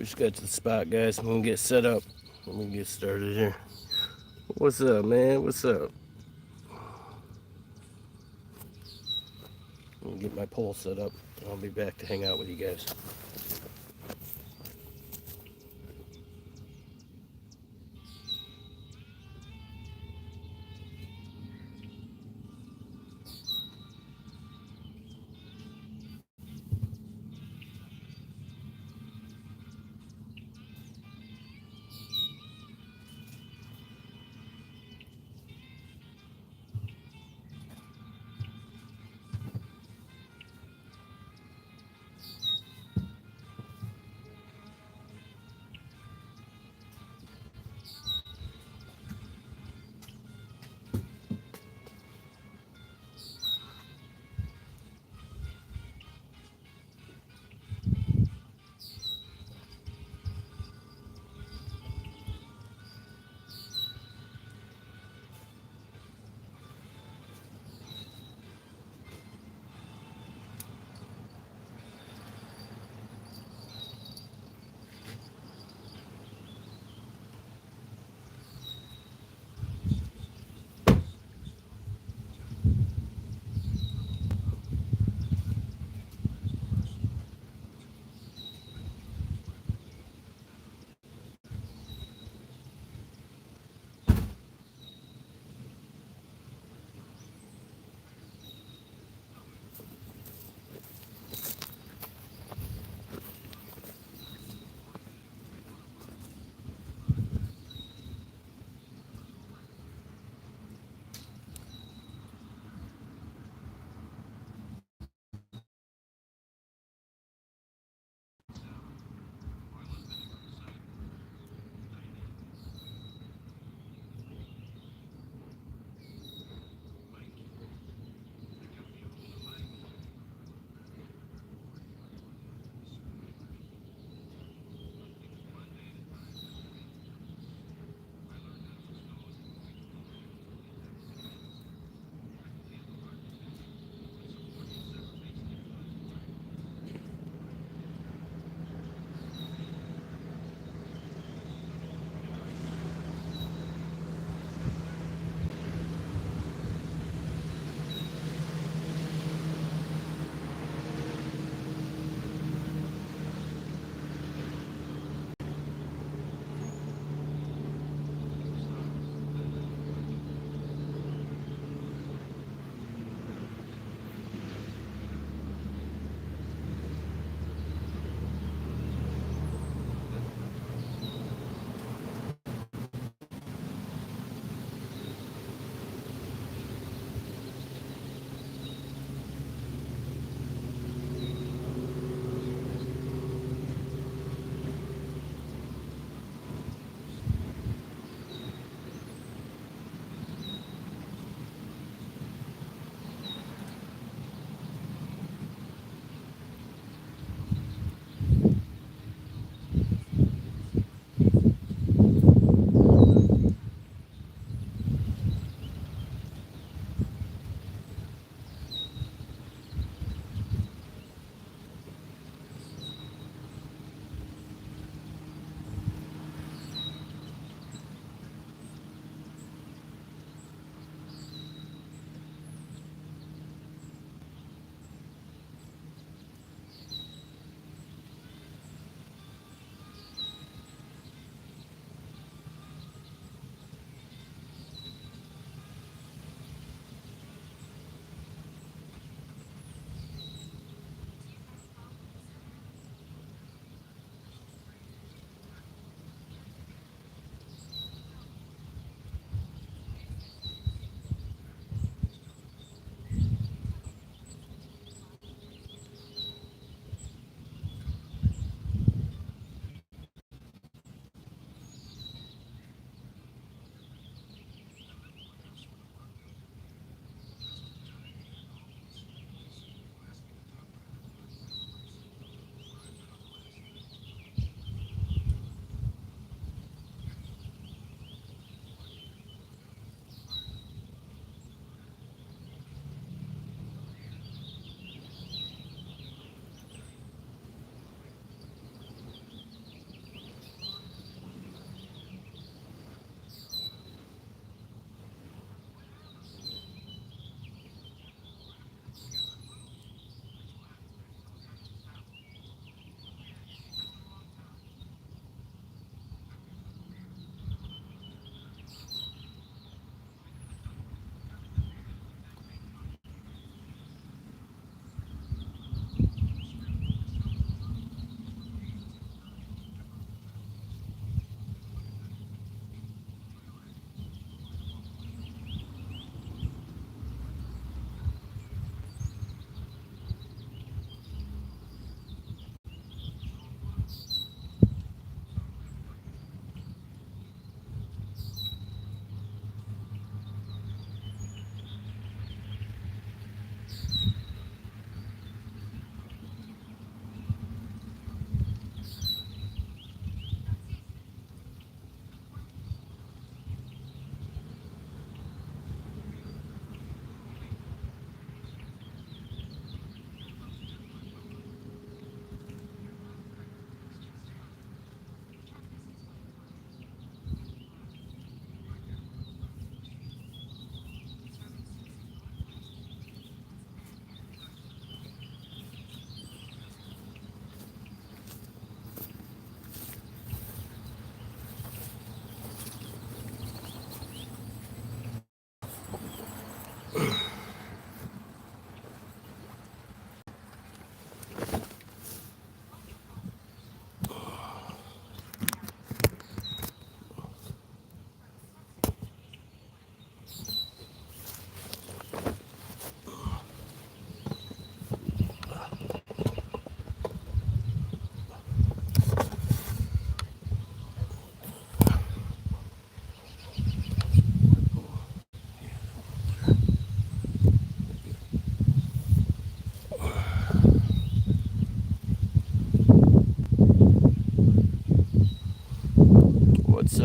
Just got to the spot, guys. I'm gonna get set up. Let me get started here. What's up, man? What's up? Let me get my pole set up. I'll be back to hang out with you guys.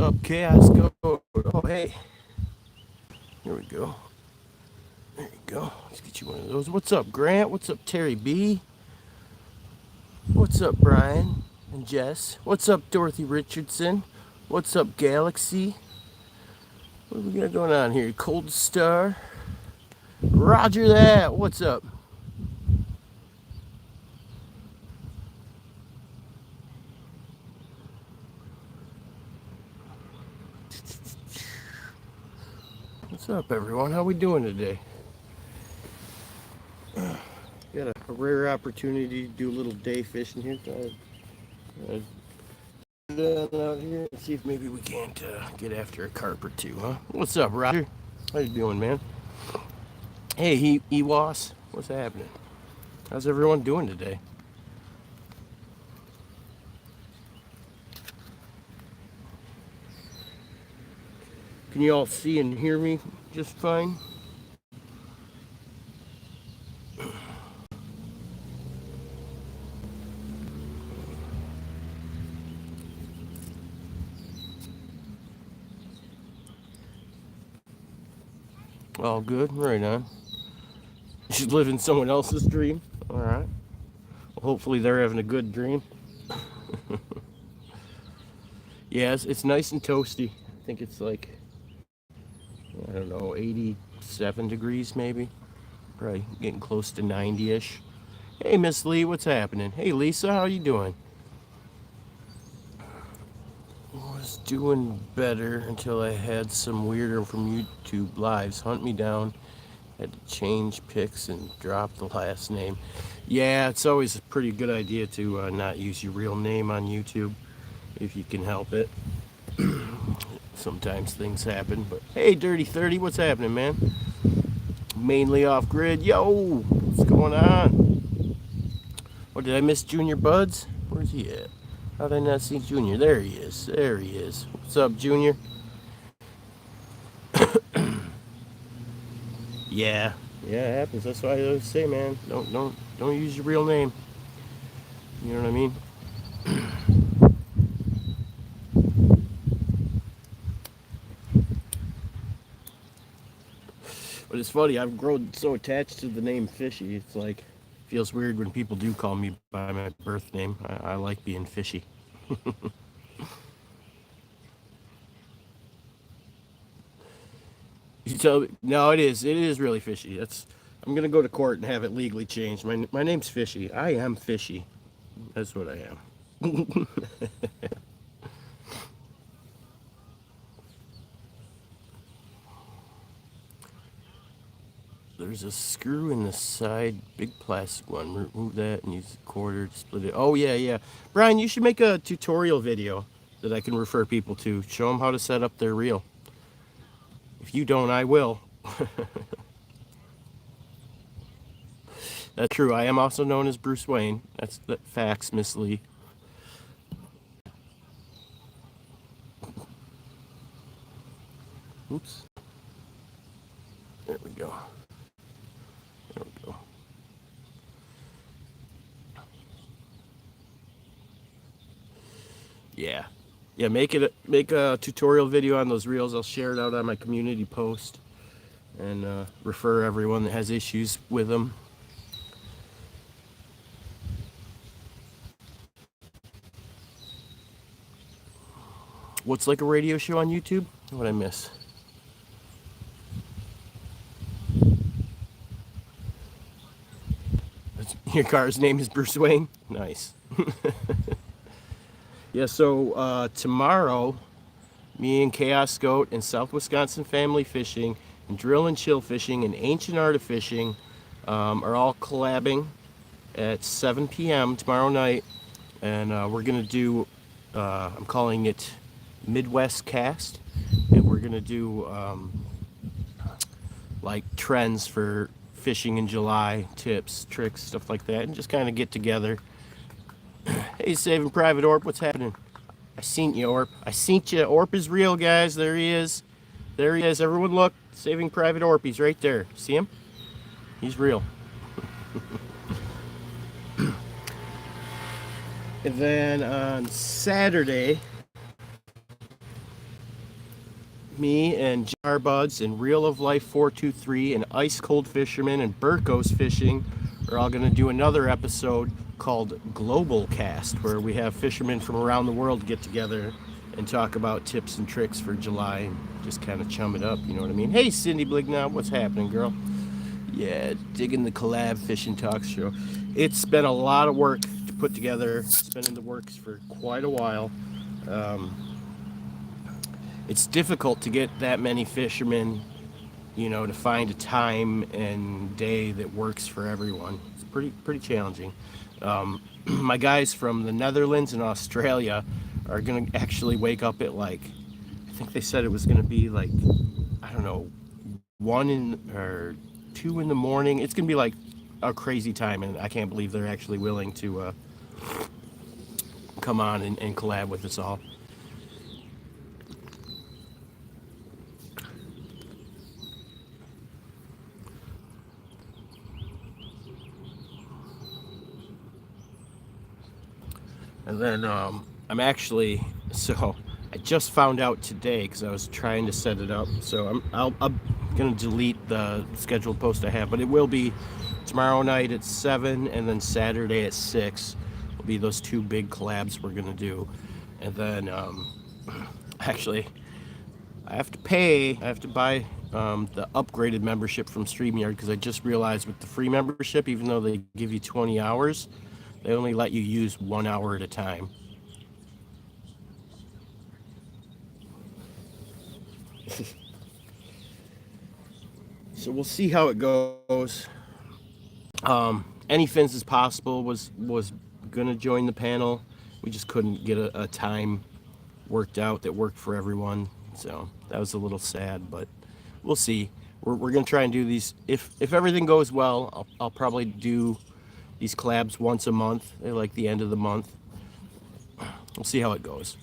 up, Chaos Goat? Oh, hey. Here we go. There you go. Let's get you one of those. What's up, Grant? What's up, Terry B? What's up, Brian and Jess? What's up, Dorothy Richardson? What's up, Galaxy? What do we got going on here? Cold Star. Roger that. What's up? What's up, everyone? How we doing today? Got a rare opportunity to do a little day fishing here. Out here and see if maybe we can't get after a carp or two, huh? What's up, Roger? How you doing, man? Hey, Ewas. What's happening? How's everyone doing today? Can you all see and hear me just fine? All good, right on. You should live in someone else's dream. All right. Well, hopefully they're having a good dream. Yeah, it's nice and toasty. I think it's like, I don't know, 87 degrees maybe. Probably getting close to 90-ish. Hey, Miss Lee, what's happening? Hey, Lisa, how you doing? Was doing better until I had some weirder from YouTube lives hunt me down. Had to change pics and drop the last name. Yeah, it's always a pretty good idea to not use your real name on YouTube if you can help it. Sometimes things happen, but hey, Dirty 30, what's happening, man? Mainly off grid. Yo, what's going on? What, did I miss Junior Buds? Where's he at? How did I not see Junior? There he is. There he is. What's up, Junior? Yeah, it happens. That's why I always say, man, don't use your real name. You know what I mean? But it's funny. I've grown so attached to the name Fishy. It's like feels weird when people do call me by my birth name. I like being Fishy. You tell me? No, it is. It is really fishy. I'm gonna go to court and have it legally changed. My name's Fishy. I am Fishy. That's what I am. There's a screw in the side, big plastic one. Remove that and use a quarter to split it. Oh yeah, yeah. Brian, you should make a tutorial video that I can refer people to. Show them how to set up their reel. If you don't, I will. That's true. I am also known as Bruce Wayne. That's the facts, Miss Lee. Oops. There we go. There we go. Yeah. Yeah, make a tutorial video on those reels. I'll share it out on my community post and refer everyone that has issues with them. What's like a radio show on YouTube? What'd I miss? Your car's name is Bruce Wayne? Nice. Yeah, so tomorrow, me and Chaos Goat and South Wisconsin Family Fishing and Drill and Chill Fishing and Ancient Art of Fishing are all collabing at 7 p.m. tomorrow night. And we're going to do, I'm calling it Midwest Cast. And we're going to do like trends for fishing in July, tips, tricks, stuff like that. And just kind of get together. Hey, Saving Private Orp, what's happening? I seen you, Orp. I seen you. Orp is real, guys. There he is. There he is. Everyone look. Saving Private Orp. He's right there. See him? He's real. And then on Saturday, Me and Jar Buds and Real of Life 423 and Ice Cold Fisherman and Burko's Fishing are all going to do another episode called Global Cast, where we have fishermen from around the world get together and talk about tips and tricks for July and just kind of chum it up, you know what I mean? Hey, Cindy Blignall, what's happening, girl? Yeah, digging the collab fishing talk show. It's been a lot of work to put together. It's been in the works for quite a while. It's difficult to get that many fishermen, you know, to find a time and day that works for everyone. It's pretty challenging. My guys from the Netherlands and Australia are gonna actually wake up at like, I think they said it was gonna be like, I don't know, 2 in the morning. It's gonna be like a crazy time, and I can't believe they're actually willing to come on and collab with us all. And then I'm actually, so I just found out today because I was trying to set it up. So I'm gonna delete the scheduled post I have, but it will be tomorrow night at 7 and then Saturday at 6 will be those 2 big collabs we're gonna do. And then actually I have to pay, I have to buy the upgraded membership from StreamYard, because I just realized with the free membership, even though they give you 20 hours, they only let you use 1 hour at a time. So we'll see how it goes. Any fins as possible was gonna join the panel. We just couldn't get a time worked out that worked for everyone. So that was a little sad, but we'll see. We're gonna try and do these. If everything goes well, I'll probably do these collabs once a month, like the end of the month. We'll see how it goes.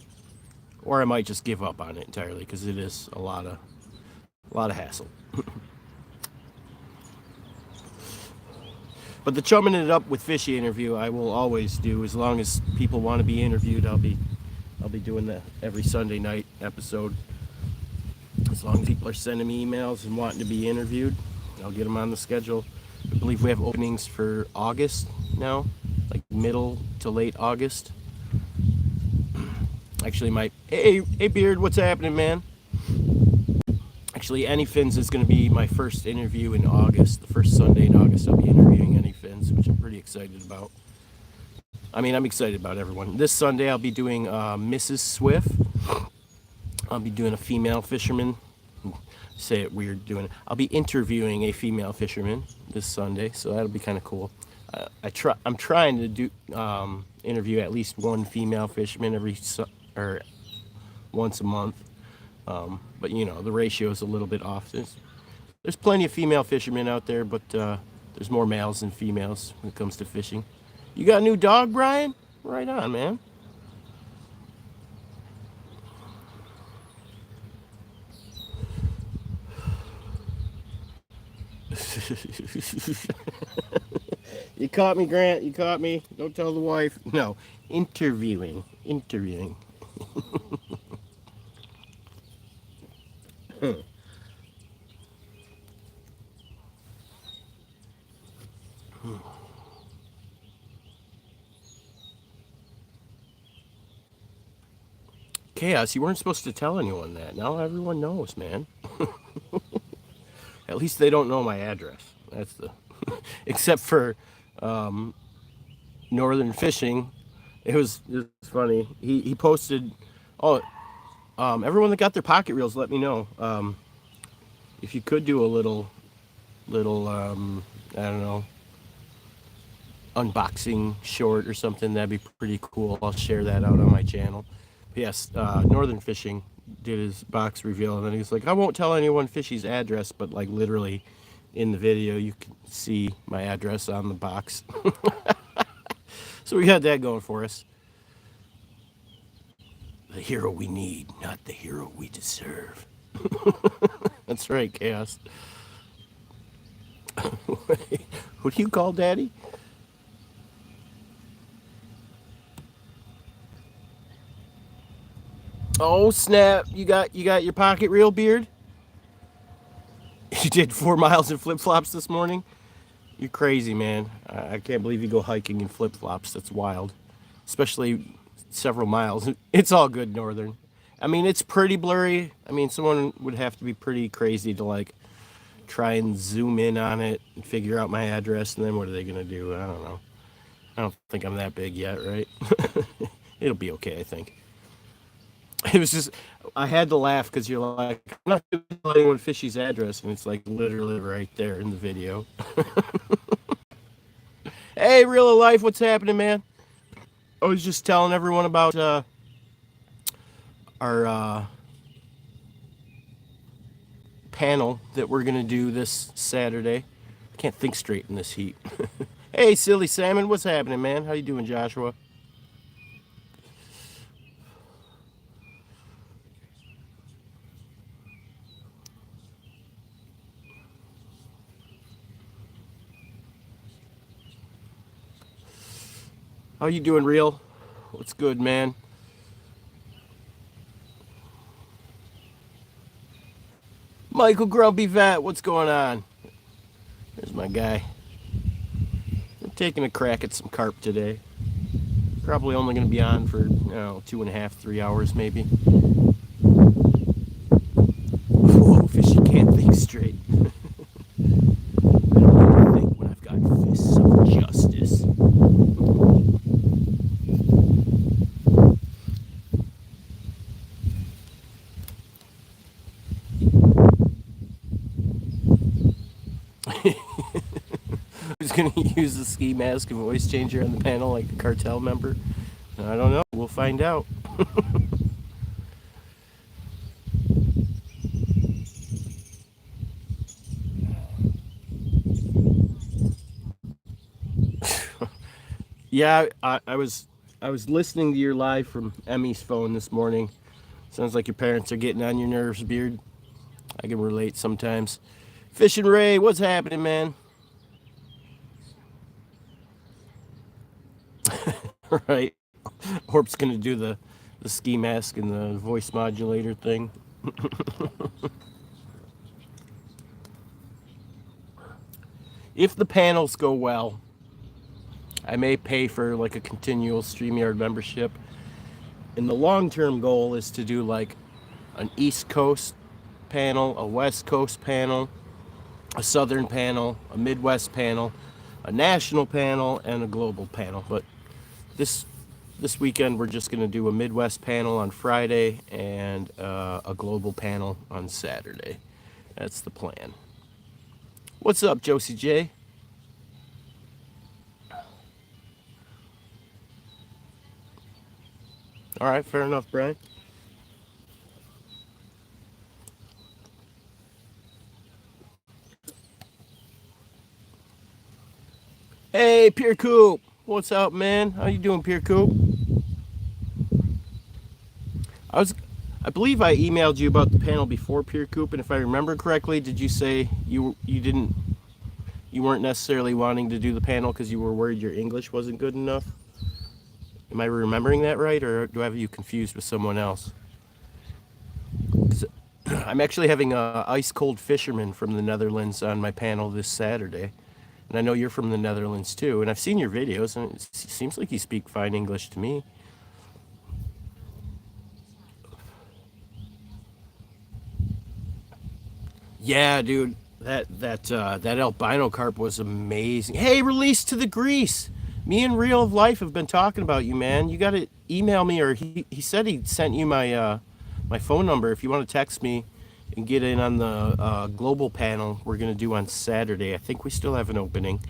Or I might just give up on it entirely, because it is a lot of hassle. But the chumming it up with fishy interview I will always do. As long as people want to be interviewed, I'll be doing that every Sunday night episode. As long as people are sending me emails and wanting to be interviewed, I'll get them on the schedule. I believe we have openings for August now, like middle to late August. Actually, hey Beard, what's happening, man? Actually, Any Fins is going to be my first interview in August. The first Sunday in August, I'll be interviewing Any Fins, which I'm pretty excited about. I mean, I'm excited about everyone. This Sunday, I'll be doing Mrs. Swift. I'll be doing a female fisherman. Say it weird doing it. I'll be interviewing a female fisherman this Sunday, so that'll be kind of cool. I'm trying to do interview at least one female fisherman or once a month. But you know, the ratio is a little bit off. There's plenty of female fishermen out there, but there's more males than females when it comes to fishing. You got a new dog, Brian? Right on, man. You caught me, Grant. You caught me. Don't tell the wife. No, interviewing. Chaos, you weren't supposed to tell anyone that. Now everyone knows, man. At least they don't know my address. That's the... Except for Northern Fishing. It was funny. He posted... Oh, everyone that got their pocket reels, let me know. If you could do a little I don't know, unboxing short or something, that'd be pretty cool. I'll share that out on my channel. But yes, Northern Fishing did his box reveal, and then he's like, I won't tell anyone Fishy's address, but like literally in the video you can see my address on the box. So we got that going for us. The hero we need, not the hero we deserve. That's right, Chaos. Who do you call Daddy? Oh snap! You got your pocket reel beard. You did 4 miles in flip flops this morning. You're crazy, man. I can't believe you go hiking in flip flops. That's wild, especially several miles. It's all good, Northern. I mean, it's pretty blurry. I mean, someone would have to be pretty crazy to like try and zoom in on it and figure out my address, and then what are they gonna do? I don't know. I don't think I'm that big yet, right? It'll be okay, I think. It was just I had to laugh because you're like, I'm not telling anyone Fishy's address, and it's like literally right there in the video. Hey, real life, what's happening, man? I was just telling everyone about our panel that we're gonna do this Saturday. I can't think straight in this heat. Hey, silly salmon, what's happening, man? How you doing, Joshua? How you doing, real? What's good, man? Michael Grumpy Vet, what's going on? There's my guy. I'm taking a crack at some carp today. Probably only going to be on for 2.5, 3 hours maybe. Whoa, Fishy can't think straight. I don't need to think when I've got fists of justice. Who's going to use the ski mask and voice changer on the panel like a cartel member? I don't know. We'll find out. Yeah, I was listening to your live from Emmy's phone this morning. Sounds like your parents are getting on your nerves, Beard. I can relate sometimes. Fish and Ray, what's happening, man? Right. Orp's gonna do the ski mask and the voice modulator thing. If the panels go well, I may pay for like a continual StreamYard membership. And the long-term goal is to do like an East Coast panel, a West Coast panel, a Southern panel, a Midwest panel, a national panel, and a global panel. But this this weekend we're just going to do a Midwest panel on Friday and a global panel on Saturday. That's the plan. What's up, Josie J? All right, fair enough, Brian. Hey, Pierre Coop. What's up, man? How you doing, Pierre Coop? I was, I believe I emailed you about the panel before, Pierre Coop, and if I remember correctly, did you say you weren't necessarily wanting to do the panel because you were worried your English wasn't good enough? Am I remembering that right, or do I have you confused with someone else? 'Cause I'm actually having a ice cold fisherman from the Netherlands on my panel this Saturday, and I know you're from the Netherlands too. And I've seen your videos, and it seems like you speak fine English to me. Yeah, dude, that albino carp was amazing. Hey, release to the grease. Me and Real of Life have been talking about you, man. You got to email me, or he said he sent you my phone number if you want to text me and get in on the global panel we're gonna do on Saturday. I think we still have an opening.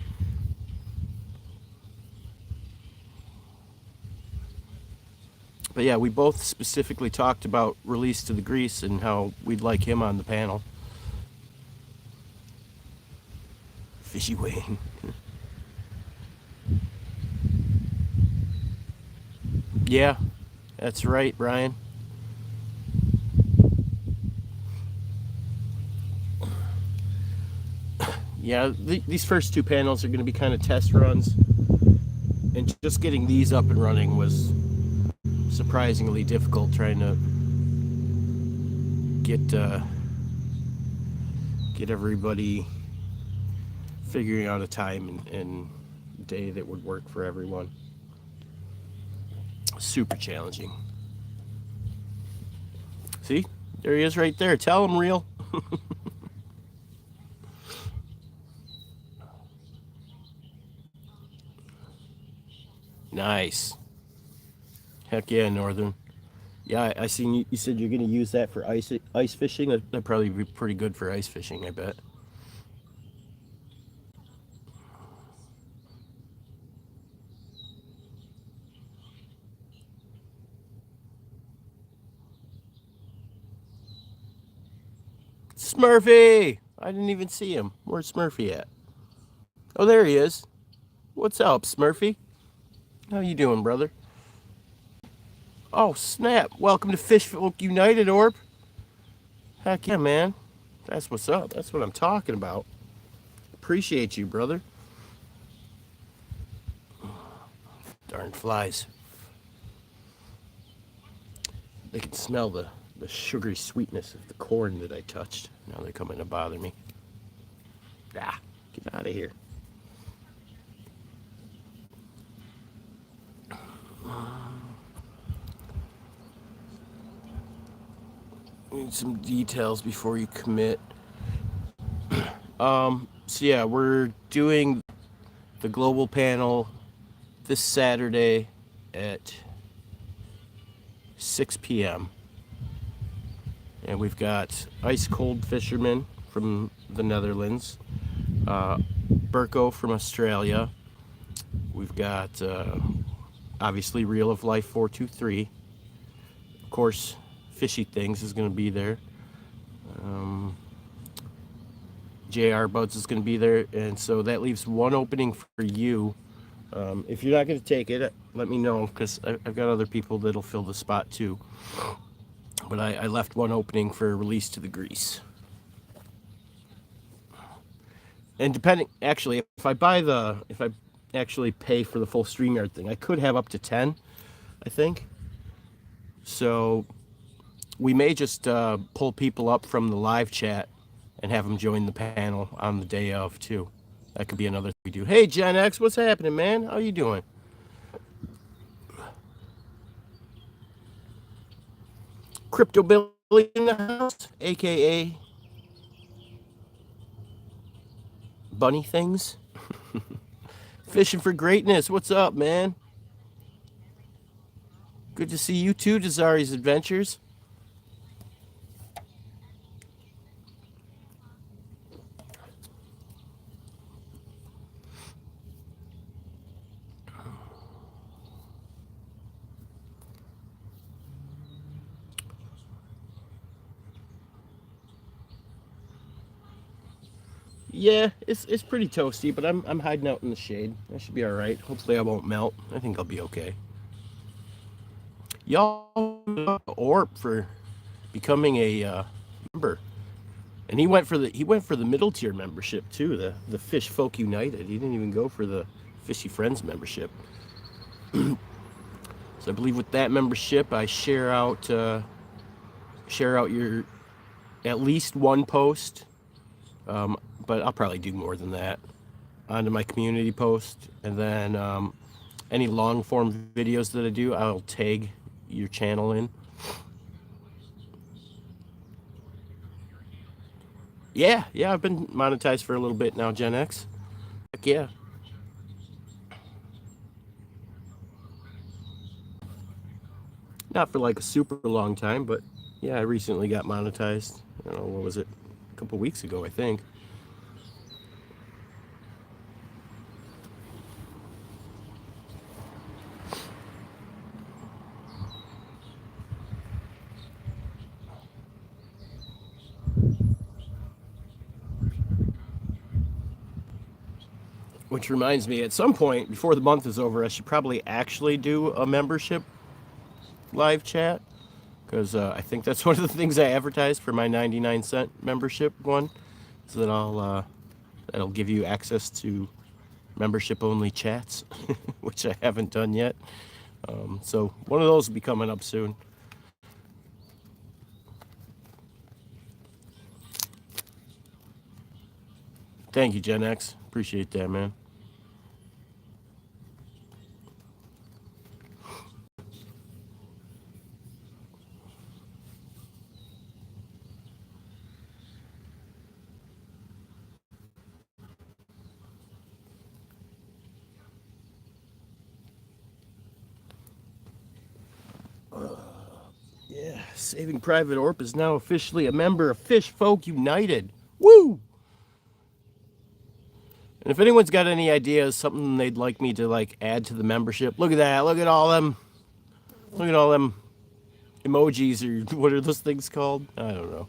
But yeah, we both specifically talked about release to the grease and how we'd like him on the panel. Fishy Wayne. Yeah, that's right, Brian. Yeah, these first two panels are going to be kind of test runs, and just getting these up and running was surprisingly difficult. Trying to get everybody figuring out a time and day that would work for everyone. Super challenging. See, there he is right there. Tell him real. Nice. Heck yeah, Northern. Yeah, I seen you said you're gonna use that for ice fishing. That'd probably be pretty good for ice fishing, I bet. Smurfy! I didn't even see him. Where's Smurfy at? Oh, there he is. What's up, Smurfy? How you doing, brother? Oh, snap. Welcome to Fish Folk United, Orb. Heck yeah, man. That's what's up. That's what I'm talking about. Appreciate you, brother. Darn flies. They can smell the sugary sweetness of the corn that I touched. Now they're coming to bother me. Ah, get out of here. Need some details before you commit. So yeah, we're doing the global panel this Saturday at 6 p.m. And we've got ice cold fishermen from the Netherlands, Burko from Australia. We've got obviously Reel of Life 423. Of course, Fishy Things is going to be there. JR Buds is going to be there, and so that leaves one opening for you. If you're not going to take it, let me know, because I've got other people that'll fill the spot too. But I left one opening for Release to the Grease. And actually, if I actually pay for the full StreamYard thing, I could have up to 10, I think. So we may just pull people up from the live chat and have them join the panel on the day of too. That could be another thing we do. Hey Gen X, what's happening, man? How you doing? Crypto Billy in the house, aka Bunny Things. Fishing for Greatness, what's up, man? Good to see you too, Desari's Adventures. Yeah, it's pretty toasty, but I'm hiding out in the shade. I should be all right. Hopefully I won't melt. I think I'll be okay. Y'all Orp for becoming a member, and he went for the middle tier membership too, the Fish Folk United. He didn't even go for the Fishy Friends membership. So I believe with that membership, I share out your at least one post, but I'll probably do more than that onto my community post, and then any long form videos that I do, I'll tag your channel in. Yeah, I've been monetized for a little bit now, Gen X. Heck yeah. Not for like a super long time, but yeah, I recently got monetized. I don't know, what was it? A couple weeks ago, I think. Which reminds me, at some point before the month is over, I should probably actually do a membership live chat, because I think that's one of the things I advertised for my 99-cent membership one. So that that'll give you access to membership only chats, which I haven't done yet. So one of those will be coming up soon. Thank you, Gen X. Appreciate that, man. Yeah, Saving Private Orp is now officially a member of Fish Folk United. Woo! And if anyone's got any ideas, something they'd like me to like add to the membership, look at that. Look at all them. Look at all them emojis, or what are those things called? I don't know.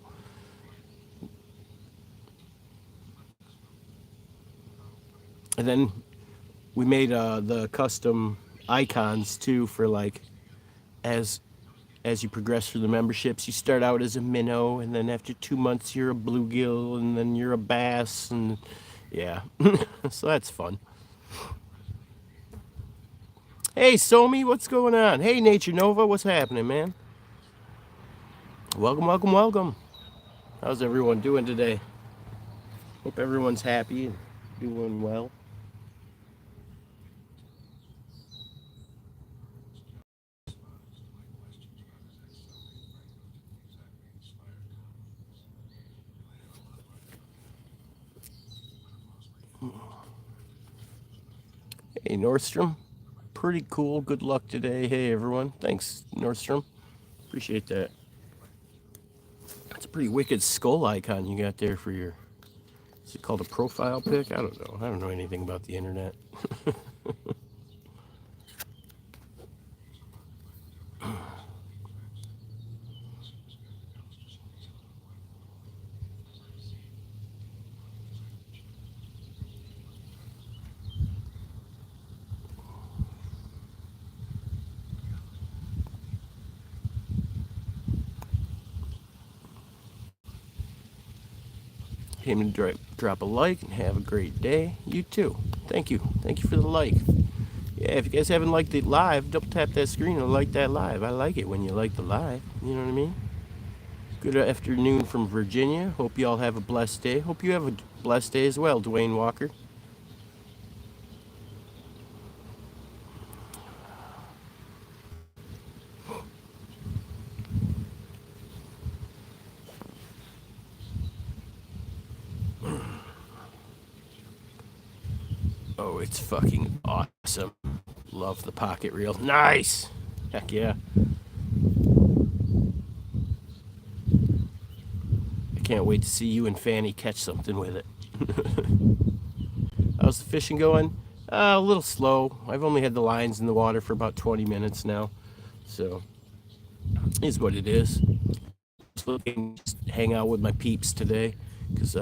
And then we made the custom icons too for like as as you progress through the memberships. You start out as a minnow, and then after 2 months you're a bluegill, and then you're a bass, and yeah, so that's fun. Hey Somi, what's going on? Hey Nature Nova, what's happening, man? Welcome, welcome, welcome. How's everyone doing today? Hope everyone's happy and doing well. Hey Nordstrom, pretty cool. Good luck today. Hey everyone, thanks Nordstrom. Appreciate that. That's a pretty wicked skull icon you got there for your. Is it called a profile pic? I don't know. I don't know anything about the internet. Came to drop a like and have a great day. You too. Thank you. Thank you for the like. Yeah, if you guys haven't liked it live, double tap that screen and like that live. I like it when you like the live. You know what I mean? Good afternoon from Virginia. Hope you all have a blessed day. Hope you have a blessed day as well, Dwayne Walker. Oh, it's fucking awesome. Love the pocket reel. Nice. Heck yeah. I can't wait to see you and Fanny catch something with it. How's the fishing going? A little slow. I've only had the lines in the water for about 20 minutes now. So, is what it is. Just looking to hang out with my peeps today. Because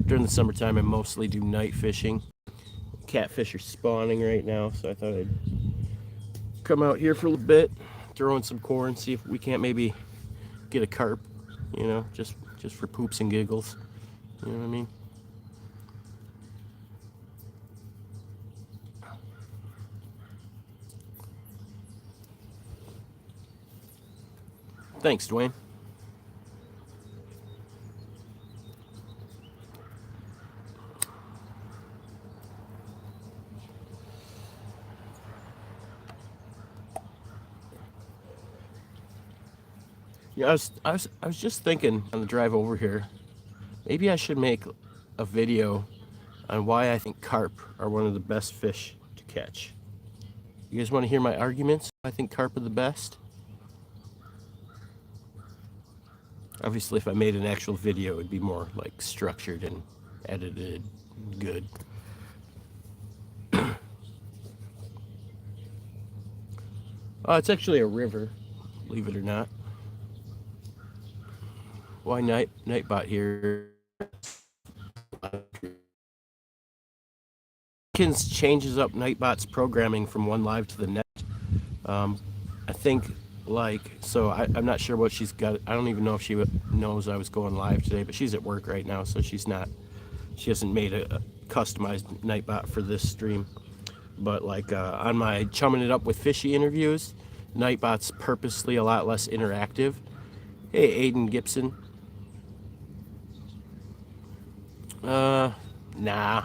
during the summertime, I mostly do night fishing. Catfish are spawning right now. So I thought I'd come out here for a little bit. Throw in some corn. See if we can't maybe get a carp. You know, just for poops and giggles. You know what I mean? Thanks, Dwayne. Yeah, I was just thinking on the drive over here. Maybe I should make a video on why I think carp are one of the best fish to catch. You guys want to hear my arguments? I think carp are the best. Obviously, if I made an actual video, it'd be more like structured and edited, good. It's actually a river, believe it or not. Why Nightbot here? Kins changes up Nightbot's programming from one live to the next. I think I'm not sure what she's got. I don't even know if she knows I was going live today, but she's at work right now, so she hasn't made a customized Nightbot for this stream. But like on my chumming it up with fishy interviews, Nightbot's purposely a lot less interactive. Hey Aiden Gibson. Nah,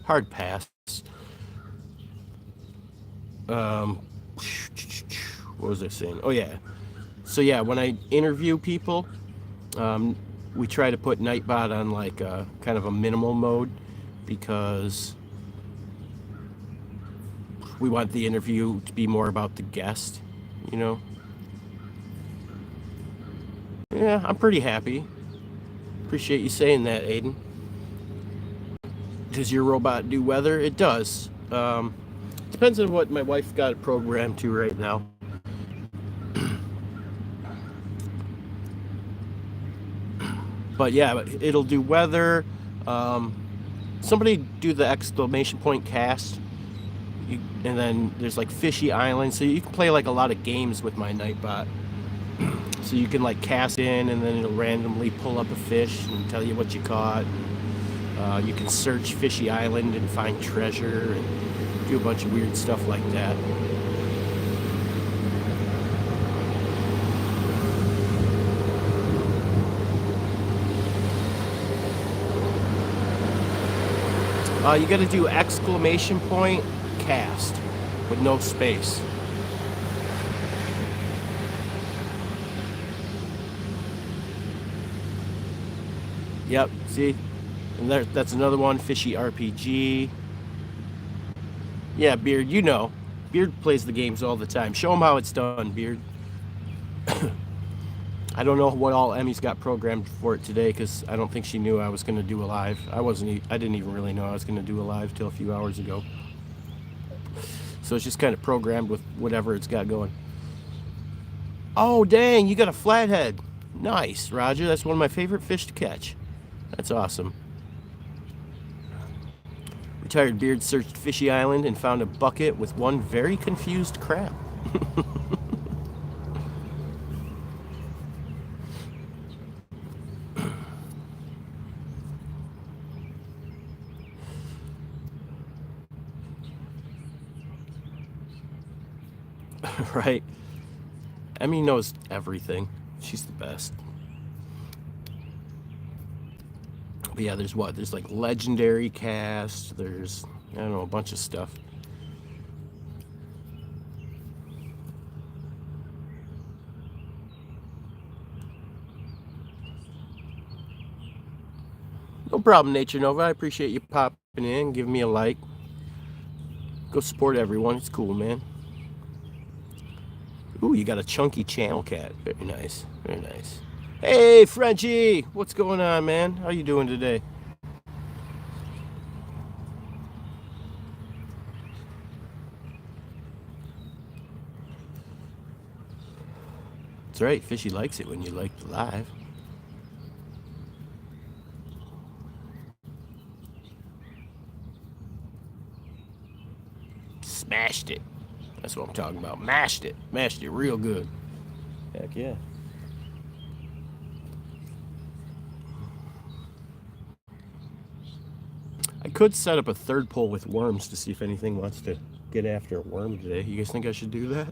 hard pass. Um, what was I saying? Oh yeah. So yeah, when I interview people, um, we try to put Nightbot on like a, kind of a minimal mode because we want the interview to be more about the guest, you know? Yeah, I'm pretty happy. Appreciate you saying that, Aiden. Does your robot do weather? It does. Depends on what my wife got it programmed to right now. But yeah, it'll do weather. Um, Somebody do the exclamation point cast. And then there's like Fishy Island. So you can play like a lot of games with my Nightbot. So you can like cast in and then it'll randomly pull up a fish and tell you what you caught. You can search Fishy Island and find treasure and do a bunch of weird stuff like that. You got to do exclamation point cast with no space. Yep, see? And that's another one, Fishy RPG. Yeah, Beard, you know. Beard plays the games all the time. Show him how it's done, Beard. I don't know what all Emmy's got programmed for it today because I don't think she knew I was going to do a live. I didn't even really know I was going to do a live till a few hours ago. So it's just kind of programmed with whatever it's got going. Oh, dang, you got a flathead. Nice, Roger. That's one of my favorite fish to catch. That's awesome. Retired Beard searched Fishy Island and found a bucket with one very confused crab. Right? Emmy knows everything. She's the best. But yeah, there's what? There's like legendary cast. There's, I don't know, a bunch of stuff. No problem, Nature Nova. I appreciate you popping in, giving me a like. Go support everyone. It's cool, man. Ooh, you got a chunky channel cat. Very nice. Very nice. Hey, Frenchie! What's going on, man? How you doing today? That's right. Fishy likes it when you like the live. Smashed it. That's what I'm talking about. Mashed it. Mashed it real good. Heck yeah. I could set up a third poll with worms to see if anything wants to get after a worm today. You guys think I should do that?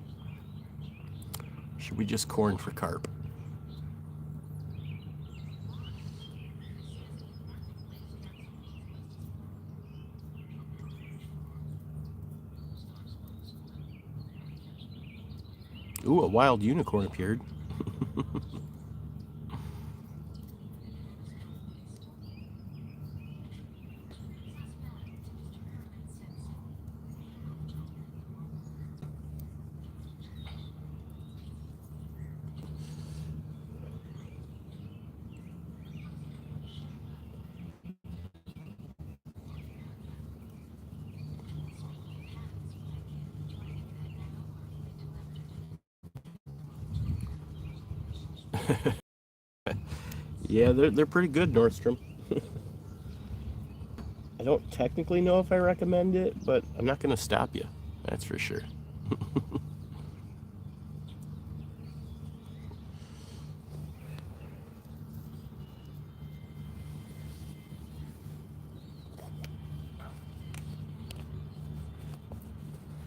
Should we just corn for carp? Ooh, a wild unicorn appeared. Yeah, they're pretty good, Nordstrom. I don't technically know if I recommend it, but I'm not going to stop you. That's for sure.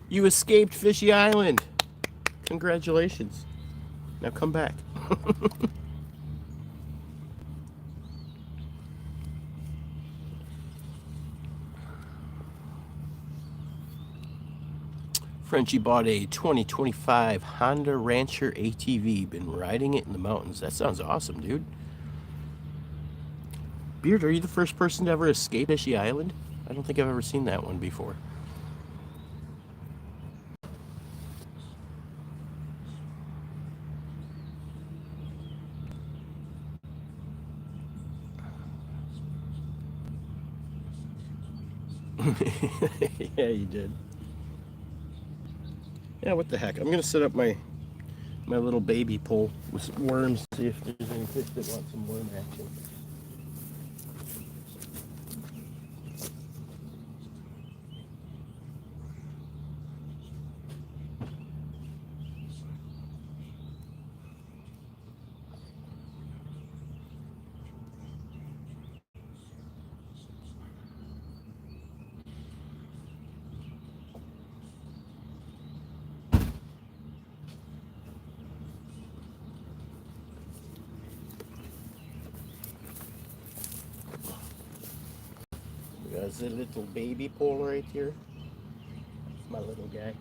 You escaped Fishy Island. Congratulations. Now come back. Frenchie bought a 2025 Honda Rancher ATV. Been riding it in the mountains. That sounds awesome, dude. Beard, are you the first person to ever escape Fishy Island? I don't think I've ever seen that one before. Yeah, you did. Yeah, what the heck? I'm gonna set up my little baby pool with some worms, see if there's any fish that want some worm action. There's a little baby pool right here. It's my little guy.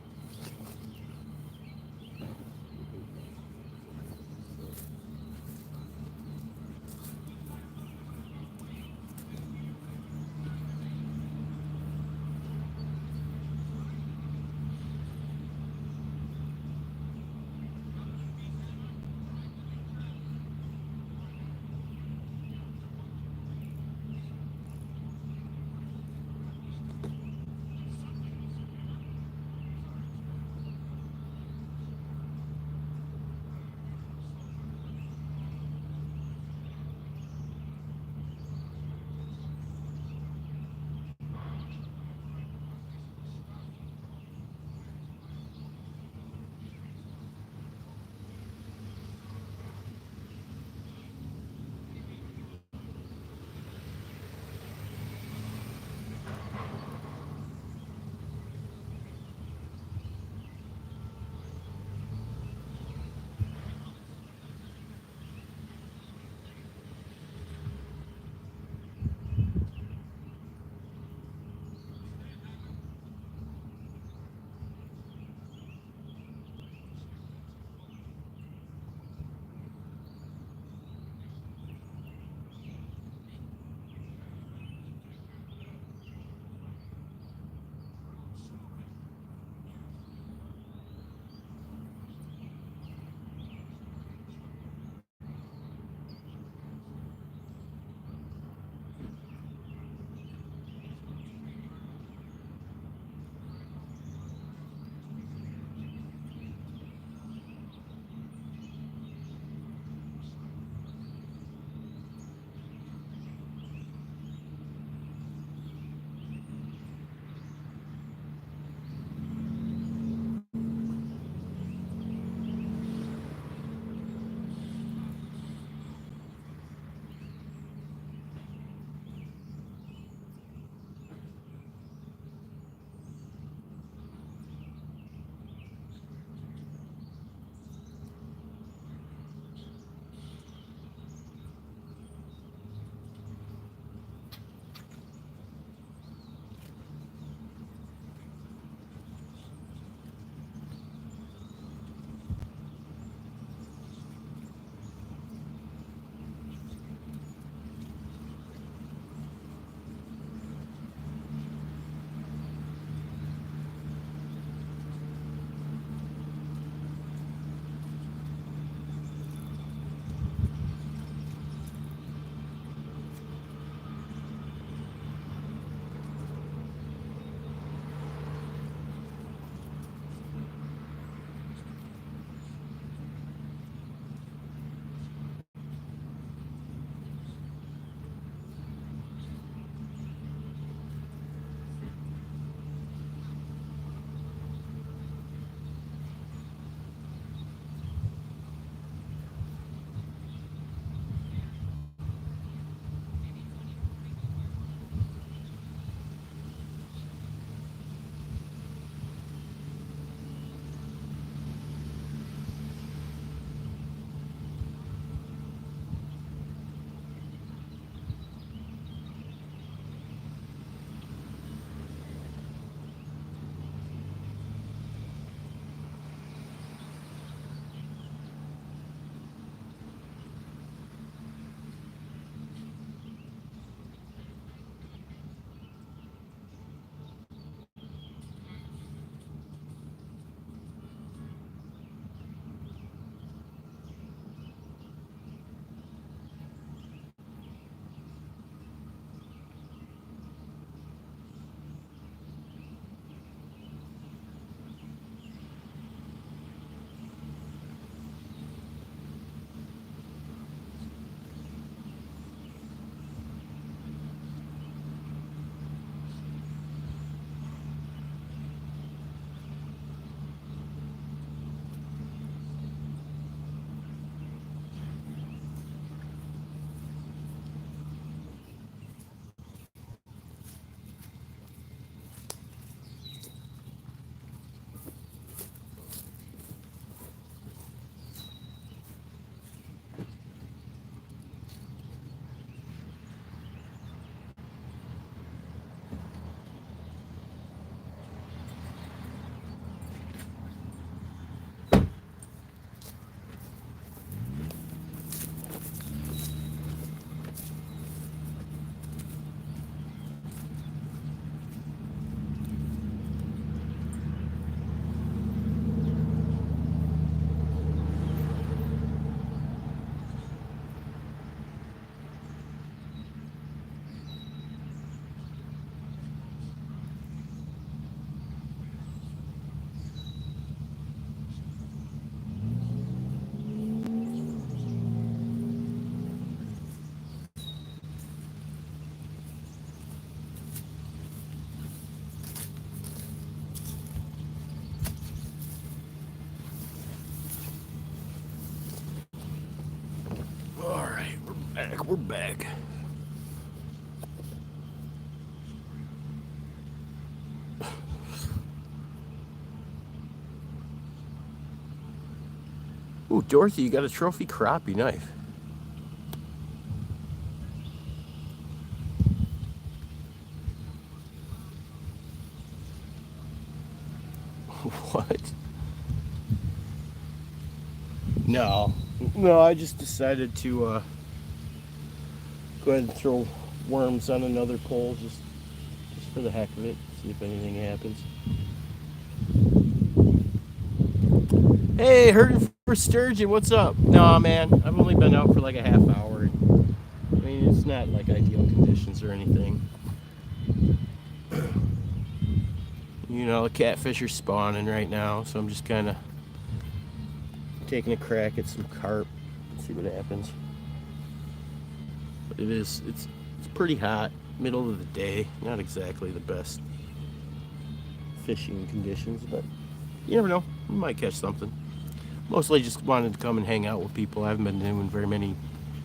We're back. Ooh, Dorothy, you got a trophy crappie knife. What? No. No, I just decided to go ahead and throw worms on another pole just for the heck of it. See if anything happens. Hey, hurting for sturgeon, what's up? Nah, man, I've only been out for like a half hour. I mean, it's not like ideal conditions or anything. You know, the catfish are spawning right now, so I'm just kind of taking a crack at some carp. See what happens. But it's pretty hot, middle of the day. Not exactly the best fishing conditions, but you never know. We might catch something. Mostly just wanted to come and hang out with people. I haven't been doing very many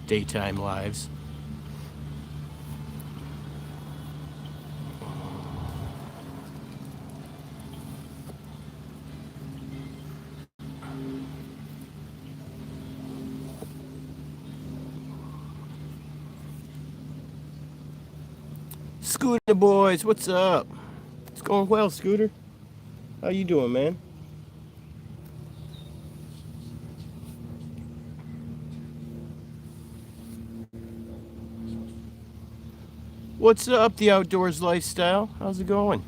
daytime lives. Scooter boys, what's up? It's going well, Scooter. How you doing, man? What's up, the outdoors lifestyle? How's it going?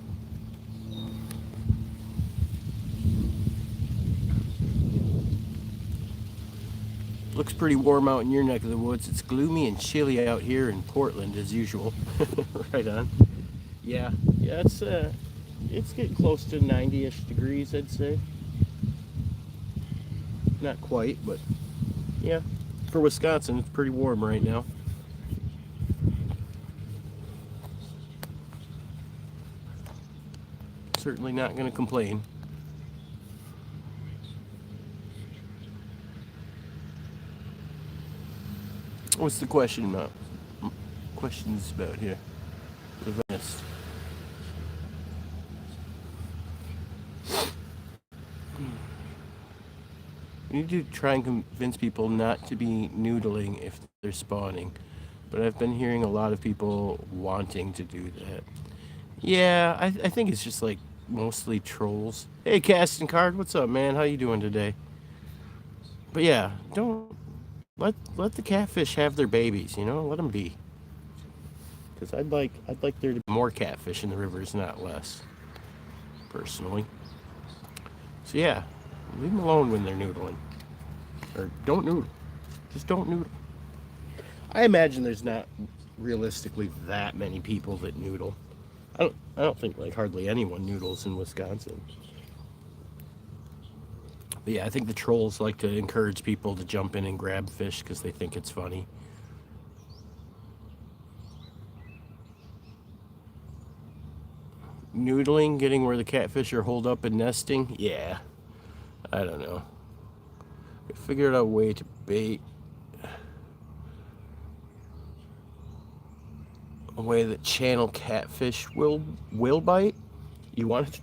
Looks pretty warm out in your neck of the woods. It's gloomy and chilly out here in Portland as usual. Right on. Yeah, it's getting close to 90-ish degrees, I'd say. Not quite, but yeah. For Wisconsin, it's pretty warm right now. Certainly not going to complain. What's the question about? Questions about here? The rest. We need to try and convince people not to be noodling if they're spawning. But I've been hearing a lot of people wanting to do that. Yeah, I think it's just like mostly trolls. Hey, Casting Card, what's up, man? How you doing today? But yeah, don't let the catfish have their babies. You know, let them be. Because I'd like there to be more catfish in the rivers, not less. Personally. So yeah, leave them alone when they're noodling, or don't noodle. Just don't noodle. I imagine there's not realistically that many people that noodle. I don't think like hardly anyone noodles in Wisconsin. But yeah, I think the trolls like to encourage people to jump in and grab fish because they think it's funny. Noodling, getting where the catfish are holed up and nesting? Yeah, I don't know. I figured out a way to bait a way that channel catfish will bite. You want to?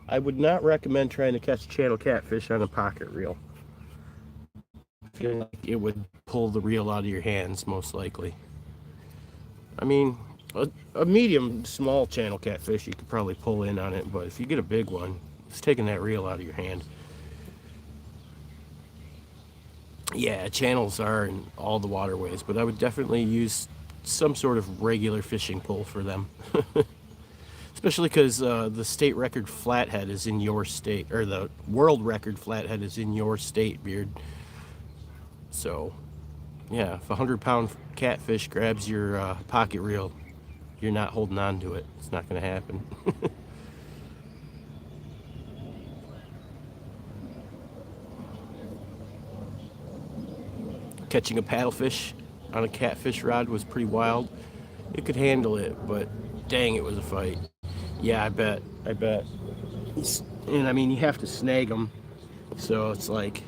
I would not recommend trying to catch channel catfish on a pocket reel. I feel like it would pull the reel out of your hands, most likely. I mean, a medium small channel catfish you could probably pull in on it, but if you get a big one, it's taking that reel out of your hand. Yeah, channels are in all the waterways, but I would definitely use some sort of regular fishing pole for them. Especially because the state record flathead is in your state, or the world record flathead is in your state, Beard. So, yeah, if a 100-pound catfish grabs your pocket reel, you're not holding on to it. It's not going to happen. Catching a paddlefish on a catfish rod was pretty wild. It could handle it, but dang, it was a fight. Yeah, I bet. And I mean, you have to snag them, so it's like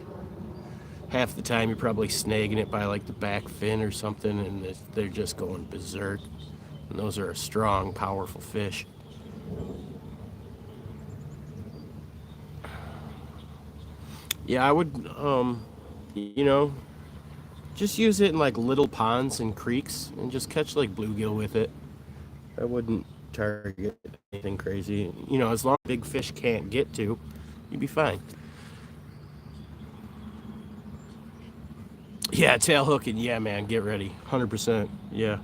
half the time you're probably snagging it by like the back fin or something, and they're just going berserk. And those are a strong, powerful fish. Yeah, I would, you know, just use it in like little ponds and creeks and just catch like bluegill with it. I wouldn't target anything crazy. You know, as long as big fish can't get to, you'd be fine. Yeah, tail hooking. Yeah, man, get ready. 100%. Yeah.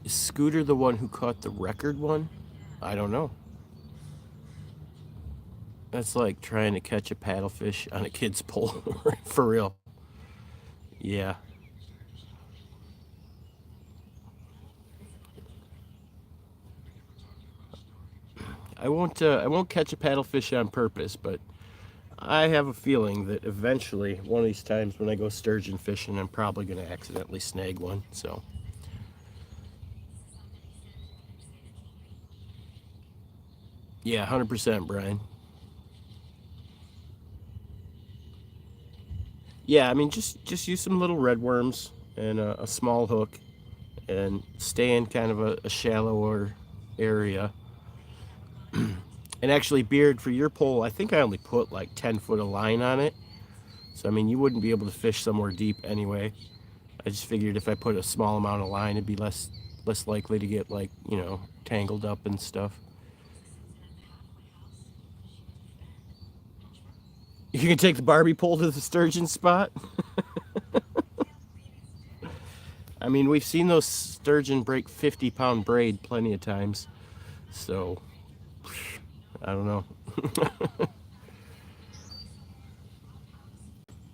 Is Scooter the one who caught the record one? I don't know. That's like trying to catch a paddlefish on a kid's pole. For real. Yeah. I won't catch a paddlefish on purpose, but I have a feeling that eventually, one of these times when I go sturgeon fishing, I'm probably going to accidentally snag one. So, yeah, 100%, Brian. Yeah, I mean, just use some little red worms and a small hook, and stay in kind of a shallower area. And actually, Beard, for your pole, I think I only put like 10 foot of line on it. So, I mean, you wouldn't be able to fish somewhere deep anyway. I just figured if I put a small amount of line, it'd be less likely to get like, tangled up and stuff. You can take the Barbie pole to the sturgeon spot. I mean, we've seen those sturgeon break 50-pound braid plenty of times. So, I don't know.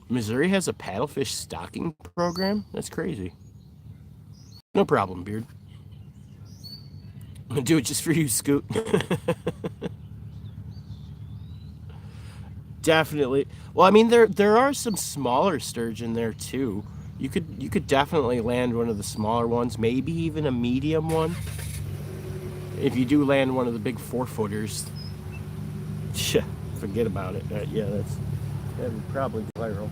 Missouri has a paddlefish stocking program? That's crazy. No problem, Beard. Do it just for you, Scoot. Definitely. Well, I mean, there are some smaller sturgeon there too. You could definitely land one of the smaller ones, maybe even a medium one. If you do land one of the big 4-footers, yeah, forget about it. Yeah, that would probably go viral.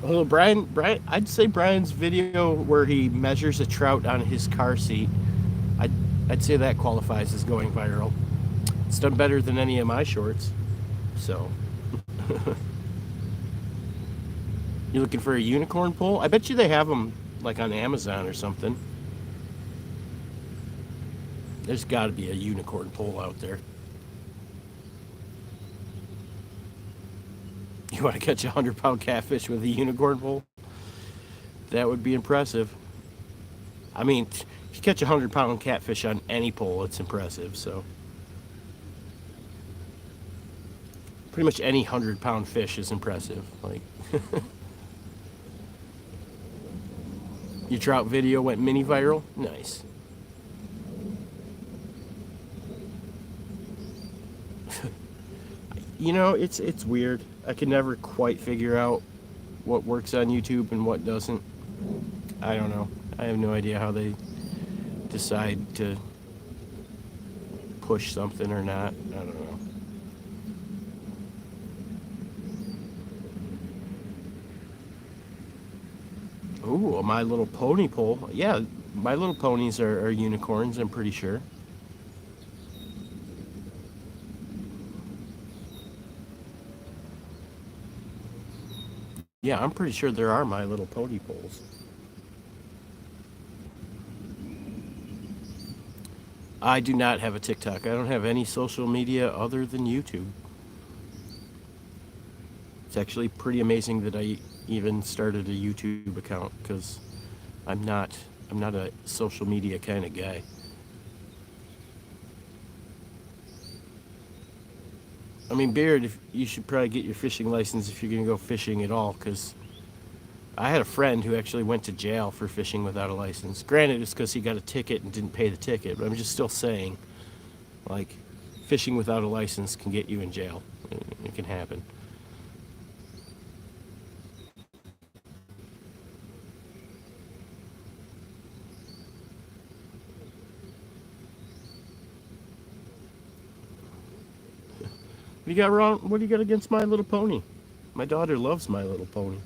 Although Brian, I'd say Brian's video where he measures a trout on his car seat, I'd I'd say that qualifies as going viral. It's done better than any of my shorts. So, you looking for a unicorn pole? I bet you they have them like on Amazon or something. There's got to be a unicorn pole out there. You want to catch a 100-pound catfish with a unicorn pole? That would be impressive. I mean, if you catch a 100-pound catfish on any pole, it's impressive. So, pretty much any 100-pound fish is impressive. Like, your trout video went mini viral? Nice. It's weird. I can never quite figure out what works on YouTube and what doesn't. I don't know. I have no idea how they decide to push something or not. I don't know. Ooh, a My Little Pony pole. Yeah, My Little Ponies are unicorns, I'm pretty sure. Yeah, I'm pretty sure there are My Little Pony poles. I do not have a TikTok. I don't have any social media other than YouTube. It's actually pretty amazing that I even started a YouTube account because I'm not I'm not a social media kind of guy. I mean, Beard, if you should probably get your fishing license if you're gonna go fishing at all, because I had a friend who actually went to jail for fishing without a license. Granted, it's because he got a ticket and didn't pay the ticket, but I'm just still saying, like, fishing without a license can get you in jail. It can happen. What you got wrong? What do you got against My Little Pony? My daughter loves My Little Pony.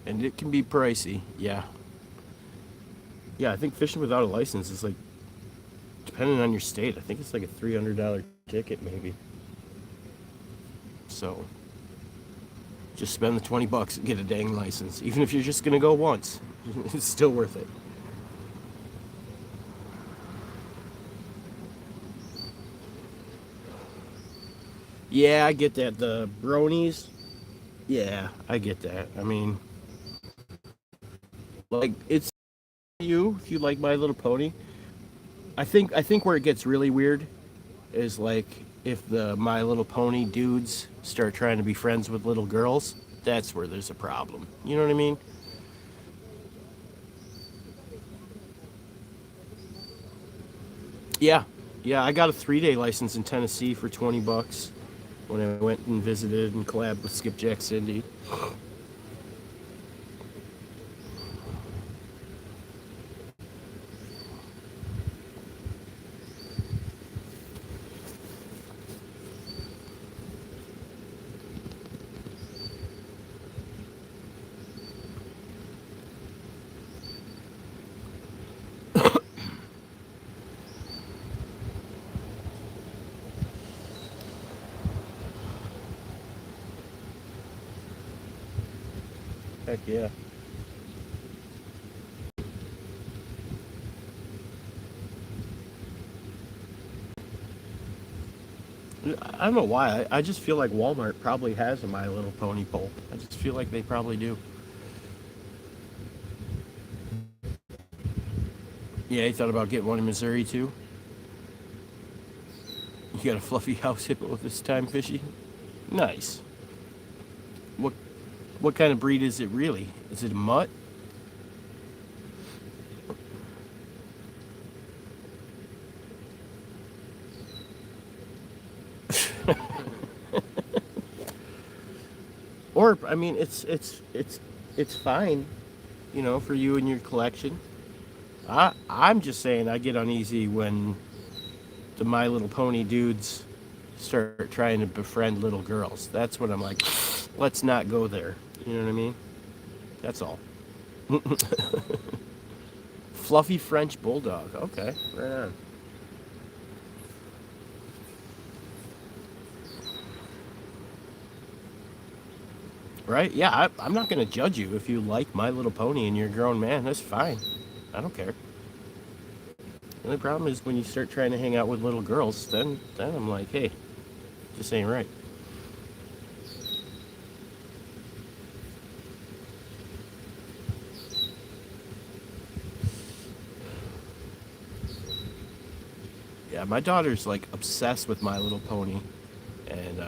And it can be pricey. Yeah. Yeah, I think fishing without a license is like, depending on your state, I think it's like a $300 ticket maybe. So just spend the 20 bucks and get a dang license. Even if you're just gonna go once, it's still worth it. Yeah, I get that. The bronies. Yeah, I get that. I mean, like it's you if you like My Little Pony. I think where it gets really weird is like if the My Little Pony dudes start trying to be friends with little girls. That's where there's a problem. You know what I mean? Yeah, yeah. I got a 3-day license in Tennessee for 20 bucks when I went and visited and collabed with Skipjack Cindy. Heck yeah. I don't know why. I just feel like Walmart probably has a My Little Pony pole. I just feel like they probably do. Yeah, you thought about getting one in Missouri too? You got a fluffy house hippo this time, fishy? Nice. What what kind of breed is it really? Is it a mutt? Or I mean, it's fine, for you and your collection. I'm just saying I get uneasy when the My Little Pony dudes start trying to befriend little girls. That's when I'm like, let's not go there. You know what I mean? That's all. Fluffy French bulldog. Okay, right on. Right? Yeah, I'm not gonna judge you if you like My Little Pony and you're a grown man. That's fine. I don't care. The only problem is when you start trying to hang out with little girls, then I'm like, hey, this ain't right. Yeah, my daughter's like obsessed with My Little Pony, and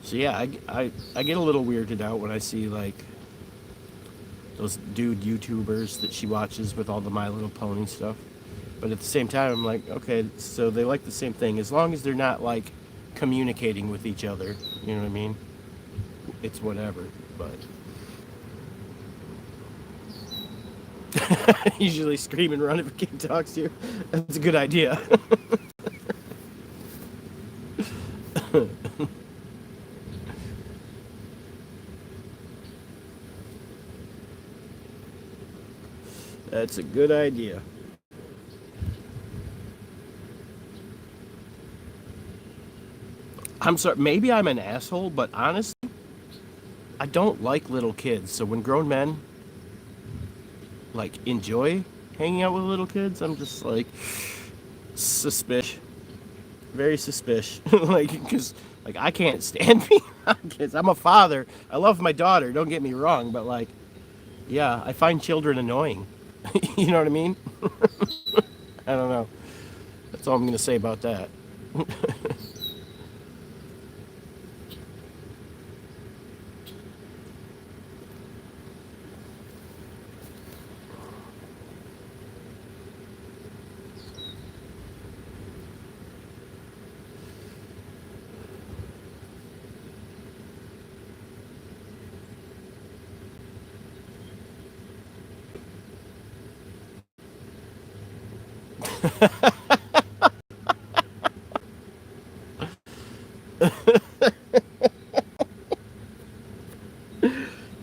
so yeah, I get a little weirded out when I see like those dude YouTubers that she watches with all the My Little Pony stuff. But at the same time, I'm like, okay, so they like the same thing as long as they're not like communicating with each other. You know what I mean? It's whatever. But usually scream and run if a kid talks to you. That's a good idea. That's a good idea. I'm sorry, maybe I'm an asshole, but honestly, I don't like little kids. So when grown men like enjoy hanging out with little kids, I'm just like suspicious, very suspicious. Like because like I can't stand being around kids. I'm a father. I love my daughter. Don't get me wrong, but like yeah, I find children annoying. You know what I mean? I don't know. That's all I'm gonna say about that.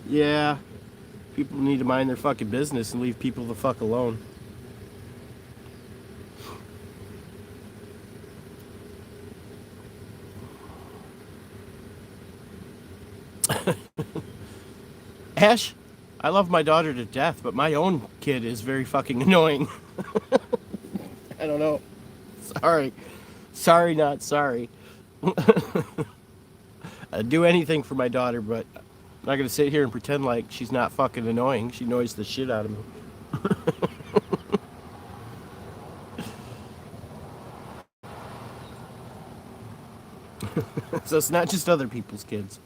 Yeah, people need to mind their fucking business and leave people the fuck alone. Ash, I love my daughter to death, but my own kid is very fucking annoying. I don't know. Sorry. Sorry, not sorry. I'd do anything for my daughter, but I'm not gonna sit here and pretend like she's not fucking annoying. She annoys the shit out of me. So it's not just other people's kids.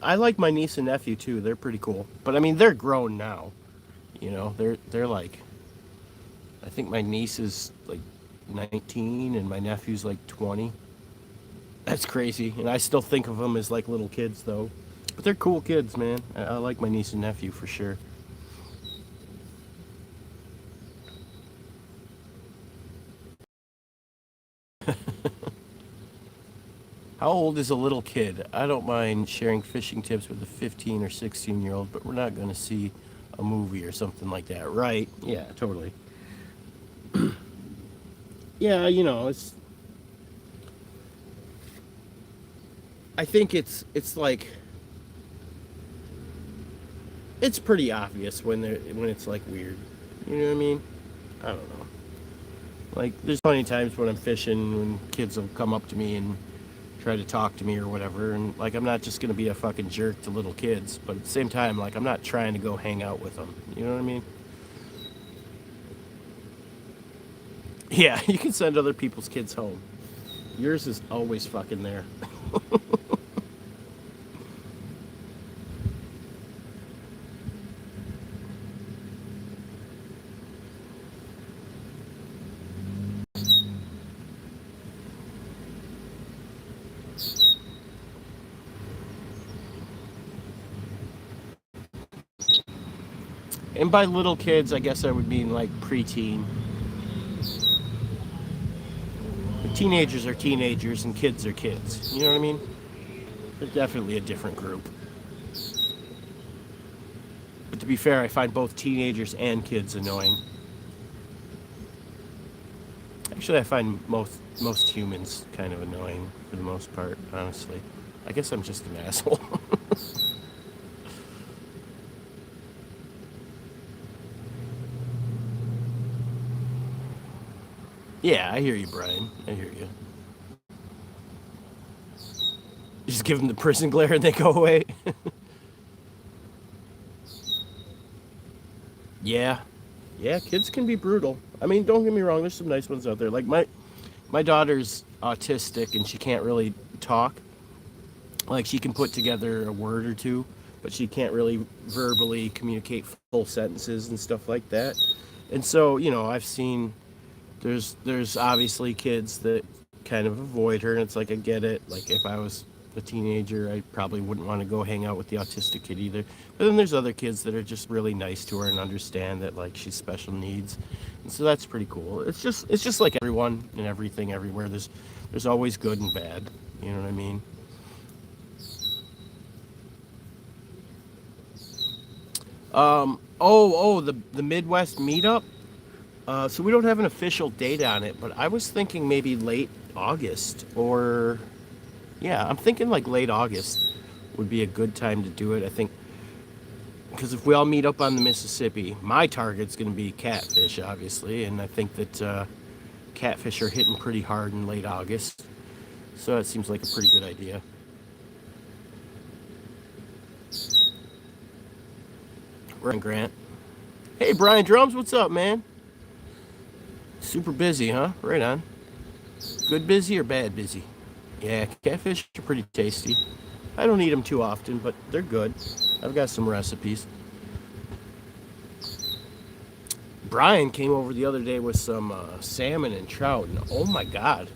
I like my niece and nephew too. They're pretty cool. But I mean, they're grown now. You know, they're like, I think my niece is like 19 and my nephew's like 20. That's crazy. And I still think of them as like little kids though. But they're cool kids, man. I like my niece and nephew for sure. How old is a little kid? I don't mind sharing fishing tips with a 15 or 16-year-old, but we're not going to see a movie or something like that, right? Yeah, totally. Yeah, you know, I think it's like it's pretty obvious when it's like weird. You know what I mean? I don't know. Like there's plenty of times when I'm fishing when kids will come up to me and try to talk to me or whatever, and like I'm not just gonna be a fucking jerk to little kids, but at the same time, like I'm not trying to go hang out with them. You know what I mean? Yeah, you can send other people's kids home. Yours is always fucking there. And by little kids, I guess I would mean like preteen. Teenagers are teenagers and kids are kids. You know what I mean? They're definitely a different group. But to be fair, I find both teenagers and kids annoying. Actually, I find most humans kind of annoying for the most part, honestly. I guess I'm just an asshole. Yeah, I hear you, Brian. I hear you. Just give them the prison glare and they go away. Yeah. Yeah, kids can be brutal. I mean, don't get me wrong, there's some nice ones out there. Like my daughter's autistic and she can't really talk. Like she can put together a word or two, but she can't really verbally communicate full sentences and stuff like that. And so, you know, I've seen there's obviously kids that kind of avoid her, and it's like I get it. Like if I was a teenager, I probably wouldn't want to go hang out with the autistic kid either. But then there's other kids that are just really nice to her and understand that like she's special needs, and so that's pretty cool. It's just like everyone and everything everywhere. There's always good and bad. You know what I mean? The Midwest meetup. So we don't have an official date on it, but I was thinking maybe late August or yeah, I'm thinking like late August would be a good time to do it. I think because if we all meet up on the Mississippi, my target's going to be catfish, obviously, and I think that catfish are hitting pretty hard in late August. So it seems like a pretty good idea. We're in Grant. Hey, Brian Drums, what's up, man? Super busy, huh? Right on. Good busy or bad busy? Yeah, catfish are pretty tasty. I don't eat them too often, but they're good. I've got some recipes. Brian came over the other day with some salmon and trout, and oh my God.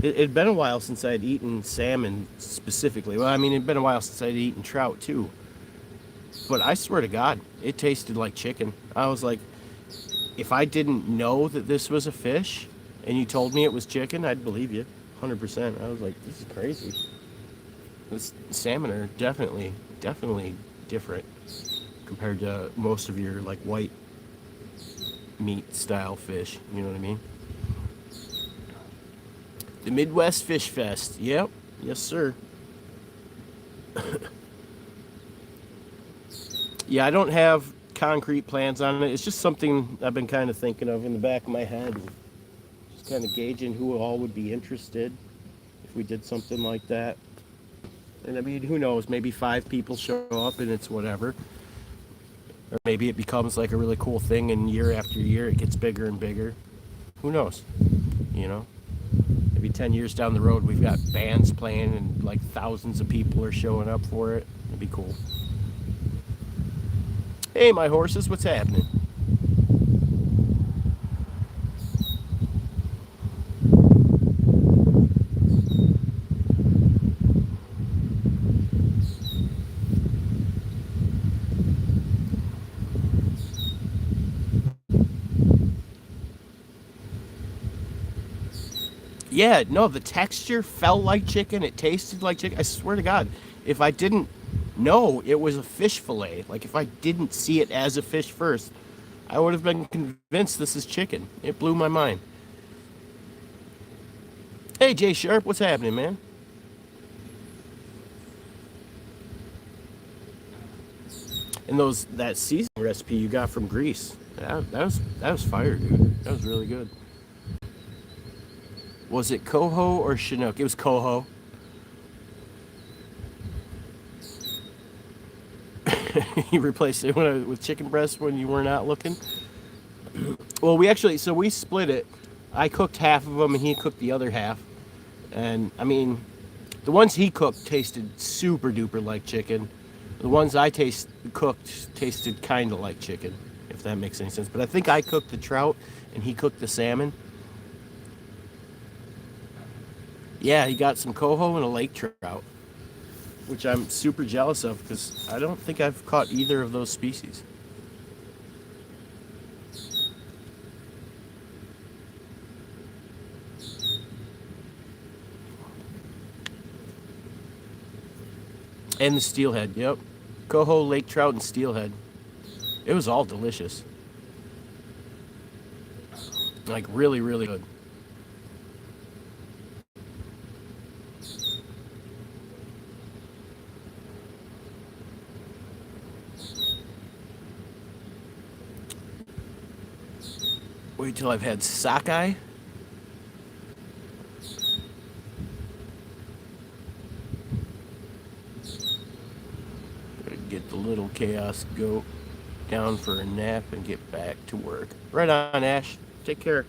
It'd been a while since I'd eaten salmon specifically. Well, I mean, it'd been a while since I'd eaten trout too. But I swear to God, it tasted like chicken. I was like, if I didn't know that this was a fish and you told me it was chicken, I'd believe you 100%. I was like, this is crazy. This salmon are definitely different compared to most of your like white meat style fish. You know what I mean? The Midwest Fish Fest. Yep. Yes, sir. Yeah, I don't have concrete plans on it. It's just something I've been kind of thinking of in the back of my head. Just kind of gauging who all would be interested if we did something like that. And I mean, who knows? Maybe 5 people show up and it's whatever. Or maybe it becomes like a really cool thing and year after year it gets bigger and bigger. Who knows? You know? Maybe 10 years down the road we've got bands playing and like thousands of people are showing up for it. It'd be cool. Hey, my horses, what's happening? Yeah, no, the texture felt like chicken. It tasted like chicken. I swear to God, if I didn't know it was a fish fillet, like if I didn't see it as a fish first, I would have been convinced this is chicken. It blew my mind. Hey, Jay Sharp, what's happening, man? And that seasoning recipe you got from Greece, that was fire, dude. That was really good. Was it coho or chinook? It was coho. You replaced it with chicken breast when you were not looking. Well, we split it. I cooked half of them and he cooked the other half. And I mean, the ones he cooked tasted super duper like chicken. The ones I cooked tasted kind of like chicken, if that makes any sense. But I think I cooked the trout and he cooked the salmon. Yeah, he got some coho and a lake trout, which I'm super jealous of because I don't think I've caught either of those species. And the steelhead, yep. Coho, lake trout, and steelhead. It was all delicious. Like really, really good. Wait till I've had sockeye. Get the little chaos goat down for a nap and get back to work. Right on, Ash. Take care.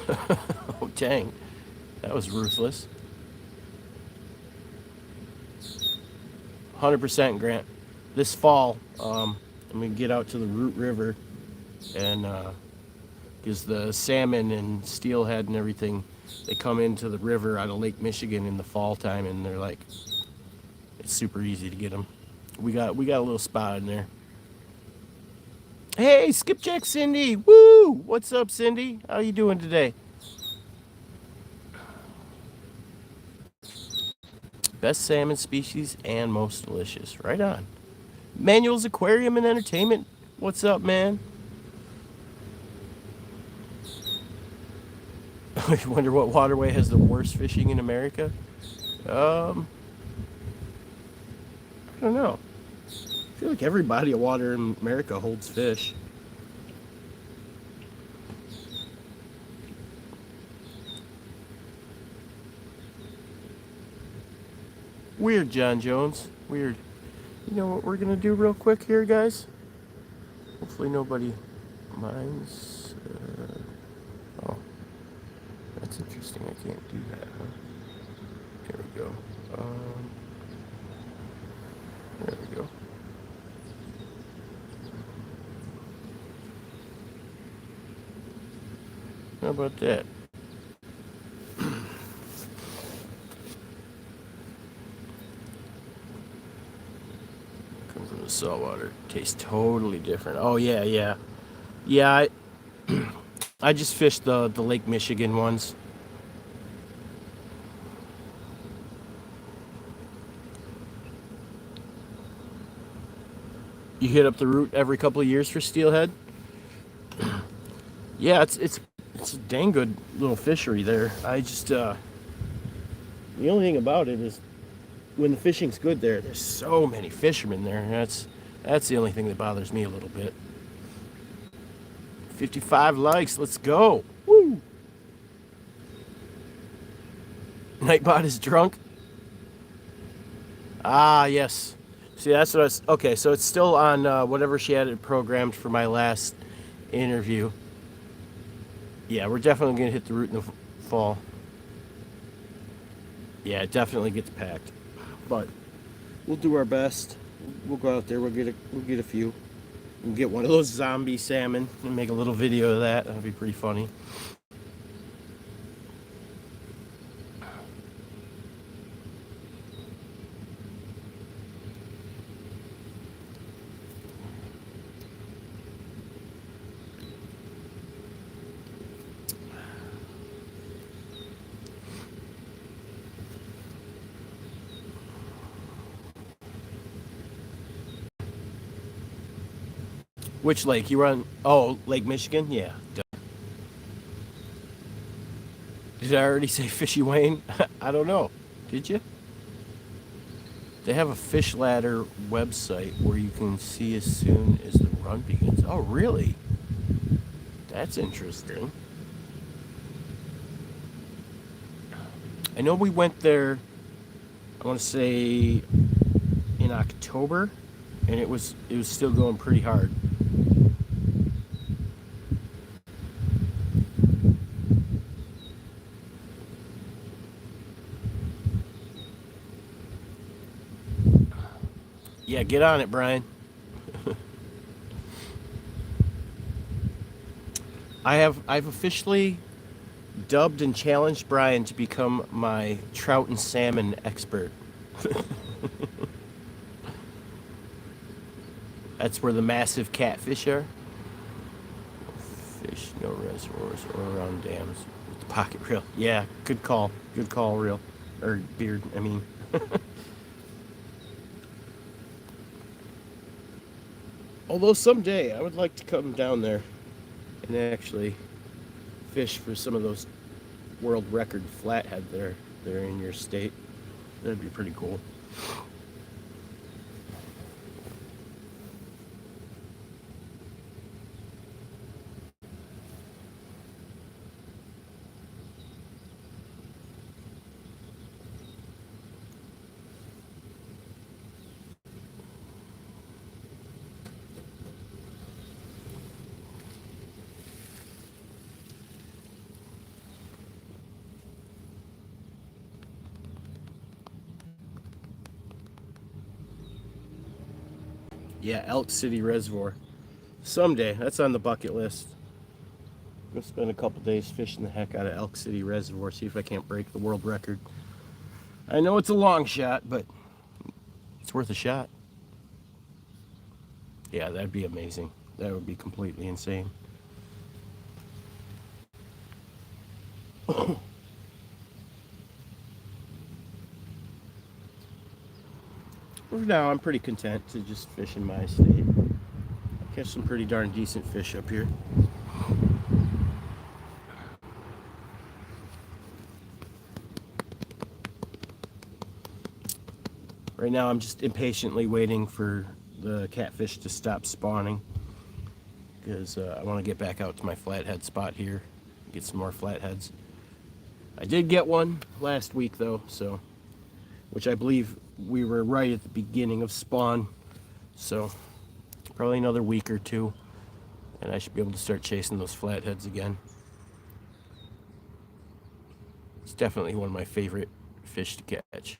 Oh, dang. That was ruthless. 100% Grant. This fall, I'm going to get out to the Root River and because the salmon and steelhead and everything, they come into the river out of Lake Michigan in the fall time, and they're like, it's super easy to get them. We got a little spot in there. Hey, Skipjack Cindy, woo! What's up, Cindy? How you doing today? Best salmon species and most delicious. Right on. Manuel's Aquarium and Entertainment. What's up, man? I wonder what waterway has the worst fishing in America. I don't know. I feel like every body of water in America holds fish. Weird, John Jones. Weird. You know what we're gonna do real quick here, guys? Hopefully nobody minds. Oh, that's interesting. I can't do that, huh? Here we go. There we go. How about that? Come from the saltwater. Tastes totally different. Oh yeah, yeah. Yeah, I just fished the Lake Michigan ones. You hit up the route every couple of years for steelhead? Yeah, it's a dang good little fishery there. I just the only thing about it is when the fishing's good there, there's so many fishermen there. That's the only thing that bothers me a little bit. 55 likes, let's go. Woo! Nightbot is drunk. Ah, yes. See, that's what I was. Okay, so it's still on whatever she had it programmed for my last interview. Yeah, we're definitely gonna hit the route in the fall. Yeah, it definitely gets packed, but we'll do our best. We'll go out there. We'll get a few. We'll get one of those zombie salmon and make a little video of that. That'd be pretty funny. Which lake you run? Oh, Lake Michigan. Yeah. Duh. Did I already say Fishy Wayne? I don't know. Did you? They have a fish ladder website where you can see as soon as the run begins. Oh, really? That's interesting. I know we went there, I want to say in October, and it was still going pretty hard. Yeah, get on it, Brian. I've officially dubbed and challenged Brian to become my trout and salmon expert. That's where the massive catfish are. Fish, no reservoirs or around dams with the pocket reel. Yeah, good call. Good call, reel. Or beard, I mean. Although someday I would like to come down there and actually fish for some of those world record flathead there in your state. That'd be pretty cool. Yeah, Elk City Reservoir. Someday, that's on the bucket list. I'm gonna spend a couple days fishing the heck out of Elk City Reservoir, see if I can't break the world record. I know it's a long shot, but it's worth a shot. Yeah, that'd be amazing. That would be completely insane. For now, I'm pretty content to just fish in my state. Catch some pretty darn decent fish up here. Right now, I'm just impatiently waiting for the catfish to stop spawning because I want to get back out to my flathead spot here, get some more flatheads. I did get one last week though, so which I believe we were right at the beginning of spawn, so probably another week or two, and I should be able to start chasing those flatheads again. It's definitely one of my favorite fish to catch.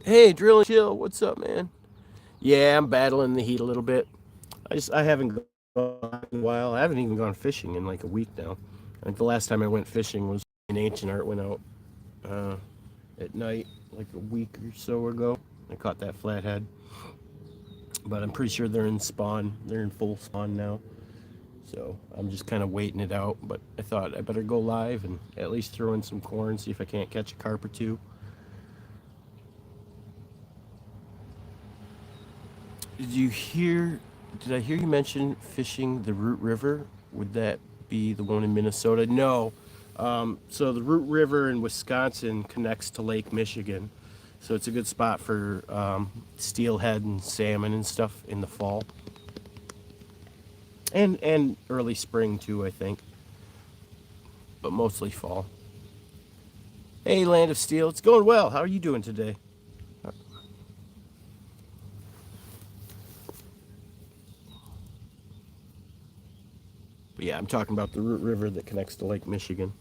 Hey, Drill and Chill, what's up, man? Yeah, I'm battling the heat a little bit. I haven't gone in a while. I haven't even gone fishing in like a week now. I think the last time I went fishing was in Ancient Art. Went out uh, at night like a week or so ago. I caught that flathead, but I'm pretty sure they're in spawn. They're in full spawn now. So I'm just kind of waiting it out. But I thought I better go live and at least throw in some corn, see if I can't catch a carp or two. Did you hear? Did I hear you mention fishing the Root River? Would that be the one in Minnesota? No. So the Root River in Wisconsin connects to Lake Michigan, so it's a good spot for steelhead and salmon and stuff in the fall, and early spring too, I think, but mostly fall. Hey, Land of Steel, it's going well. How are you doing today? But yeah, I'm talking about the Root River that connects to Lake Michigan.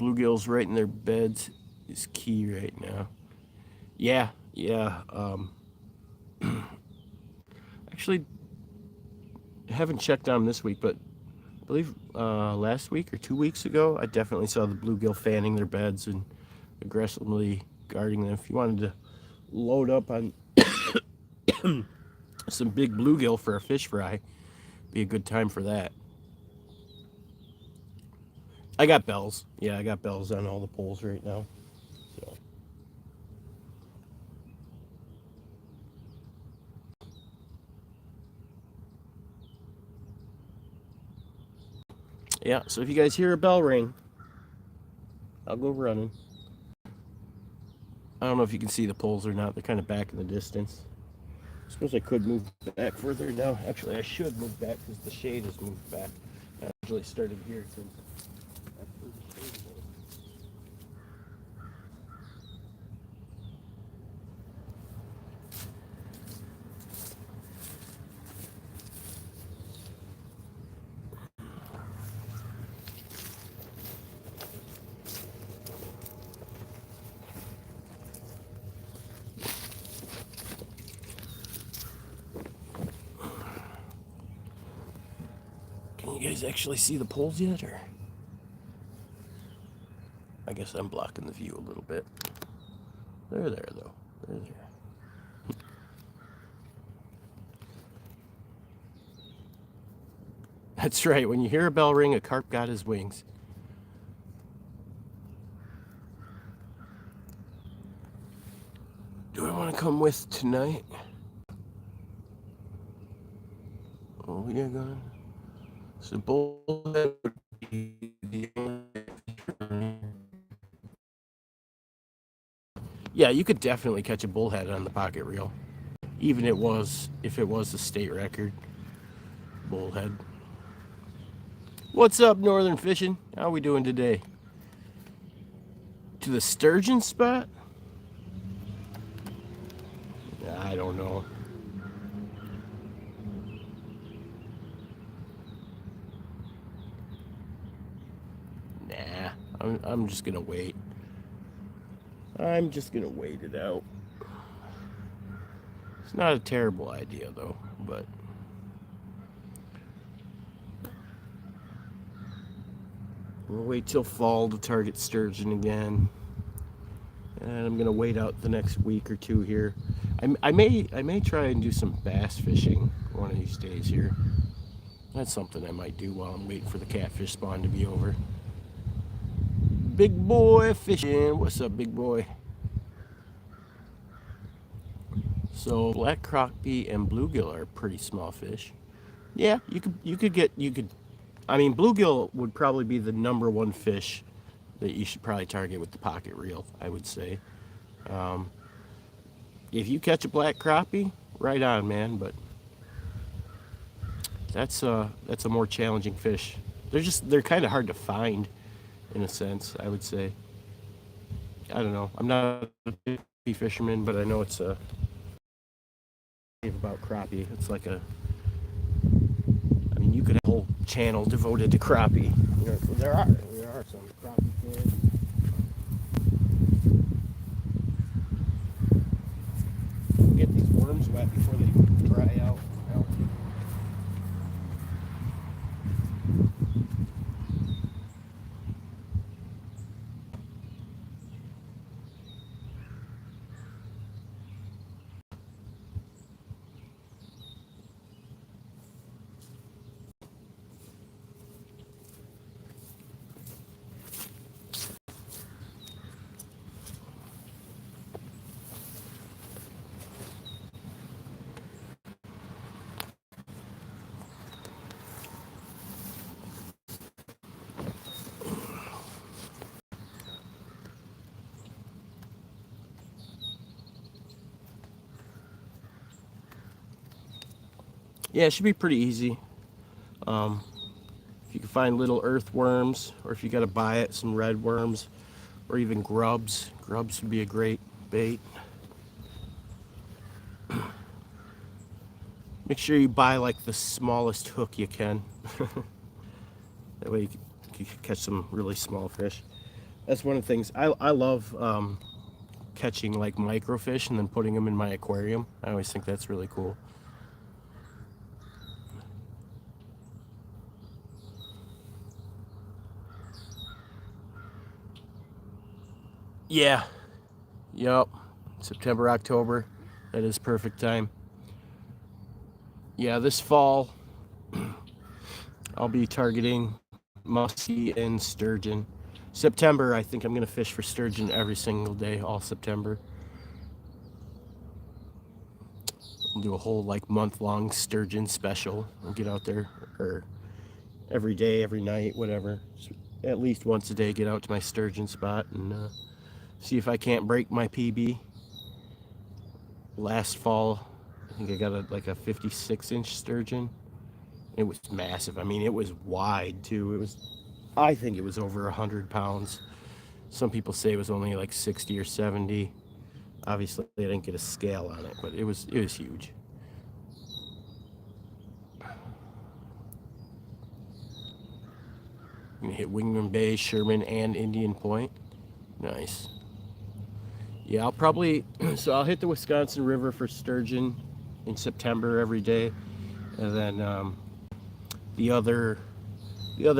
Bluegills right in their beds is key right now. Yeah, yeah. Actually, I haven't checked on them this week, but I believe last week or 2 weeks ago, I definitely saw the bluegill fanning their beds and aggressively guarding them. If you wanted to load up on some big bluegill for a fish fry, be a good time for that. I got bells. Yeah, I got bells on all the poles right now. So yeah, so if you guys hear a bell ring, I'll go running. I don't know if you can see the poles or not. They're kind of back in the distance. I suppose I could move back further now. Actually, I should move back because the shade has moved back. I actually started here since that's where the shade was. Can you guys actually see the poles yet, or? I guess I'm blocking the view a little bit. They're there, though. They're there. That's right. When you hear a bell ring, a carp got his wings. Do I want to come with tonight? Oh, yeah, going. So bullhead would be the only. Yeah, you could definitely catch a bullhead on the pocket reel, even if it was a state record bullhead. What's up, Northern Fishing? How are we doing today? To the sturgeon spot? I don't know. Nah, I'm just gonna wait. I'm just gonna wait it out. It's not a terrible idea though, but we'll wait till fall to target sturgeon again. And I'm gonna wait out the next week or two here. I may try and do some bass fishing one of these days here. That's something I might do while I'm waiting for the catfish spawn to be over. Big boy fishing. What's up, big boy? So black crappie and bluegill are pretty small fish. Yeah, you could. I mean, bluegill would probably be the number one fish that you should probably target with the pocket reel. I would say. Um, if you catch a black crappie, right on, man. But that's a more challenging fish. They're kind of hard to find, in a sense. I would say. I don't know. I'm not a big fisherman, but I know it's a about crappie. It's like a. I mean, you could have a whole channel devoted to crappie. You know, there are some crappie fans. Get these worms wet before they dry out. Yeah, it should be pretty easy. If you can find little earthworms, or if you got to buy it, some red worms, or even grubs. Grubs would be a great bait. Make sure you buy like the smallest hook you can. That way you can catch some really small fish. That's one of the things I love, catching like microfish and then putting them in my aquarium. I always think that's really cool. Yeah, yep. September, October. That is perfect time. Yeah, this fall I'll be targeting muskie and sturgeon. September, I think I'm gonna fish for sturgeon every single day, all September. We'll do a whole like month-long sturgeon special. We'll get out there, or every day, every night, whatever. At least once a day, get out to my sturgeon spot and see if I can't break my PB. Last fall, I think I got like a 56-inch sturgeon. It was massive. I mean, it was wide too. I think it was over 100 pounds. Some people say it was only like 60 or 70. Obviously, I didn't get a scale on it, but it was huge. I'm gonna hit Wingman Bay, Sherman, and Indian Point. Nice. Yeah, I'll probably, so I'll hit the Wisconsin River for sturgeon in September every day, and then the other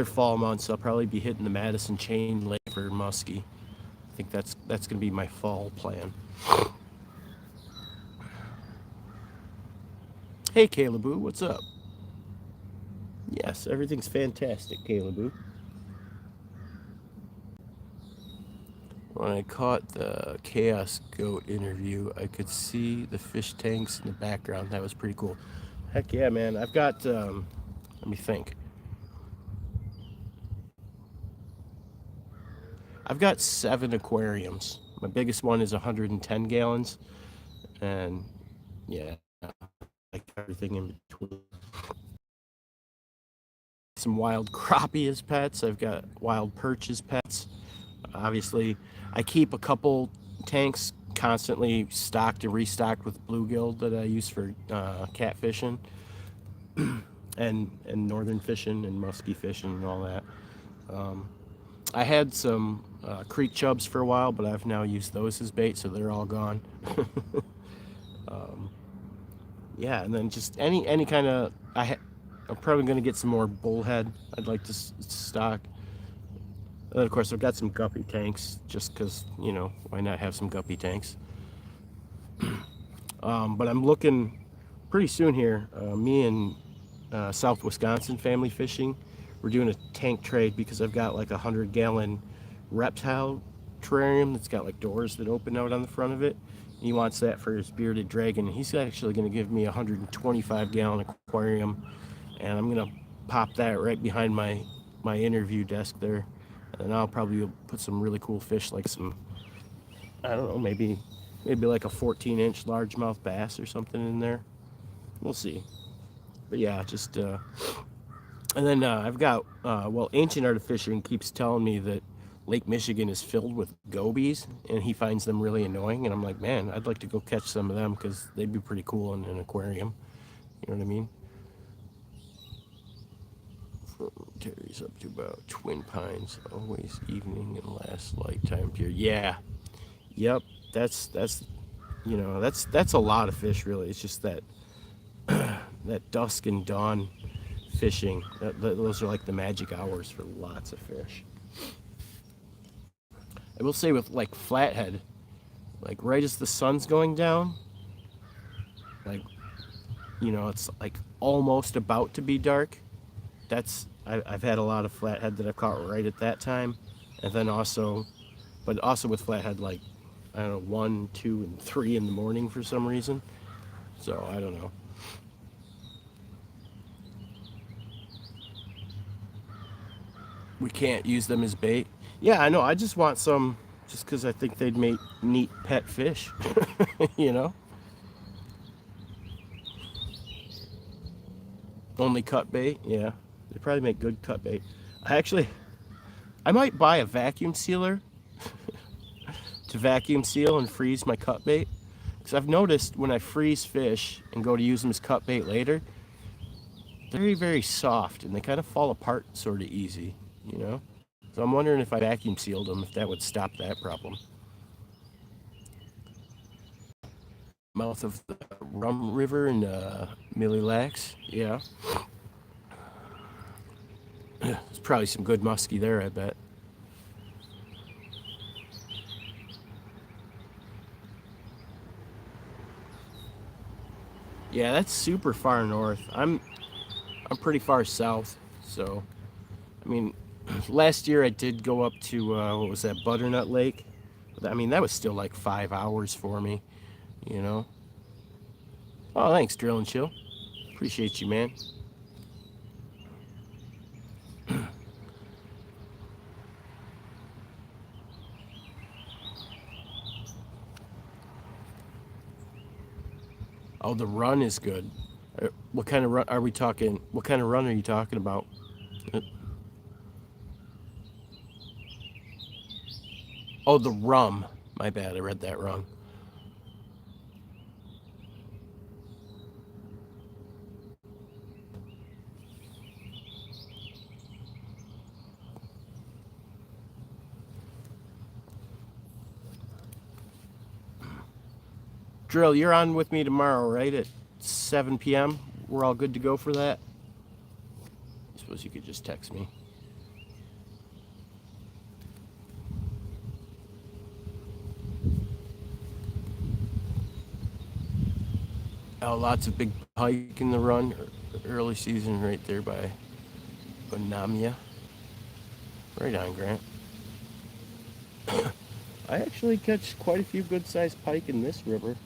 fall months I'll probably be hitting the Madison Chain Lake for muskie. I think that's gonna be my fall plan. Hey Caleboo, what's up? Yes, everything's fantastic, Caleboo. When I caught the Chaos Goat interview, I could see the fish tanks in the background. That was pretty cool. Heck yeah, man. I've got, let me think. I've got 7 aquariums. My biggest one is 110 gallons. And yeah, like everything in between. Some wild crappie as pets. I've got wild perch as pets. Obviously, I keep a couple tanks constantly stocked and restocked with bluegill that I use for catfishing and northern fishing and musky fishing and all that. I had some creek chubs for a while, but I've now used those as bait, so they're all gone. Yeah, and then just any kind of I'm probably going to get some more bullhead. I'd like to stock. And then of course I've got some guppy tanks, just because, you know, why not have some guppy tanks. But I'm looking pretty soon here. Me and South Wisconsin Family Fishing, we're doing a tank trade because I've got like a 100-gallon reptile terrarium that's got like doors that open out on the front of it. He wants that for his bearded dragon. He's actually going to give me a 125-gallon aquarium, and I'm going to pop that right behind my interview desk there. And I'll probably put some really cool fish, like some, I don't know, maybe like a 14-inch largemouth bass or something in there. We'll see. But yeah, just and then I've got well, Ancient Art of Fishing keeps telling me that Lake Michigan is filled with gobies, and he finds them really annoying. And I'm like, man, I'd like to go catch some of them because they'd be pretty cool in an aquarium. You know what I mean? Terry's up to about Twin Pines. Always evening and last light time period. Yeah. Yep. That's that's a lot of fish really. It's just that that dusk and dawn fishing. Those are like the magic hours for lots of fish. I will say with like flathead, like right as the sun's going down, like it's like almost about to be dark. I've had a lot of flathead that I've caught right at that time, and then but also with flathead like I don't know 1, 2, and 3 in the morning for some reason. So I don't know. We can't use them as bait. Yeah, I know. I just want some, just because I think they'd make neat pet fish. you know, only cut bait. Yeah, they probably make good cut bait. I might buy a vacuum sealer to vacuum seal and freeze my cut bait. Because I've noticed when I freeze fish and go to use them as cut bait later, they're very, very soft and they kind of fall apart sort of easy, you know? So I'm wondering if I vacuum sealed them, if that would stop that problem. Mouth of the Rum River in Mille Lacs, yeah. There's probably some good muskie there, I bet. Yeah, that's super far north. I'm pretty far south, so I mean, last year I did go up to what was that, Butternut Lake? I mean, that was still like 5 hours for me, you know. Oh, thanks, Drill and Chill. Appreciate you, man. Oh, the run is good. What kind of run are we talking? What kind of run are you talking about? Oh, the rum. My bad, I read that wrong. Drill, you're on with me tomorrow, right? At 7 p.m. We're all good to go for that? I suppose you could just text me. Oh, lots of big pike in the run. Early season right there by Bonamia. Right on, Grant. I actually catch quite a few good-sized pike in this river.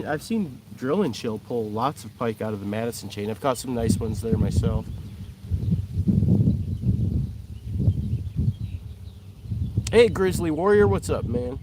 I've seen Drill and Chill pull lots of pike out of the Madison chain. I've caught some nice ones there myself. Hey, Grizzly Warrior, what's up, man?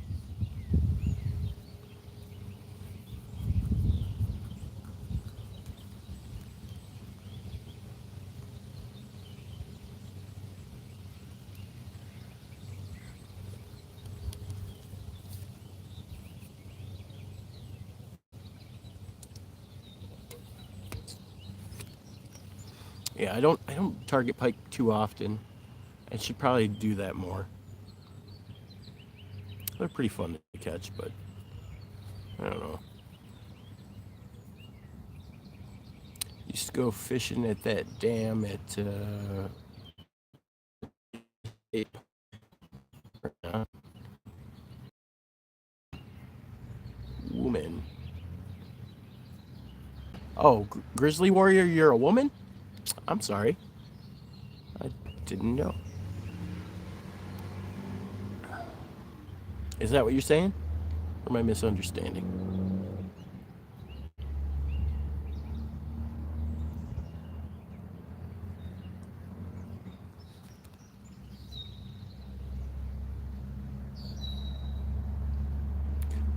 Yeah, I don't target pike too often. I should probably do that more. They're pretty fun to catch, but I don't know. Used to go fishing at that dam at woman. Oh, Grizzly Warrior, you're a woman? I'm sorry. I didn't know. Is that what you're saying? Or am I misunderstanding?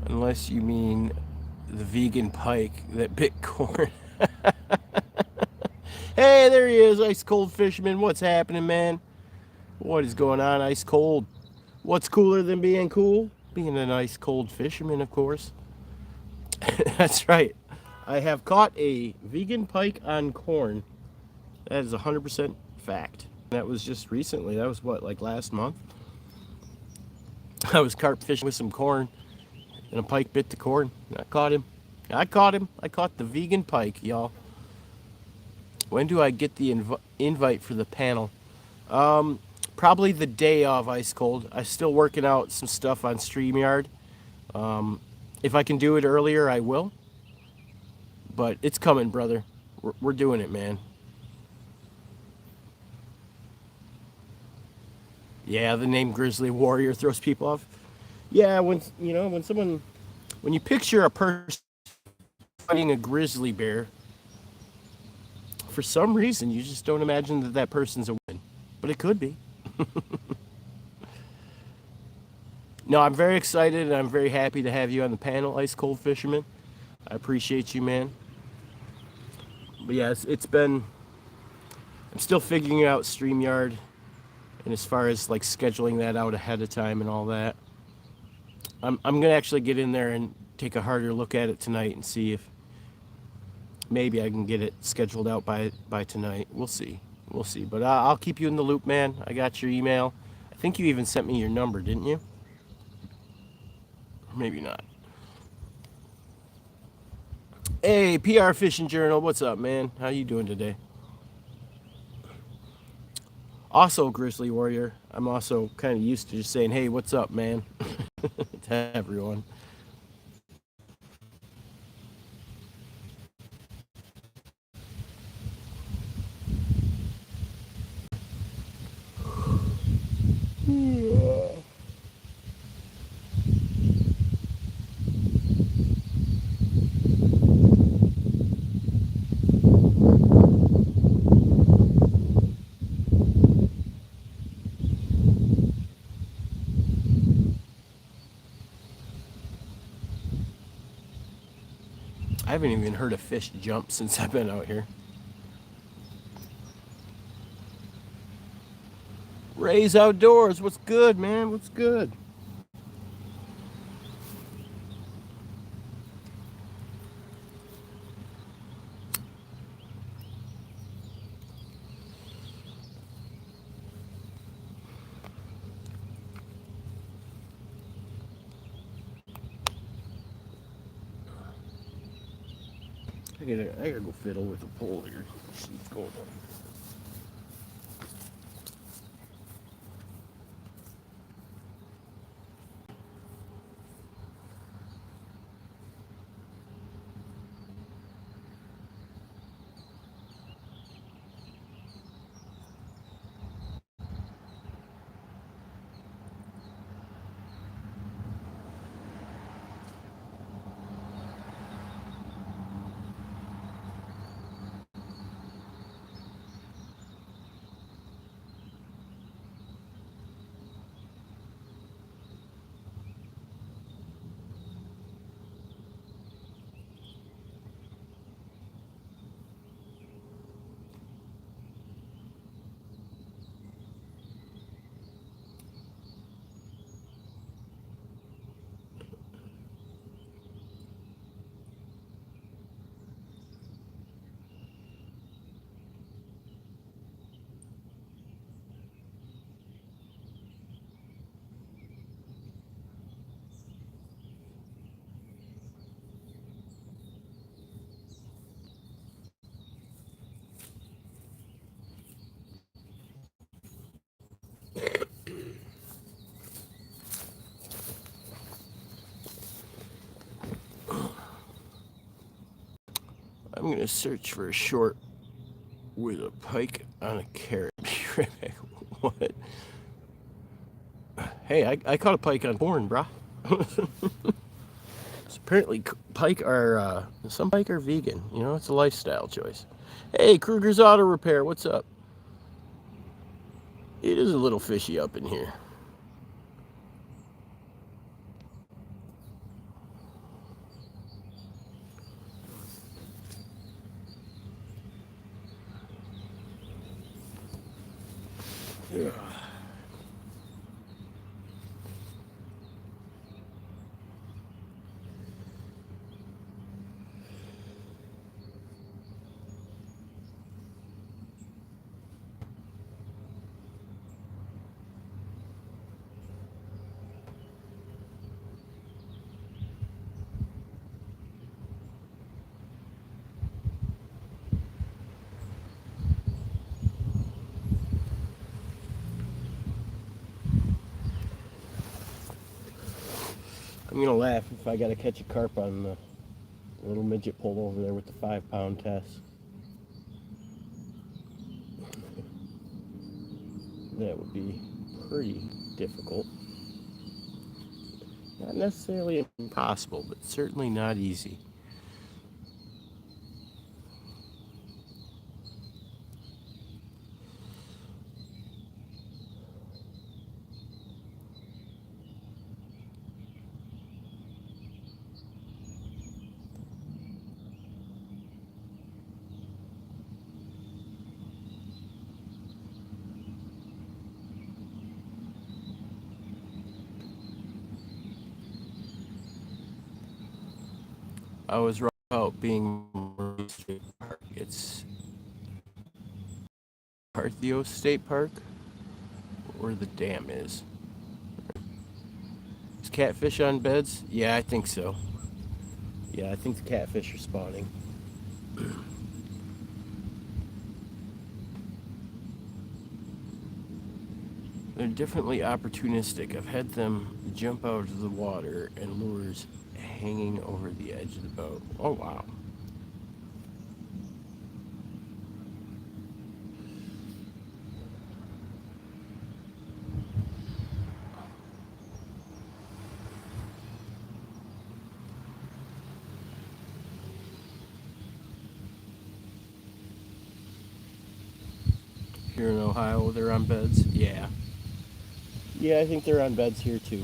Unless you mean the vegan pike that bit corn. Hey, there he is, Ice Cold Fisherman. What's happening, man? What is going on, Ice Cold? What's cooler than being cool? Being an ice cold fisherman, of course. That's right. I have caught a vegan pike on corn That is 100% fact. That was just recently. That was what, like last month? I was carp fishing with some corn, and a pike bit the corn. I caught him. I caught him. I caught the vegan pike, y'all. When do I get the invite for the panel? Probably the day of Ice Cold. I'm still working out some stuff on StreamYard. If I can do it earlier, I will. But it's coming, brother. We're doing it, man. Yeah, the name Grizzly Warrior throws people off. Yeah, when you picture a person fighting a grizzly bear, for some reason you just don't imagine that that person's a win, but it could be. No, I'm very excited and I'm very happy to have you on the panel, Ice Cold Fisherman. I appreciate you, man. But yeah, it's been. I'm still figuring out StreamYard, and as far as like scheduling that out ahead of time and all that, I'm gonna actually get in there and take a harder look at it tonight and see if maybe I can get it scheduled out by tonight. We'll see. We'll see. But I'll keep you in the loop, man. I got your email. I think you even sent me your number, didn't you? Maybe not. Hey, PR Fishing Journal, what's up, man? How you doing today? Also, Grizzly Warrior, I'm also kind of used to just saying, hey, what's up, man? To everyone. Yeah. I haven't even heard a fish jump since I've been out here. Ray's Outdoors, what's good, man? What's good? I gotta go fiddle with a pole here. See what's going on. I'm gonna search for a short with a pike on a carrot. What? Hey, I caught a pike on corn, brah. Apparently, pike are some pike are vegan. You know, it's a lifestyle choice. Hey, Kruger's Auto Repair, what's up? It is a little fishy up in here. Yeah. I'm gonna laugh if I gotta catch a carp on the little midget pole over there with the 5-pound test. That would be pretty difficult. Not necessarily impossible, but certainly not easy. I was right about being State Park. It's Parthio State Park, where the dam is. Is catfish on beds? Yeah, I think so. Yeah, I think the catfish are spawning. They're definitely opportunistic. I've had them jump out of the water and lures hanging over the edge of the boat. Oh, wow. Here in Ohio, they're on beds? Yeah. Yeah, I think they're on beds here too.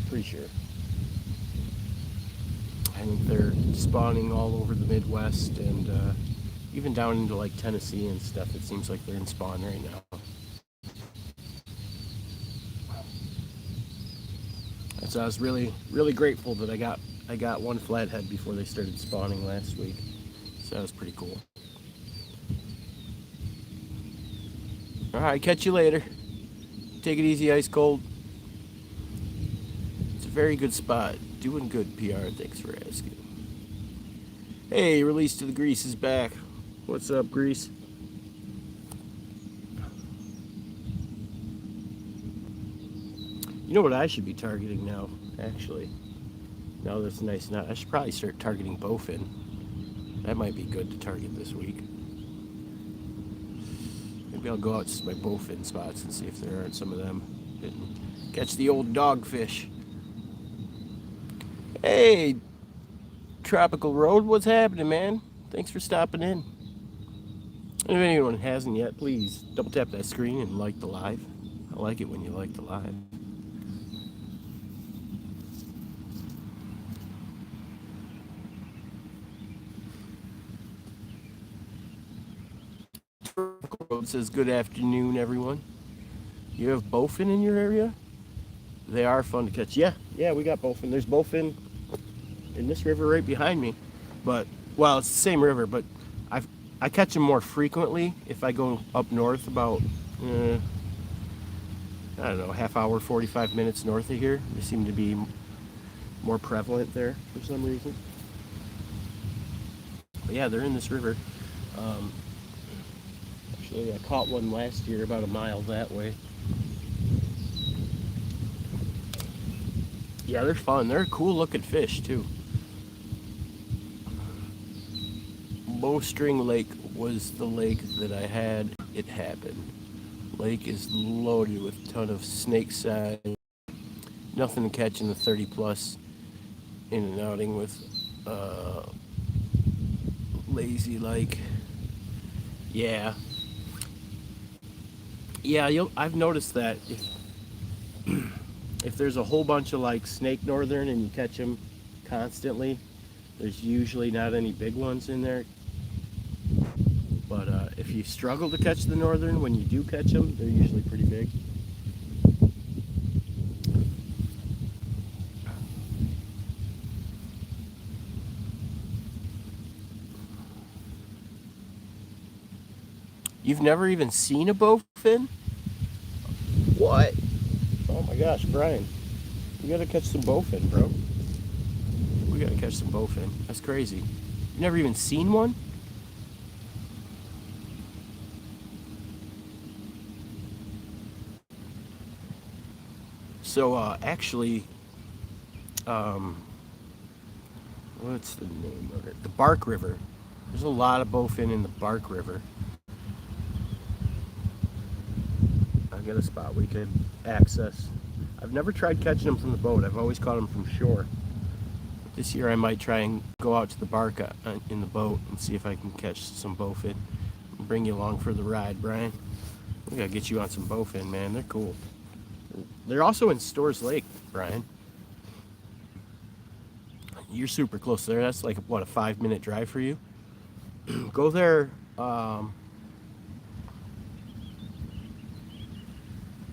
Pretty sure. I think they're spawning all over the Midwest and even down into like Tennessee and stuff. It seems like they're in spawn right now. So I was really grateful that I got one flathead before they started spawning last week. So that was pretty cool. All right, catch you later. Take it easy, ice cold. It's a very good spot. Doing good, PR. Thanks for asking. Hey, Release to the Grease is back. What's up, Grease? You know what I should be targeting now, actually? Now that's nice. Now I should probably start targeting bowfin. That might be good to target this week. Maybe I'll go out to my bowfin spots and see if there aren't some of them. And catch the old dogfish. Hey, Tropical Road, what's happening, man? Thanks for stopping in. And if anyone hasn't yet, please double tap that screen and like the live. I like it when you like the live. Tropical Road says, good afternoon, everyone. You have bowfin in your area? They are fun to catch. Yeah, we got bowfin. There's bowfin in this river right behind me. But, well, it's the same river, but I catch them more frequently if I go up north about, I don't know, half hour, 45 minutes north of here. They seem to be more prevalent there for some reason. But yeah, they're in this river. Actually, I caught one last year about a mile that way. Yeah, they're fun. They're a cool looking fish too. Bowstring Lake was the lake that I had it happen. Lake is loaded with a ton of snake size. Nothing to catch in the 30 plus in an outing with lazy like. Yeah. Yeah, I've noticed that if there's a whole bunch of like snake northern and you catch them constantly, there's usually not any big ones in there. But if you struggle to catch the northern, when you do catch them, they're usually pretty big. You've never even seen a bowfin? What? Oh my gosh, Brian. We gotta catch some bowfin, bro. We gotta catch some bowfin. That's crazy. You never even seen one? So, actually, um, what's the name of it? The Bark River. There's a lot of bowfin in the Bark River. I got a spot we could access. I've never tried catching them from the boat. I've always caught them from shore. This year I might try and go out to the Bark in the boat and see if I can catch some bowfin. Bring you along for the ride, Brian. We gotta get you on some bowfin, man. They're cool. They're also in Stores Lake, Brian. You're super close there. That's like, what, a 5-minute drive for you? Go there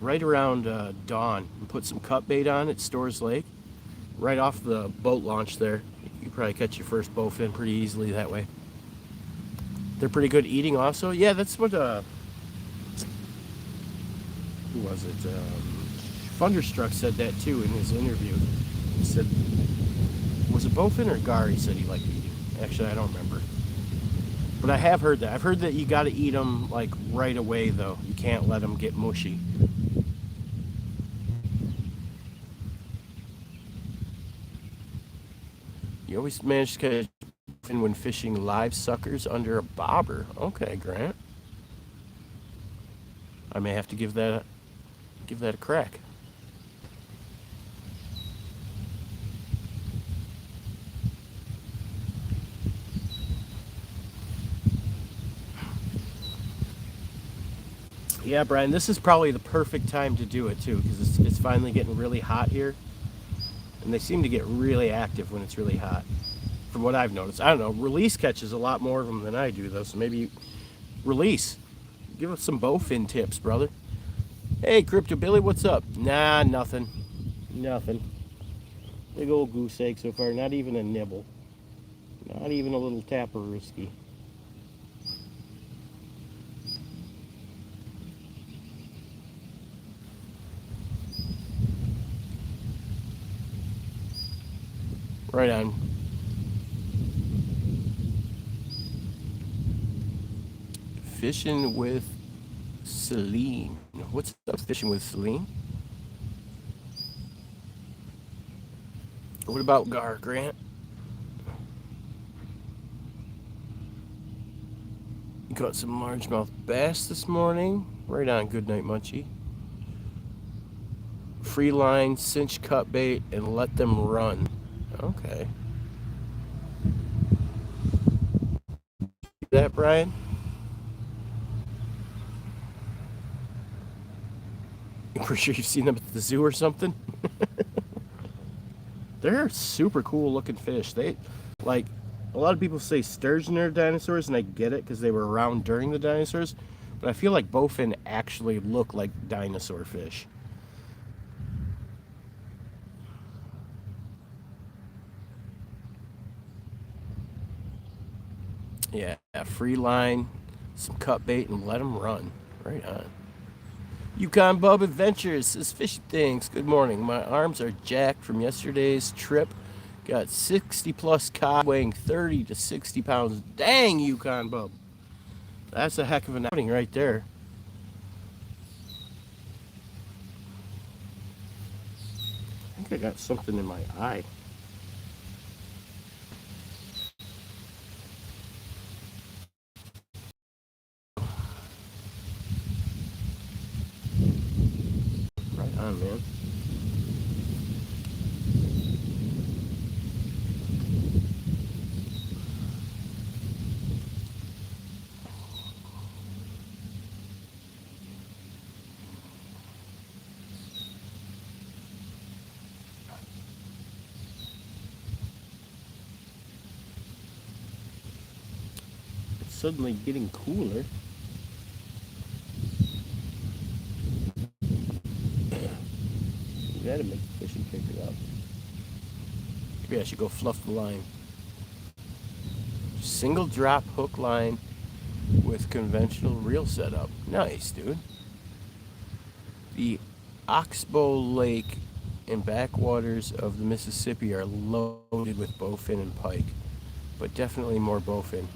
right around dawn and put some cut bait on at Stores Lake. Right off the boat launch there. You probably catch your first bowfin pretty easily that way. They're pretty good eating also. Yeah, that's what, who was it? Thunderstruck said that too in his interview. He said, was it bowfin or gar he said he liked eating? Actually, I don't remember. But I have heard that. I've heard that you got to eat them like right away though. You can't let them get mushy. You always manage to catch bowfin when fishing live suckers under a bobber. Okay, Grant. I may have to give that a crack. Yeah, Brian, this is probably the perfect time to do it too, because it's finally getting really hot here, and they seem to get really active when it's really hot. From what I've noticed, I don't know. Release catches a lot more of them than I do, though. So maybe Release, give us some bowfin tips, brother. Hey, Crypto Billy, what's up? Nah, nothing, nothing. Big old goose egg so far. Not even a nibble. Not even a little tapper-risky. Right on. Fishing with Celine. What's up, fishing with Celine? What about gar, Grant? You caught some largemouth bass this morning. Right on, good night, Munchie. Free line, cinch cut bait, and let them run. Okay. That, Brian? You for sure you've seen them at the zoo or something? They're super cool looking fish. They, like, a lot of people say sturgeon are dinosaurs, and I get it because they were around during the dinosaurs, but I feel like bowfin actually look like dinosaur fish. Yeah, free line, some cut bait, and let them run. Right on. Yukon Bub Adventures says fishy things. Good morning. My arms are jacked from yesterday's trip. Got 60 plus cod weighing 30 to 60 pounds. Dang, Yukon Bub. That's a heck of an outing right there. I think I got something in my eye. Right on, man. It's suddenly getting cooler. You gotta make the fishing pick it up. Maybe I should go fluff the line. Single drop hook line with conventional reel setup. Nice, dude. The Oxbow Lake and backwaters of the Mississippi are loaded with bowfin and pike, but definitely more bowfin.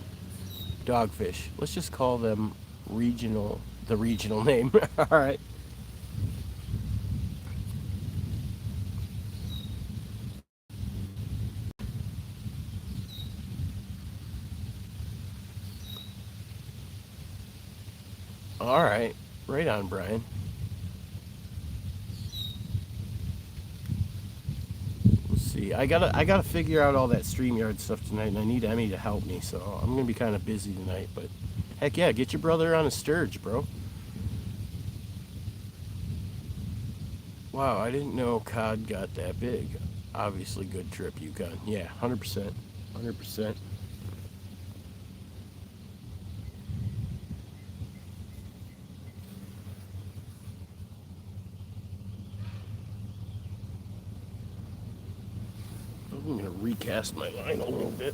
Dogfish. Let's just call them regional, the regional name. All right. All right. Right on, Brian. We'll see. I gotta figure out all that StreamYard stuff tonight, and I need Emmy to help me. So I'm gonna be kind of busy tonight. But heck yeah, get your brother on a Sturge, bro. Wow, I didn't know cod got that big. Obviously, good trip, Yukon. Yeah, 100%. 100%. I'm gonna recast my line a little bit.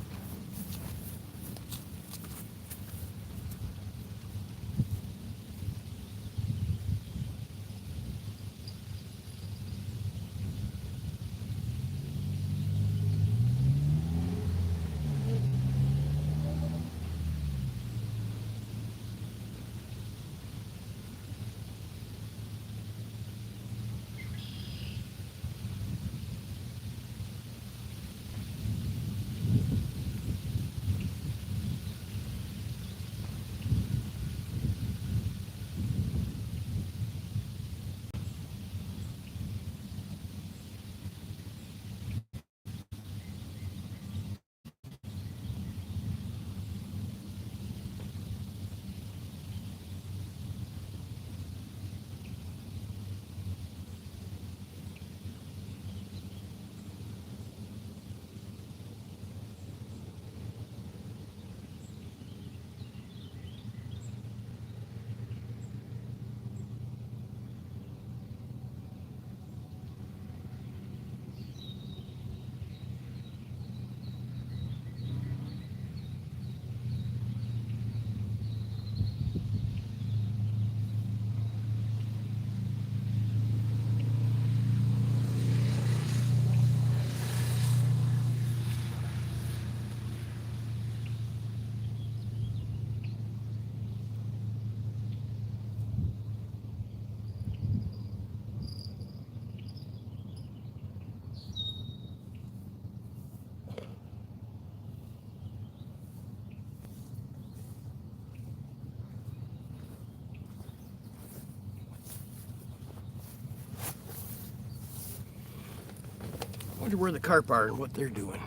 I wonder where the carp are and what they're doing.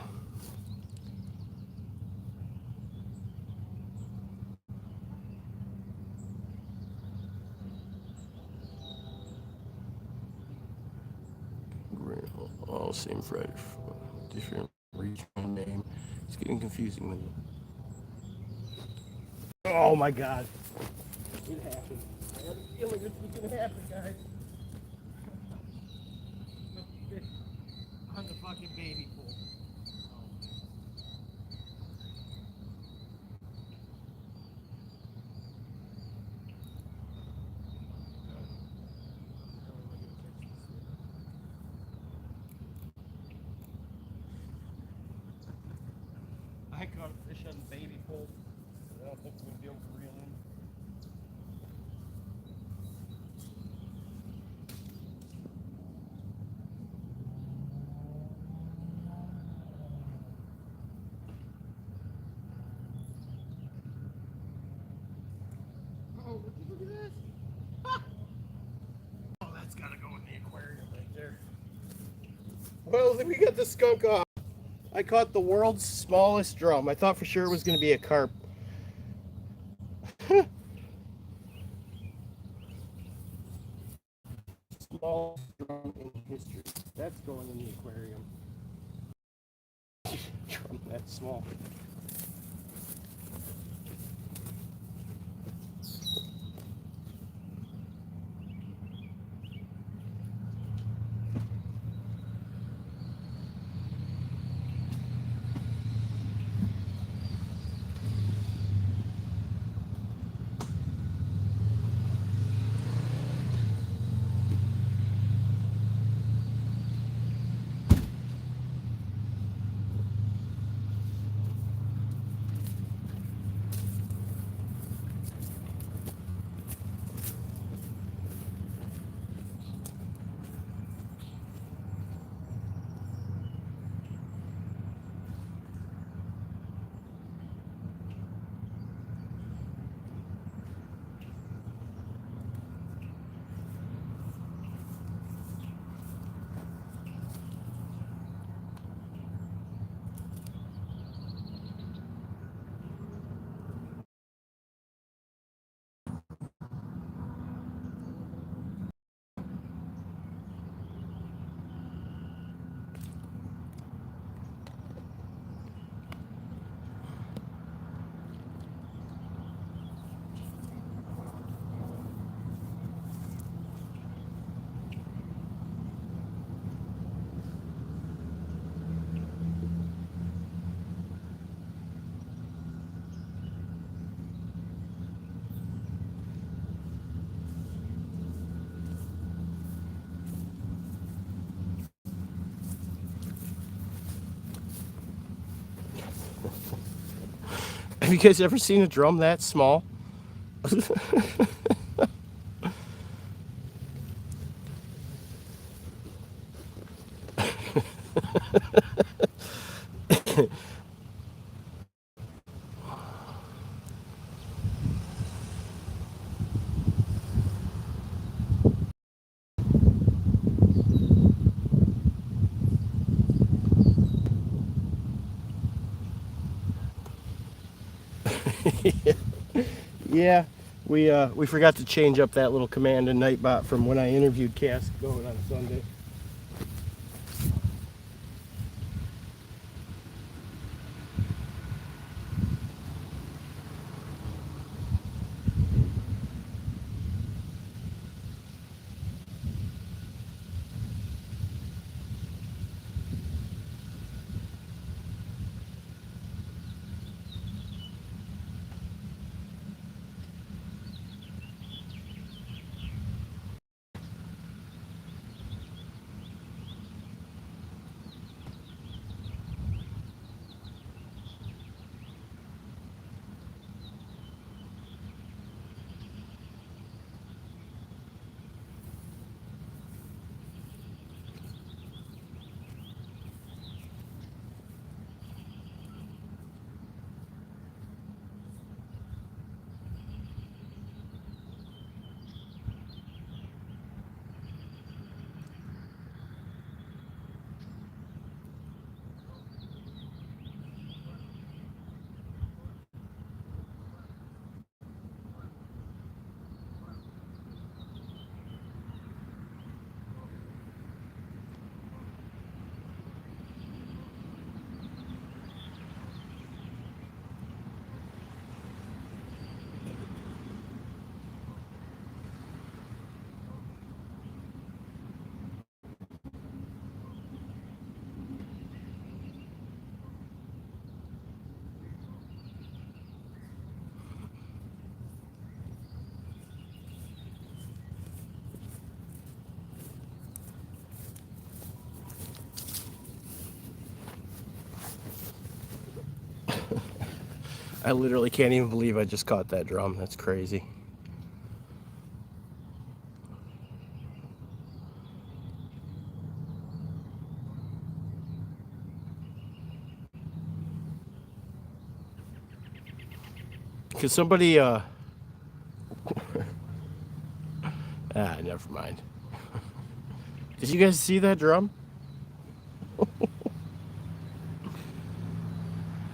All same Friday, different regional name. It's getting confusing with it. Oh my God! It happened. I had a feeling this was gonna happen, guys. On the fucking baby pool. I caught a fish on the baby pole. I don't think we're gonna be able to reel in. Oh, look at this! Ah! Oh, that's gotta go in the aquarium right there. Well, then we got the skunk off. I caught the world's smallest drum. I thought for sure it was gonna be a carp. Smallest drum in history. That's going in the aquarium. Drum that small. Have you guys ever seen a drum that small? Yeah, we forgot to change up that little command in Nightbot from when I interviewed Cass going on Sunday. I literally can't even believe I just caught that drum. That's crazy. Cause somebody never mind. Did you guys see that drum?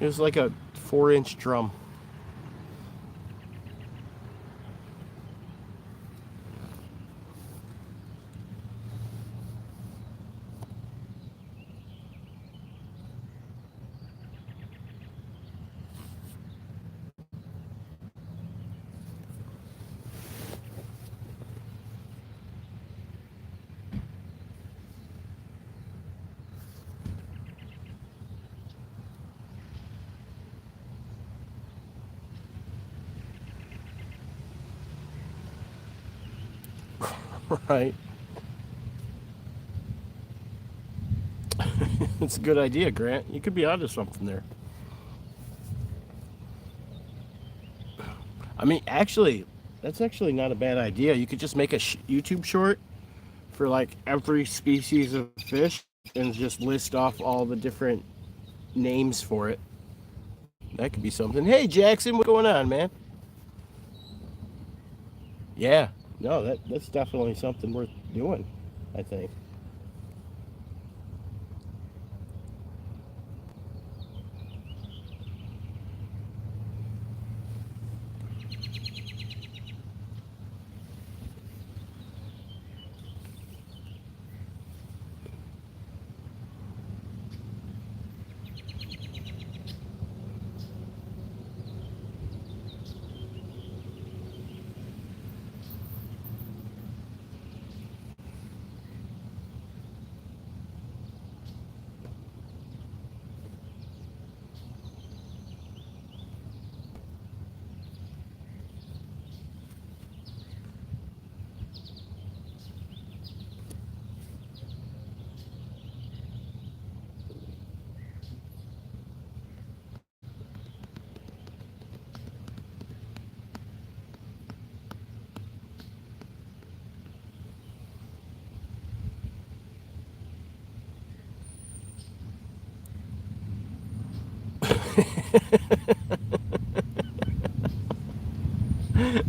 It was like a 4-inch drum. Right. It's a good idea, Grant. You could be onto something there. I mean, actually, that's actually not a bad idea. You could just make a YouTube short for like every species of fish and just list off all the different names for it. That could be something. Hey, Jackson, what's going on, man? Yeah. No, that's definitely something worth doing, I think.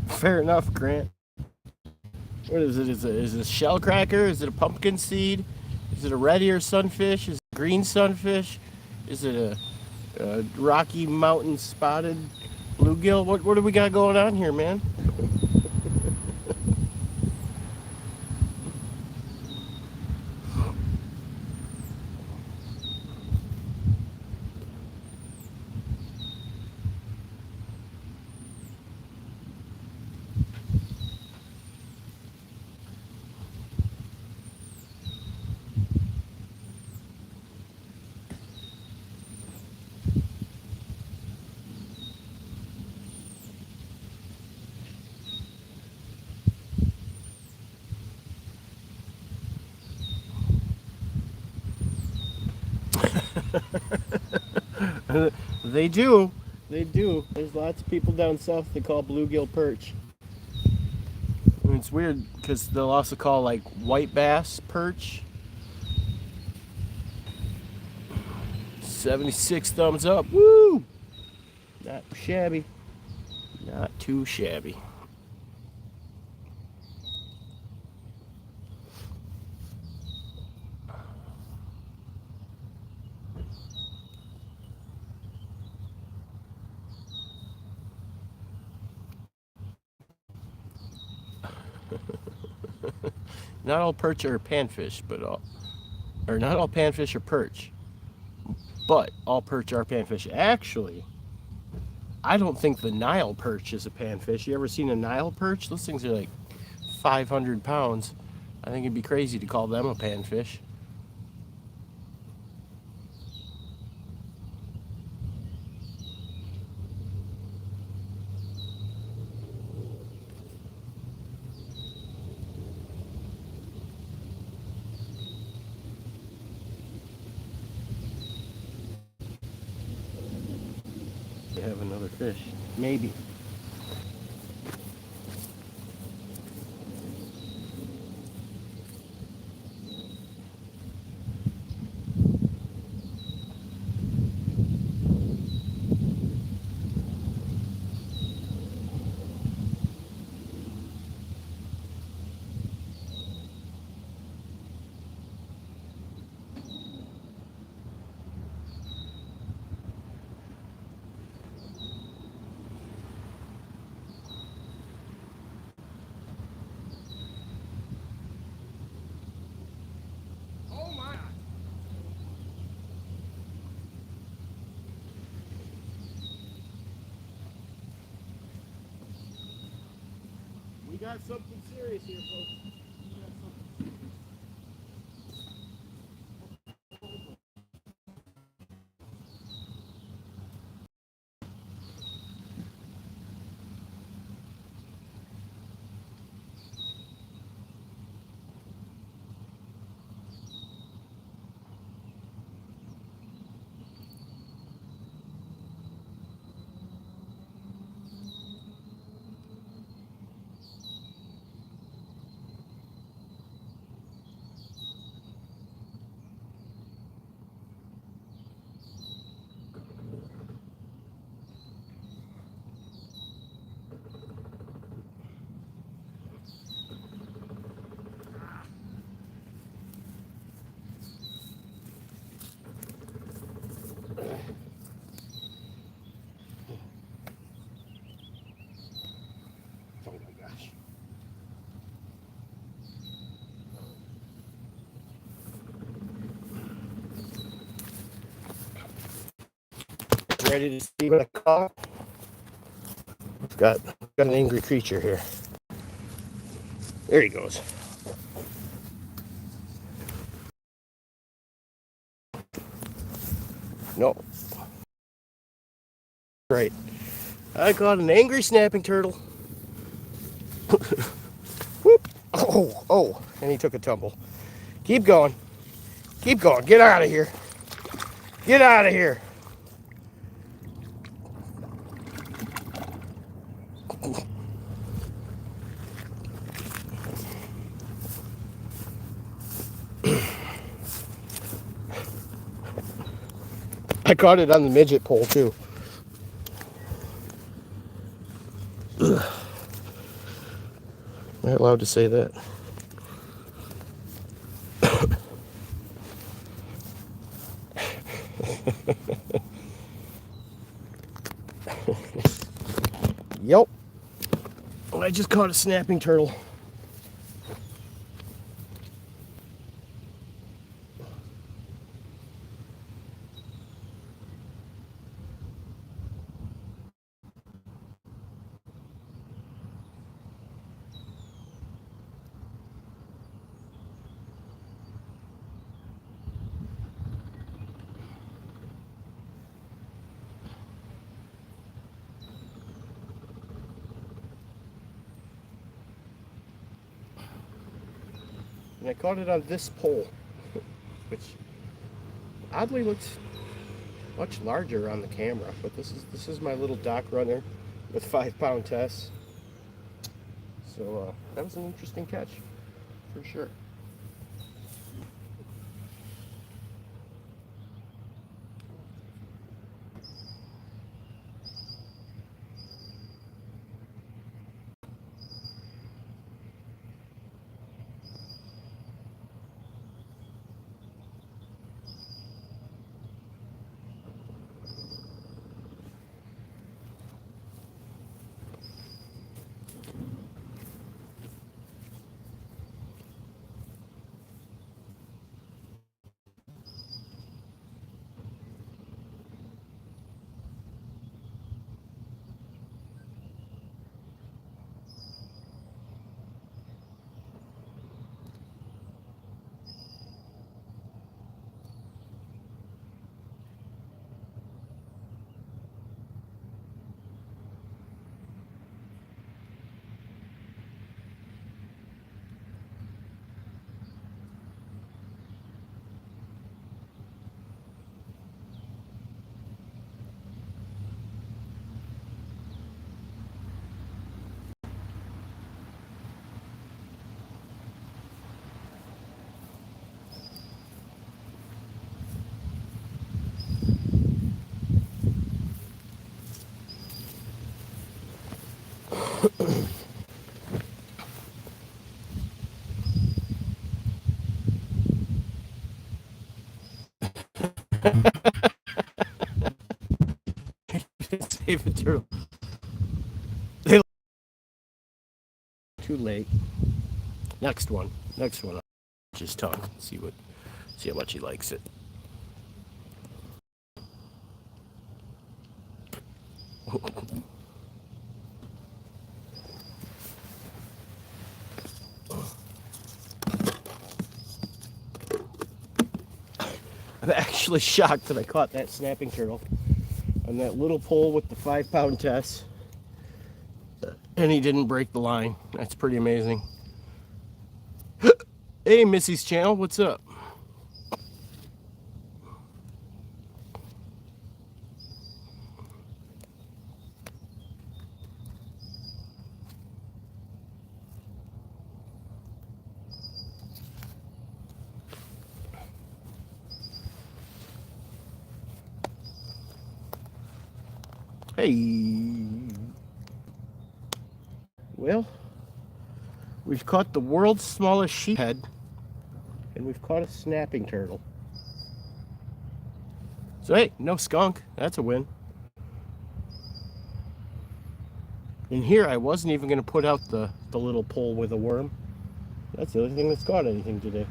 Fair enough, Grant. What is it? Is it a shell cracker? Is it a pumpkin seed? Is it a red ear sunfish? Is it a green sunfish? Is it a Rocky Mountain spotted bluegill? What do we got going on here, man? They do. They do. There's lots of people down south that call bluegill perch. And it's weird because they'll also call like white bass perch. 76 thumbs up. Woo! Not shabby. Not too shabby. Not all perch are panfish, but or not all panfish are perch, but all perch are panfish. Actually, I don't think the Nile perch is a panfish. You ever seen a Nile perch? Those things are like 500 pounds. I think it'd be crazy to call them a panfish. They have another fish. Maybe. We got something serious here, folks. Oh my gosh. Ready to see what I caught? Got an angry creature here. There he goes. No. Right. I caught an angry snapping turtle. Whoop. Oh, and he took a tumble. Keep going. Keep going. Get out of here. Get out of here. I caught it on the midget pole too. Ugh. Am I allowed to say that? Yep. I just caught a snapping turtle. And I caught it on this pole, which oddly looks much larger on the camera. But this is my little dock runner with 5-pound tests. So that was an interesting catch, for sure. Save a turtle. They too late. Next one. Next one. I'll just talk. See how much he likes it. I'm actually shocked that I caught that snapping turtle on that little pole with the 5-pound test, and he didn't break the line. That's pretty amazing. Hey, Missy's channel, what's up? Hey. Well, we've caught the world's smallest sheephead, and we've caught a snapping turtle. So hey, no skunk. That's a win. In here, I wasn't even going to put out the little pole with a worm. That's the only thing that's caught anything today.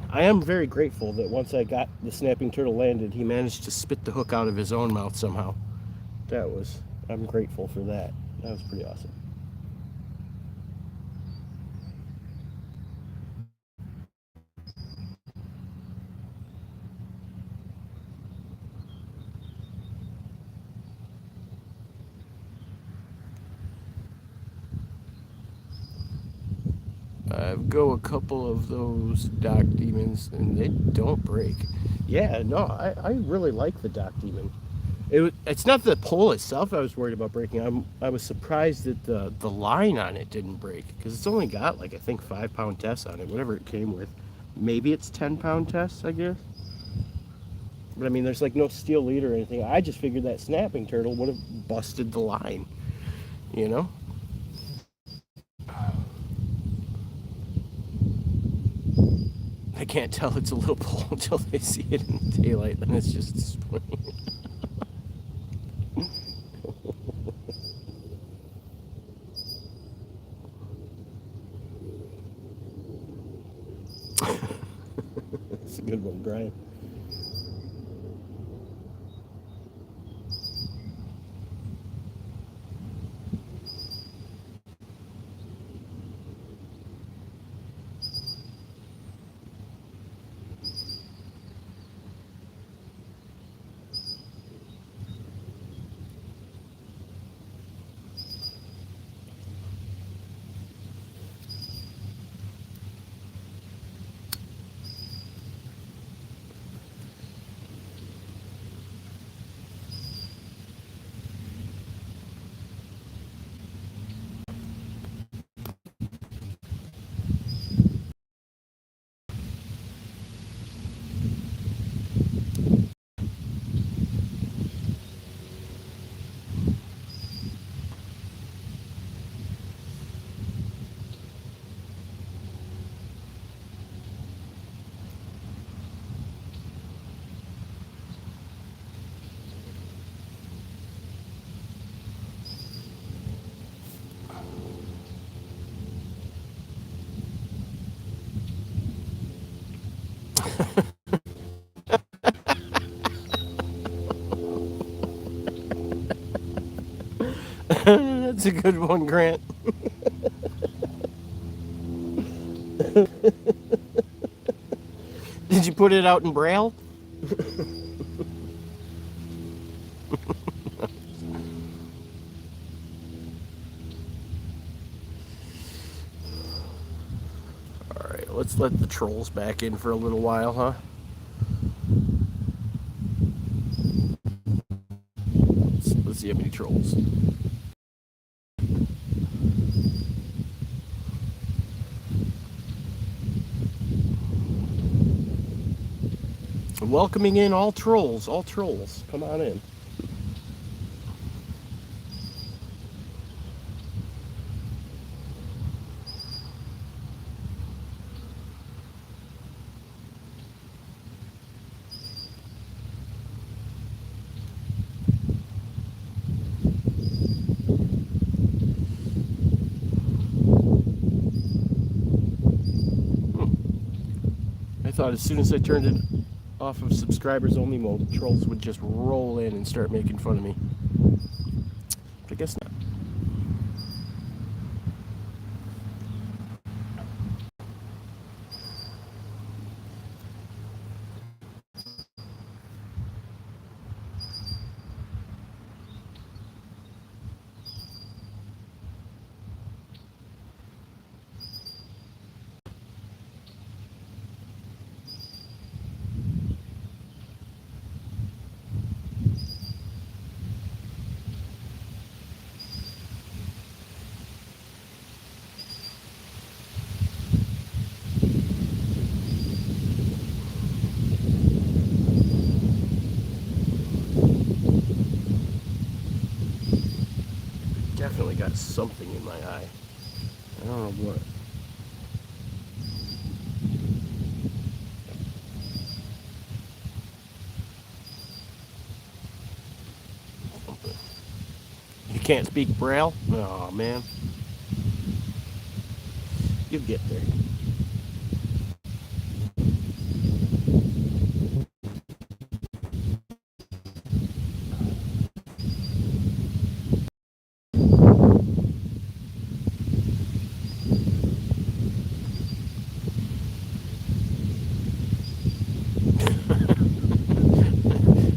I am very grateful that once I got the snapping turtle landed, he managed to spit the hook out of his own mouth somehow. I'm grateful for that. That was pretty awesome. I've go a couple of those dock demons and they don't break. Yeah, no, I really like the dock demon. It's not the pole itself I was worried about breaking. I was surprised that the line on it didn't break because it's only got like I think 5-pound tests on it, whatever it came with. Maybe it's 10-pound tests, I guess. But I mean, there's like no steel lead or anything. I just figured that snapping turtle would have busted the line, you know? I can't tell it's a little pole until they see it in the daylight, then it's just a swing. That's a good one, Brian. That's a good one, Grant. Did you put it out in Braille? All right, let's let the trolls back in for a little while, huh? Let's see how many trolls. Welcoming in all trolls, all trolls. Come on in. I thought as soon as I turned it off of subscribers only mode, trolls would just roll in and start making fun of me. But I guess not. Definitely got something in my eye. I don't know what. You can't speak Braille? Oh, man. You'll get there.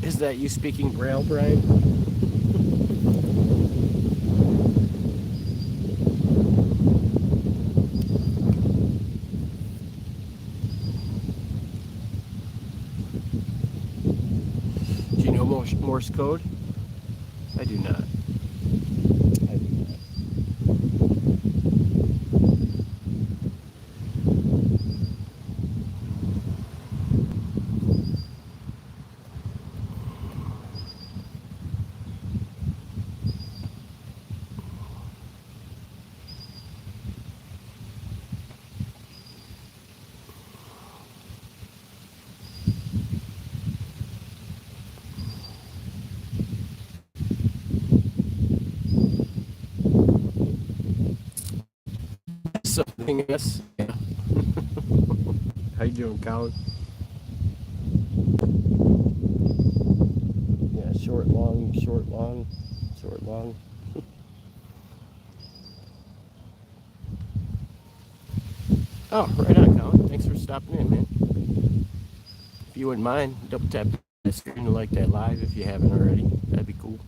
Is that you speaking Braille, Brian? Do you know Morse code? I do not. I do not. Something else. Yeah. How you doing, Colin? Yeah, short, long, short, long, short, long. Oh, right on, Colin. Thanks for stopping in, man. If you wouldn't mind, double tap the screen to like that live if you haven't already. That'd be cool.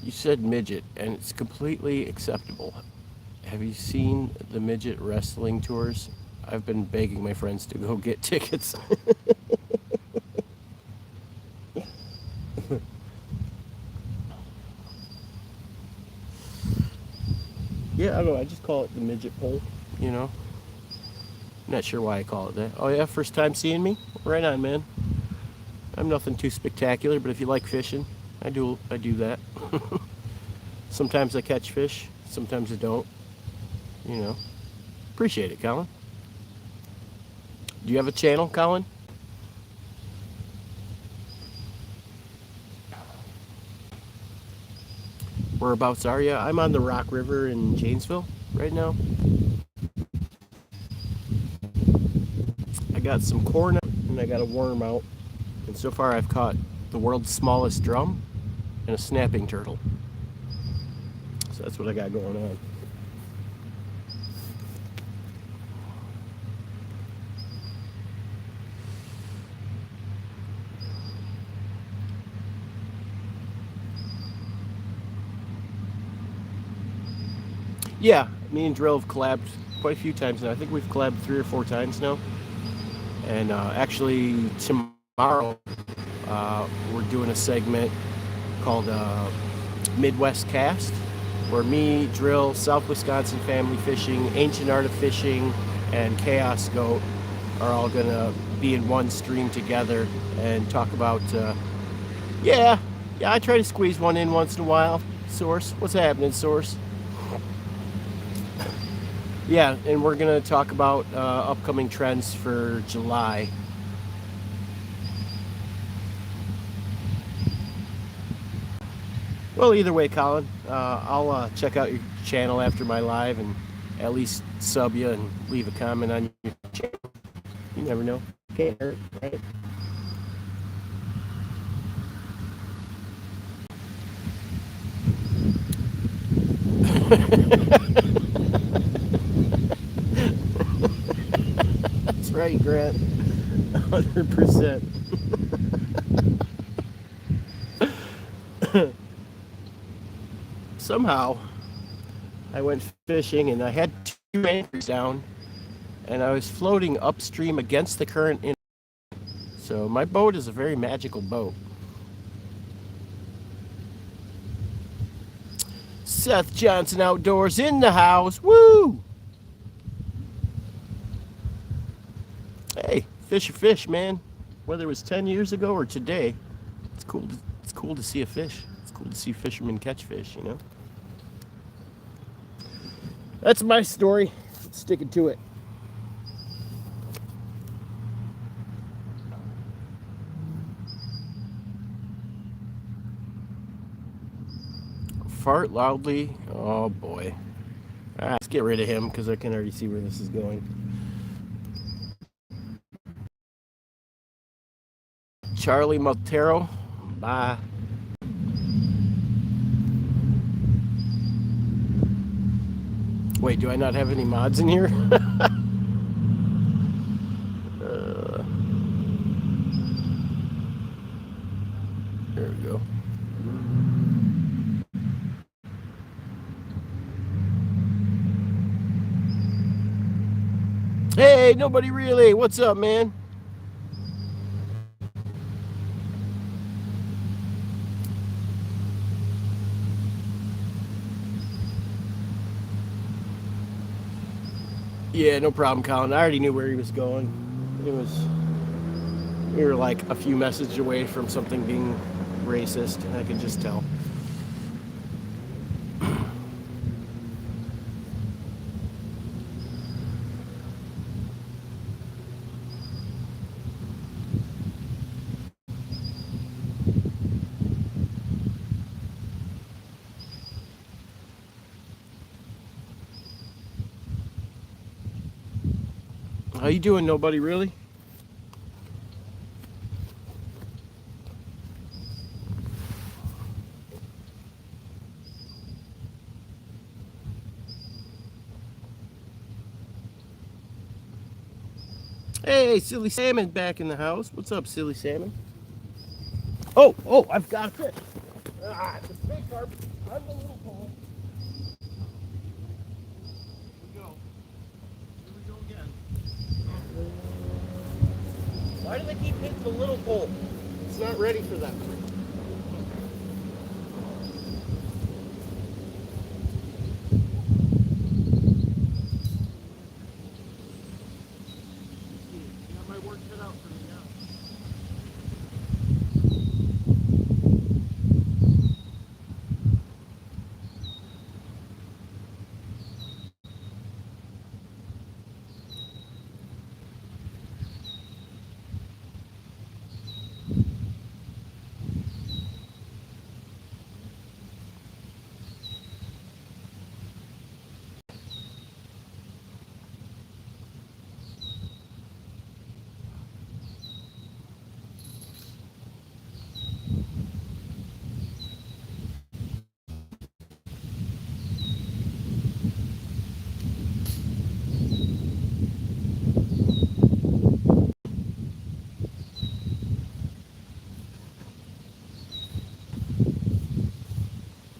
You said midget, and it's completely acceptable. Have you seen the midget wrestling tours? I've been begging my friends to go get tickets. Yeah, I don't know. I just call it the midget pole, you know? Not sure why I call it that. Oh, yeah, first time seeing me? Right on, man. I'm nothing too spectacular, but if you like fishing, I do that. Sometimes I catch fish, sometimes I don't, you know. Appreciate it, Colin. Do you have a channel, Colin? Whereabouts are you? I'm on the Rock River in Janesville right now. I got some corn and I got a worm out. And so far I've caught the world's smallest drum and a snapping turtle. So that's what I got going on. Yeah, me and Drill have collabed quite a few times now. I think we've collabed 3 or 4 times now. And actually tomorrow we're doing a segment called Midwest Cast, where me, Drill, South Wisconsin Family Fishing, Ancient Art of Fishing, and Chaos Goat are all gonna be in one stream together and talk about yeah, I try to squeeze one in once in a while. Source, what's happening, Source? Yeah, and we're gonna talk about upcoming trends for July. Well, either way, Colin, I'll check out your channel after my live and at least sub you and leave a comment on your channel. You never know. Can't hurt, right? That's right, Grant. 100%. Somehow, I went fishing and I had 2 anchors down and I was floating upstream against the current. So my boat is a very magical boat. Seth Johnson Outdoors in the house. Woo! Hey, fish are fish, man. Whether it was 10 years ago or today, it's cool to see a fish. It's cool to see fishermen catch fish, you know? That's my story. Sticking to it. Fart loudly. Oh boy. Let's get rid of him because I can already see where this is going. Charlie Montero. Bye. Wait, do I not have any mods in here? There we go. Hey, nobody really. What's up, man? Yeah, no problem, Colin. I already knew where he was going. We were like a few messages away from something being racist. I could just tell. How you doing, nobody really? Hey, Silly Salmon back in the house. What's up, Silly Salmon? Oh, I've got a fish. It's a big carp. I'm the little pole. Here we go again. Why do they keep hitting the little pole? It's not ready for that. Got my work cut out for me now.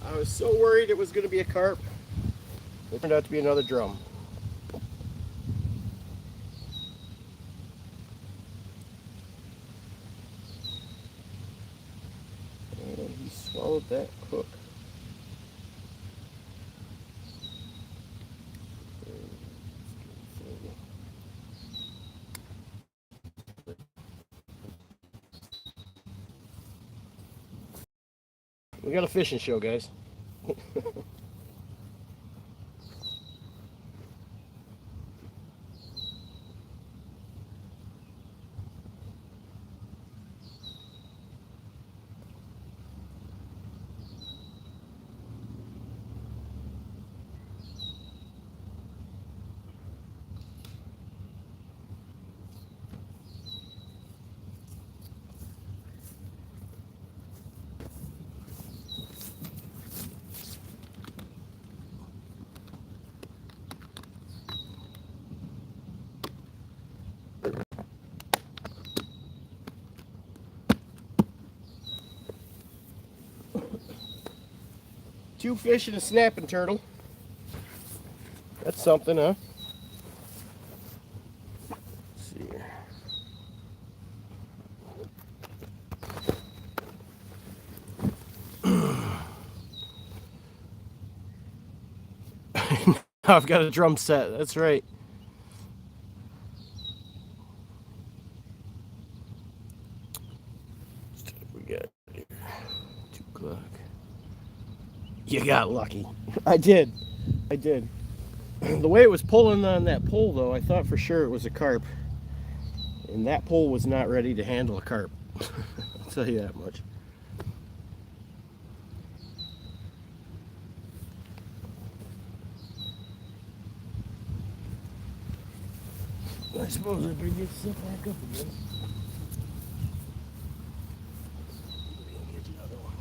I was so worried it was going to be a carp. It turned out to be another drum. And he swallowed that hook. We got a fishing show, guys. Two fish and a snapping turtle. That's something, huh? Let's see here. I've got a drum set. That's right. We got here. 2 o'clock. You got lucky. I did. The way it was pulling on that pole, though, I thought for sure it was a carp. And that pole was not ready to handle a carp. I'll tell you that much. I suppose I better get set back up again. Get another one.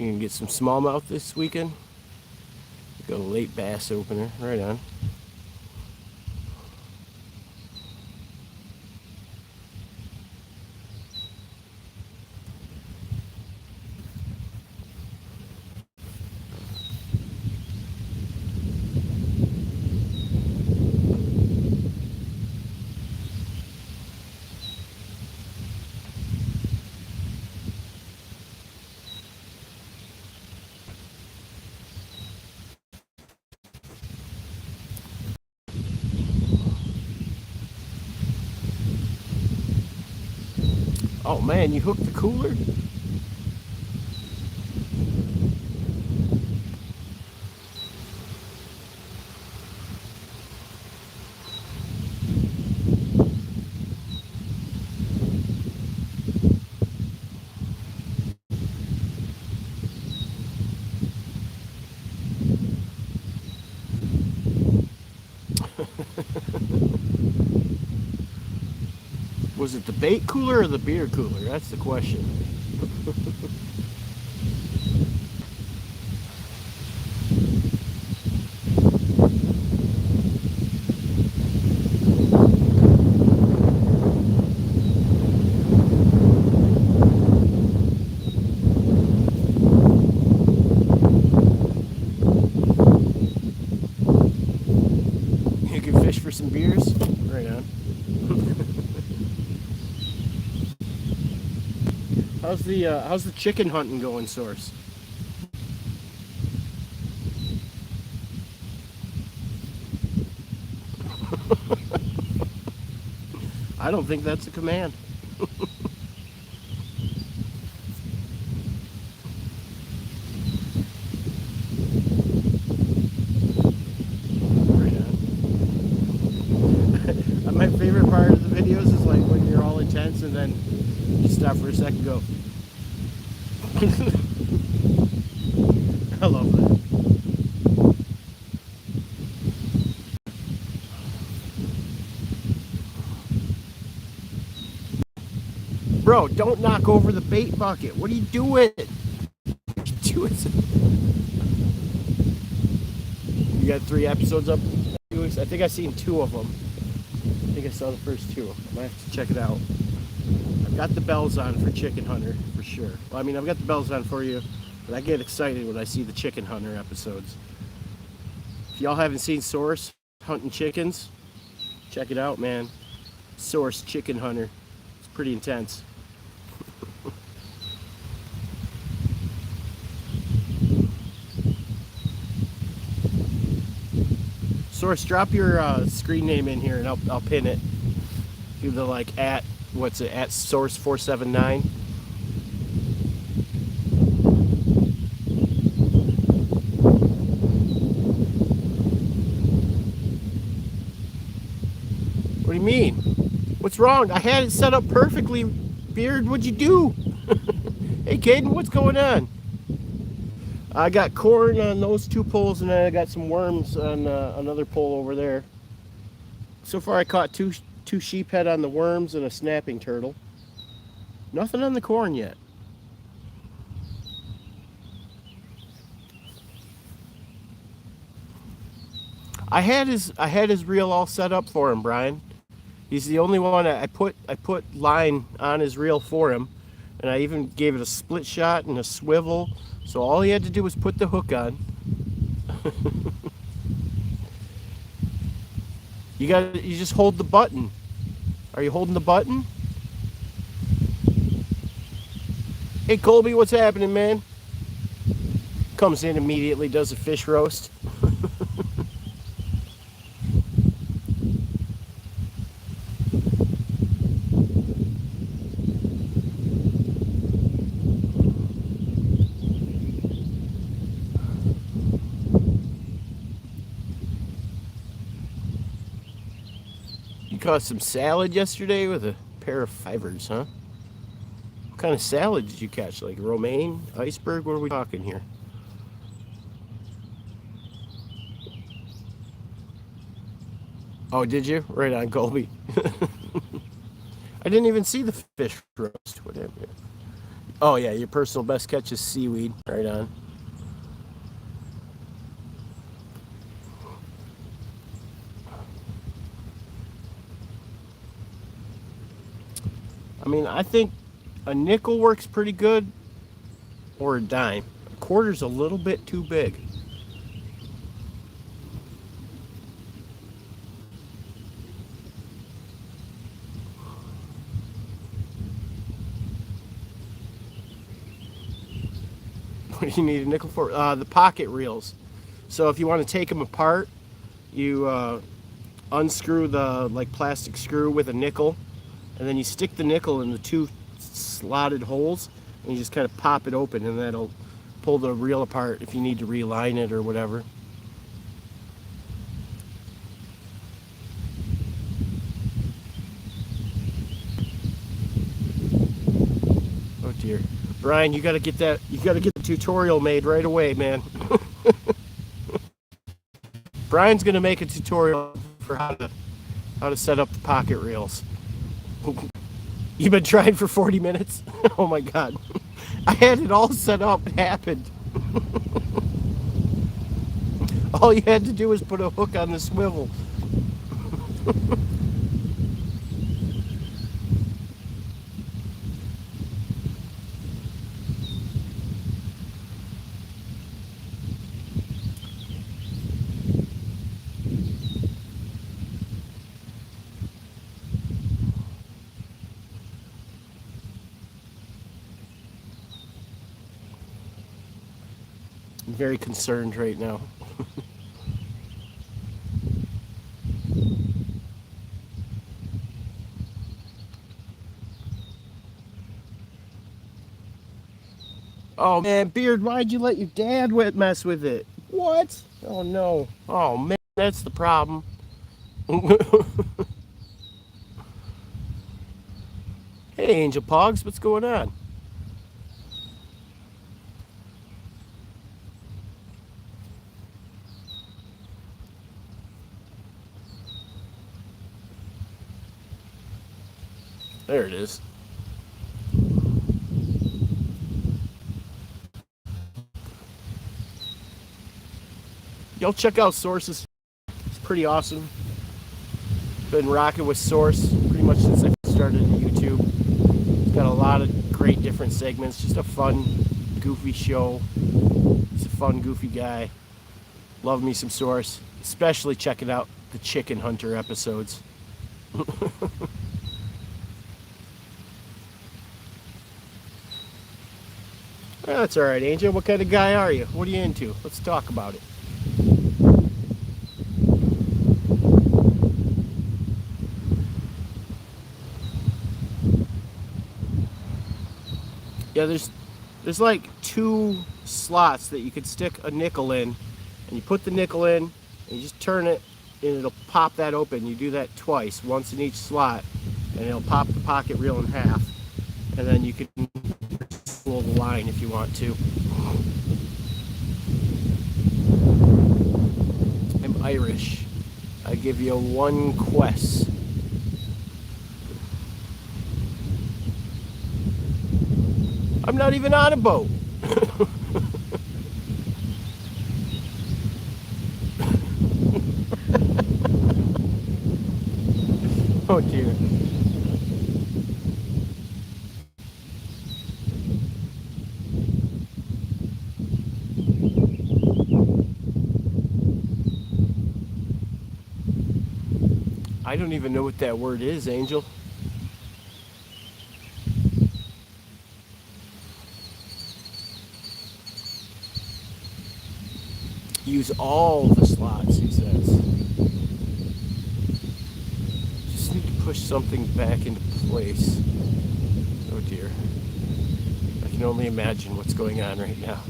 You can get some smallmouth this weekend. Got a late bass opener. Right on. Oh man, you hooked the cooler? Was it the bait cooler or the beer cooler? That's the question. You can fish for some beers? Right on. How's the chicken hunting going, Source? I don't think that's a command. Right on. My favorite part of the videos is like when you're all intense and then you stop for a second and go. I love that. Bro, don't knock over the bait bucket. What are you doing? You got 3 episodes up. I think I've seen 2 of them. I think I saw the first 2. I might have to check it out. I've got the bells on for Chicken Hunter, for sure. Well, I mean, I've got the bells on for you, but I get excited when I see the Chicken Hunter episodes. If y'all haven't seen Source hunting chickens, check it out, man. Source Chicken Hunter. It's pretty intense. Source, drop your screen name in here and I'll pin it. Do the like at, what's it, at Source 479. What do you mean? What's wrong? I had it set up perfectly. Beard, what'd you do? Hey, Caden, what's going on? I got corn on those 2 poles, and then I got some worms on another pole over there. So far, I caught two sheephead on the worms and a snapping turtle. Nothing on the corn yet. I had his reel all set up for him, Brian. He's the only one I put line on his reel for him, and I even gave it a split shot and a swivel. So all he had to do was put the hook on. You just hold the button. Are you holding the button? Hey Colby, what's happening, man? Comes in immediately, does a fish roast. Caught some salad yesterday with a pair of fivers, huh? What kind of salad did you catch? Like romaine, iceberg? What are we talking here? Oh, did you? Right on, Colby. I didn't even see the fish roast. Whatever. Oh yeah, your personal best catch is seaweed. Right on. I mean, I think a nickel works pretty good, or a dime. A quarter's a little bit too big. What do you need a nickel for? The pocket reels. So if you want to take them apart, you unscrew the like plastic screw with a nickel, and then you stick the nickel in the two slotted holes, and you just kind of pop it open, and that'll pull the reel apart if you need to realign it or whatever. Oh dear, Brian, you got to get that. You got to get the tutorial made right away, man. Brian's gonna make a tutorial for how to set up the pocket reels. You've been trying for 40 minutes? Oh my god. I had it all set up. It happened. All you had to do was put a hook on the swivel. I'm very concerned right now. Oh man, Beard, why'd you let your dad mess with it? What? Oh no. Oh man, that's the problem. Hey, Angel Pogs, what's going on? There it is. Y'all check out Sources. It's pretty awesome. Been rocking with Source pretty much since I started YouTube. It's got a lot of great different segments. Just a fun, goofy show. He's a fun, goofy guy. Love me some Source. Especially checking out the Chicken Hunter episodes. That's alright, Angel. What kind of guy are you? What are you into? Let's talk about it. Yeah, there's like two slots that you could stick a nickel in, and you put the nickel in, and you just turn it, and it'll pop that open. You do that twice, once in each slot, and it'll pop the pocket reel in half, and then you can pull the line if you want to. I'm Irish. I give you one quest. I'm not even on a boat. Oh dear. I don't even know what that word is, Angel. Use all the slots, he says. Just need to push something back into place. Oh dear. I can only imagine what's going on right now.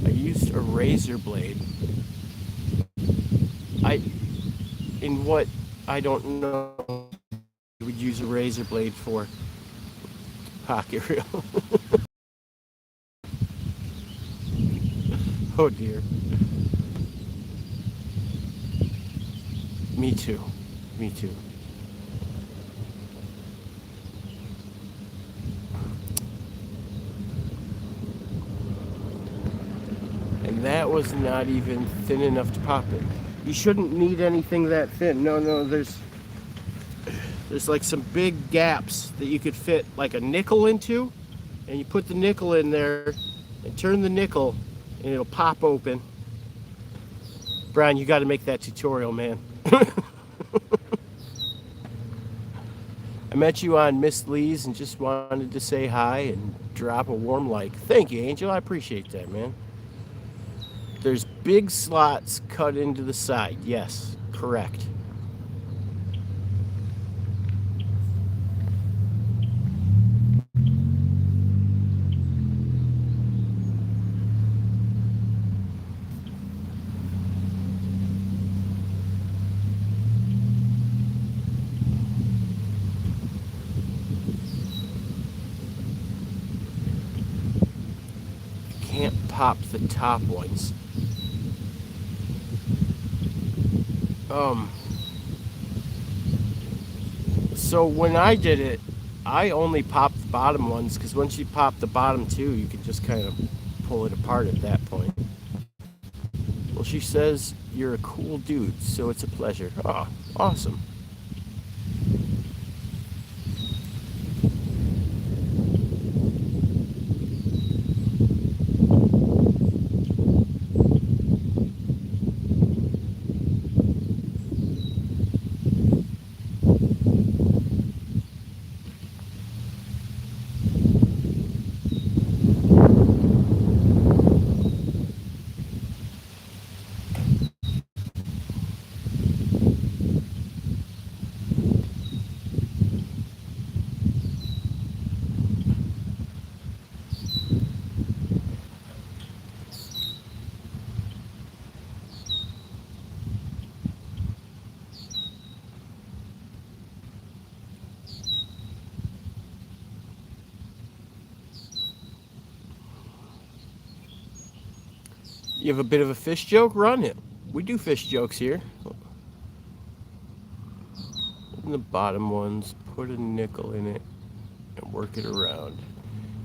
I used a razor blade. In what? I don't know. You would use a razor blade for pocket reel. Oh dear. Me too. Me too. And that was not even thin enough to pop it. You shouldn't need anything that thin. No, there's like some big gaps that you could fit like a nickel into, and you put the nickel in there and turn the nickel and it'll pop open. Brian, you got to make that tutorial, man. I met you on Miss Lee's and just wanted to say hi and drop a warm like. Thank you, Angel. I appreciate that, man. There's big slots cut into the side. Yes, correct. Can't pop the top ones. So when I did it, I only popped the bottom ones because once you pop the bottom two, you can just kind of pull it apart at that point. Well, she says you're a cool dude, so it's a pleasure. Oh, awesome. You have a bit of a fish joke? Run it. We do fish jokes here. In the bottom ones, put a nickel in it and work it around.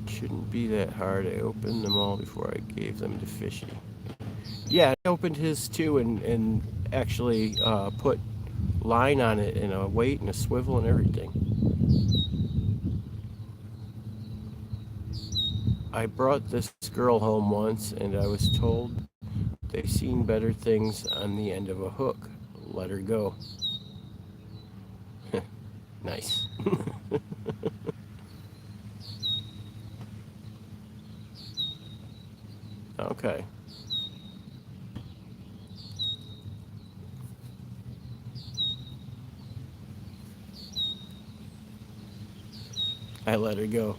Shouldn't be that hard. I opened them all before I gave them to Fishy. Yeah, I opened his too and actually put line on it and a weight and a swivel and everything. I brought this girl home once and I was told they've seen better things on the end of a hook. Let her go. Nice. Okay. I let her go.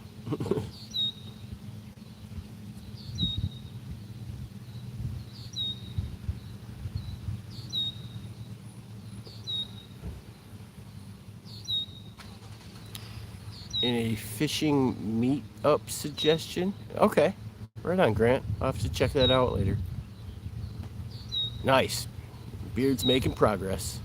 In a fishing meet-up suggestion? Okay. Right on, Grant. I'll have to check that out later. Nice. Beard's making progress.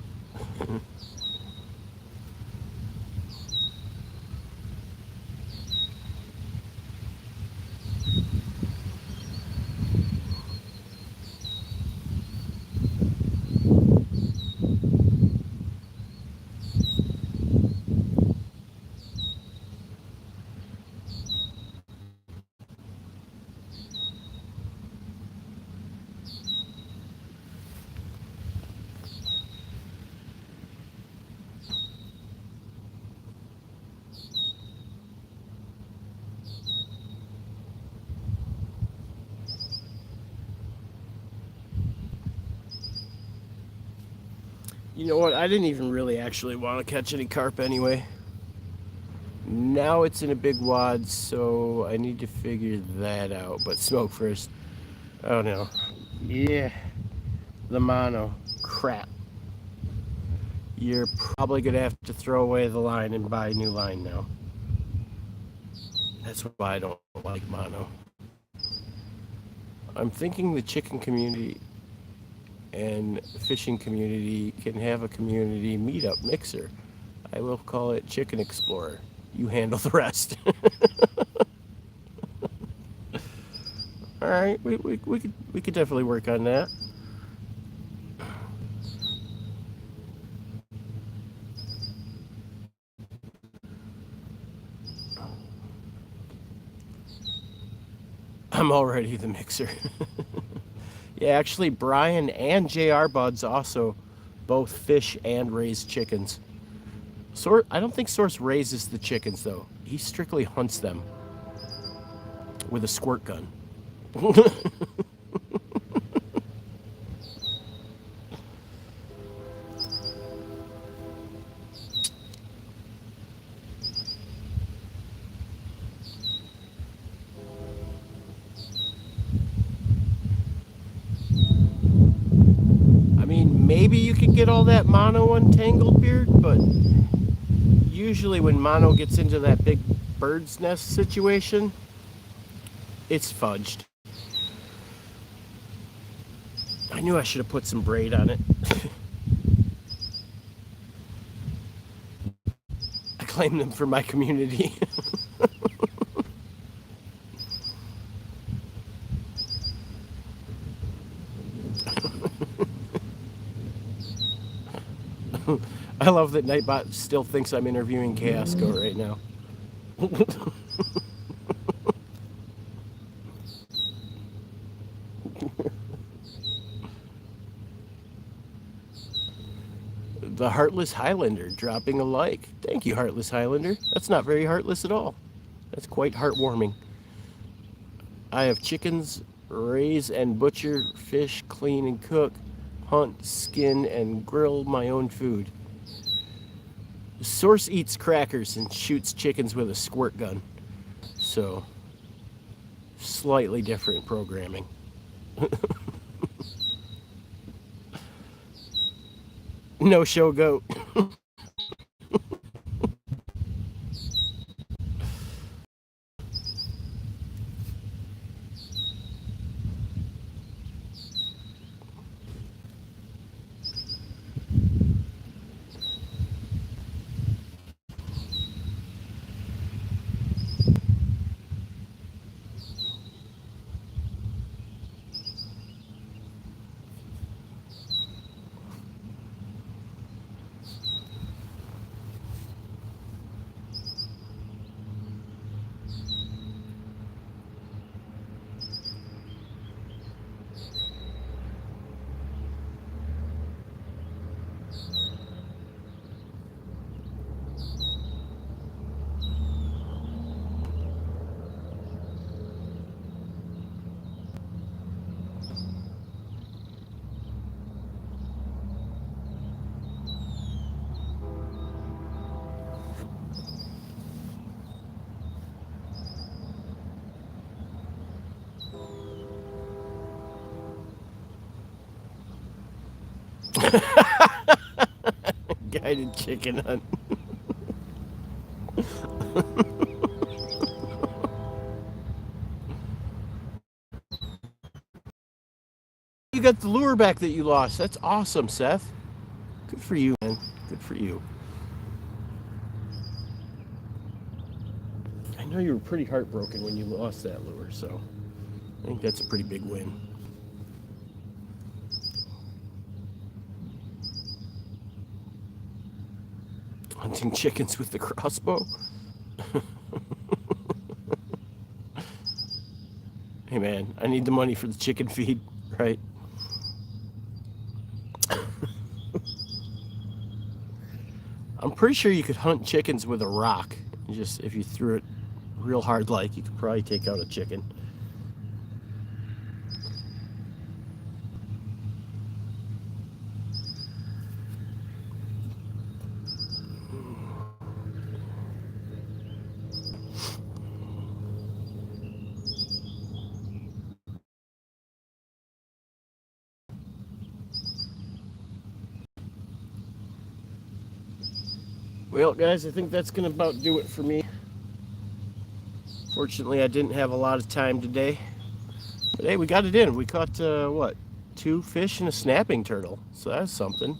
You know what? I didn't even really actually want to catch any carp anyway. Now it's in a big wad, so I need to figure that out. But smoke first. Oh no. Yeah. The mono. Crap. You're probably going to have to throw away the line and buy a new line now. That's why I don't like mono. I'm thinking the chicken community and fishing community can have a community meetup mixer. I will call it Chicken Explorer. You handle the rest. All right, we could definitely work on that. I'm already the mixer. Yeah, actually, Brian and JR Buds also both fish and raise chickens. I don't think Source raises the chickens though. He strictly hunts them with a squirt gun. I mean, maybe you could get all that mono untangled, Beard, but usually when mono gets into that big bird's nest situation, it's fudged. I knew I should have put some braid on it. I claim them for my community. I love that Nightbot still thinks I'm interviewing Chaosco right now. The Heartless Highlander dropping a like. Thank you, Heartless Highlander. That's not very heartless at all. That's quite heartwarming. I have chickens, raise and butcher, fish, clean and cook, hunt, skin, and grill my own food. Source eats crackers and shoots chickens with a squirt gun. So, slightly different programming. No show goat. Guided chicken hunt. You got the lure back that you lost. That's awesome, Seth. Good for you, man. Good for you. I know you were pretty heartbroken when you lost that lure, so I think that's a pretty big win. Hunting chickens with the crossbow? Hey man, I need the money for the chicken feed, right? I'm pretty sure you could hunt chickens with a rock. Just if you threw it real hard, like you could probably take out a chicken. Well, guys, I think that's going to about do it for me. Fortunately, I didn't have a lot of time today. But hey, we got it in. We caught, what, 2 fish and a snapping turtle. So that's something.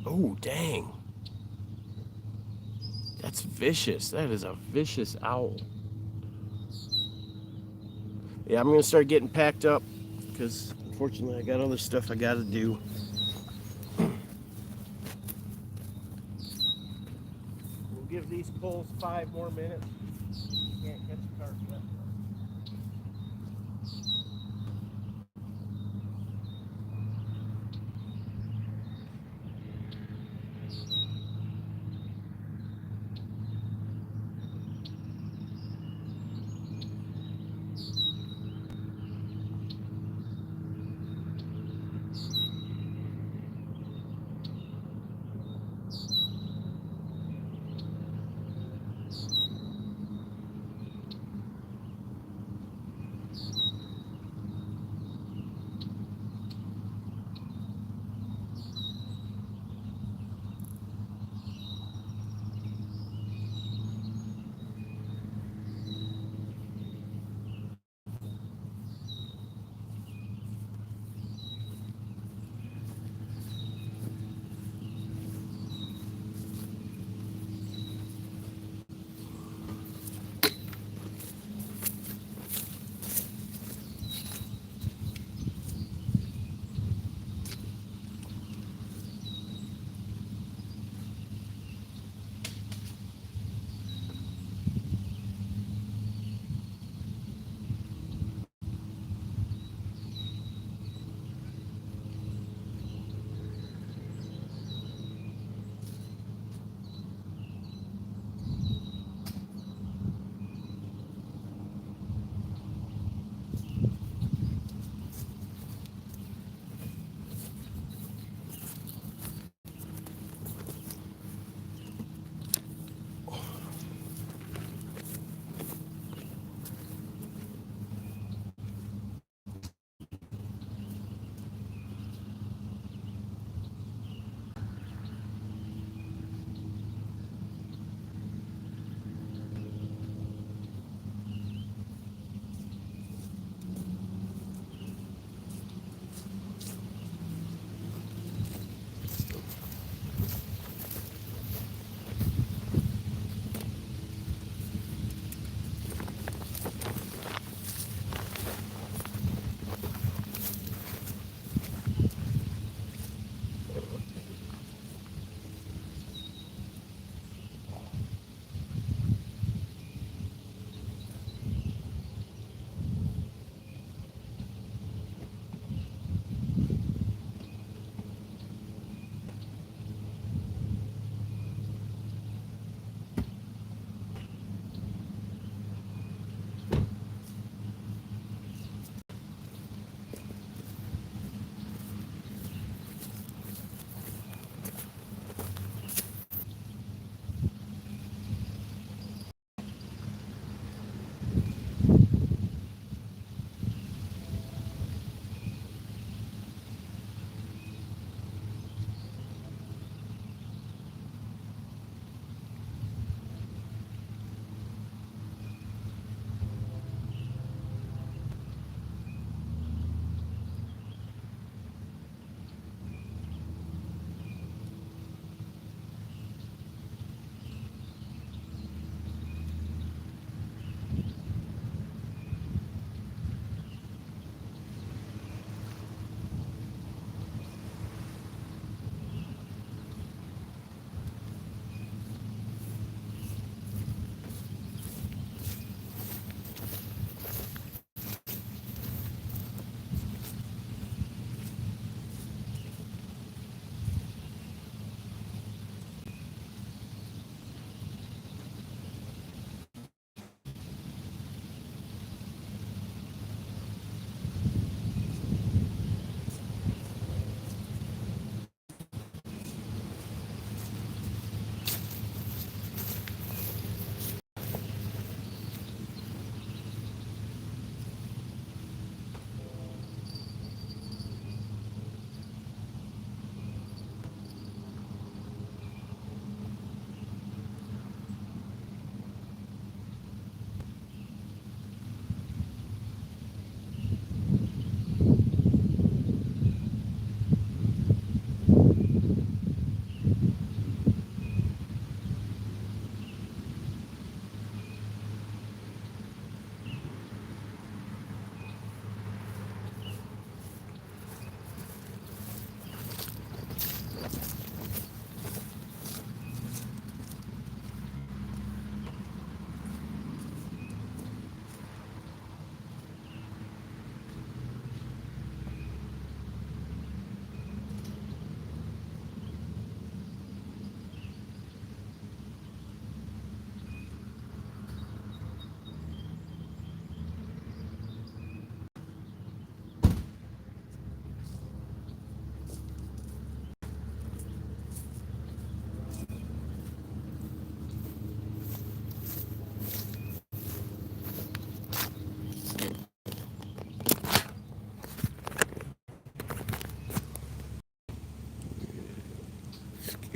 Oh, dang. That's vicious. That is a vicious owl. Yeah, I'm going to start getting packed up because unfortunately I got other stuff I got to do. We'll give these poles 5 more minutes. Can't catch a carp yet.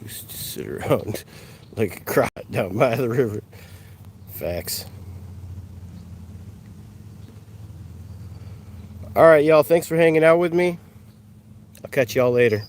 Used to sit around like a crowd down by the river. Facts. All right, y'all. Thanks for hanging out with me. I'll catch y'all later.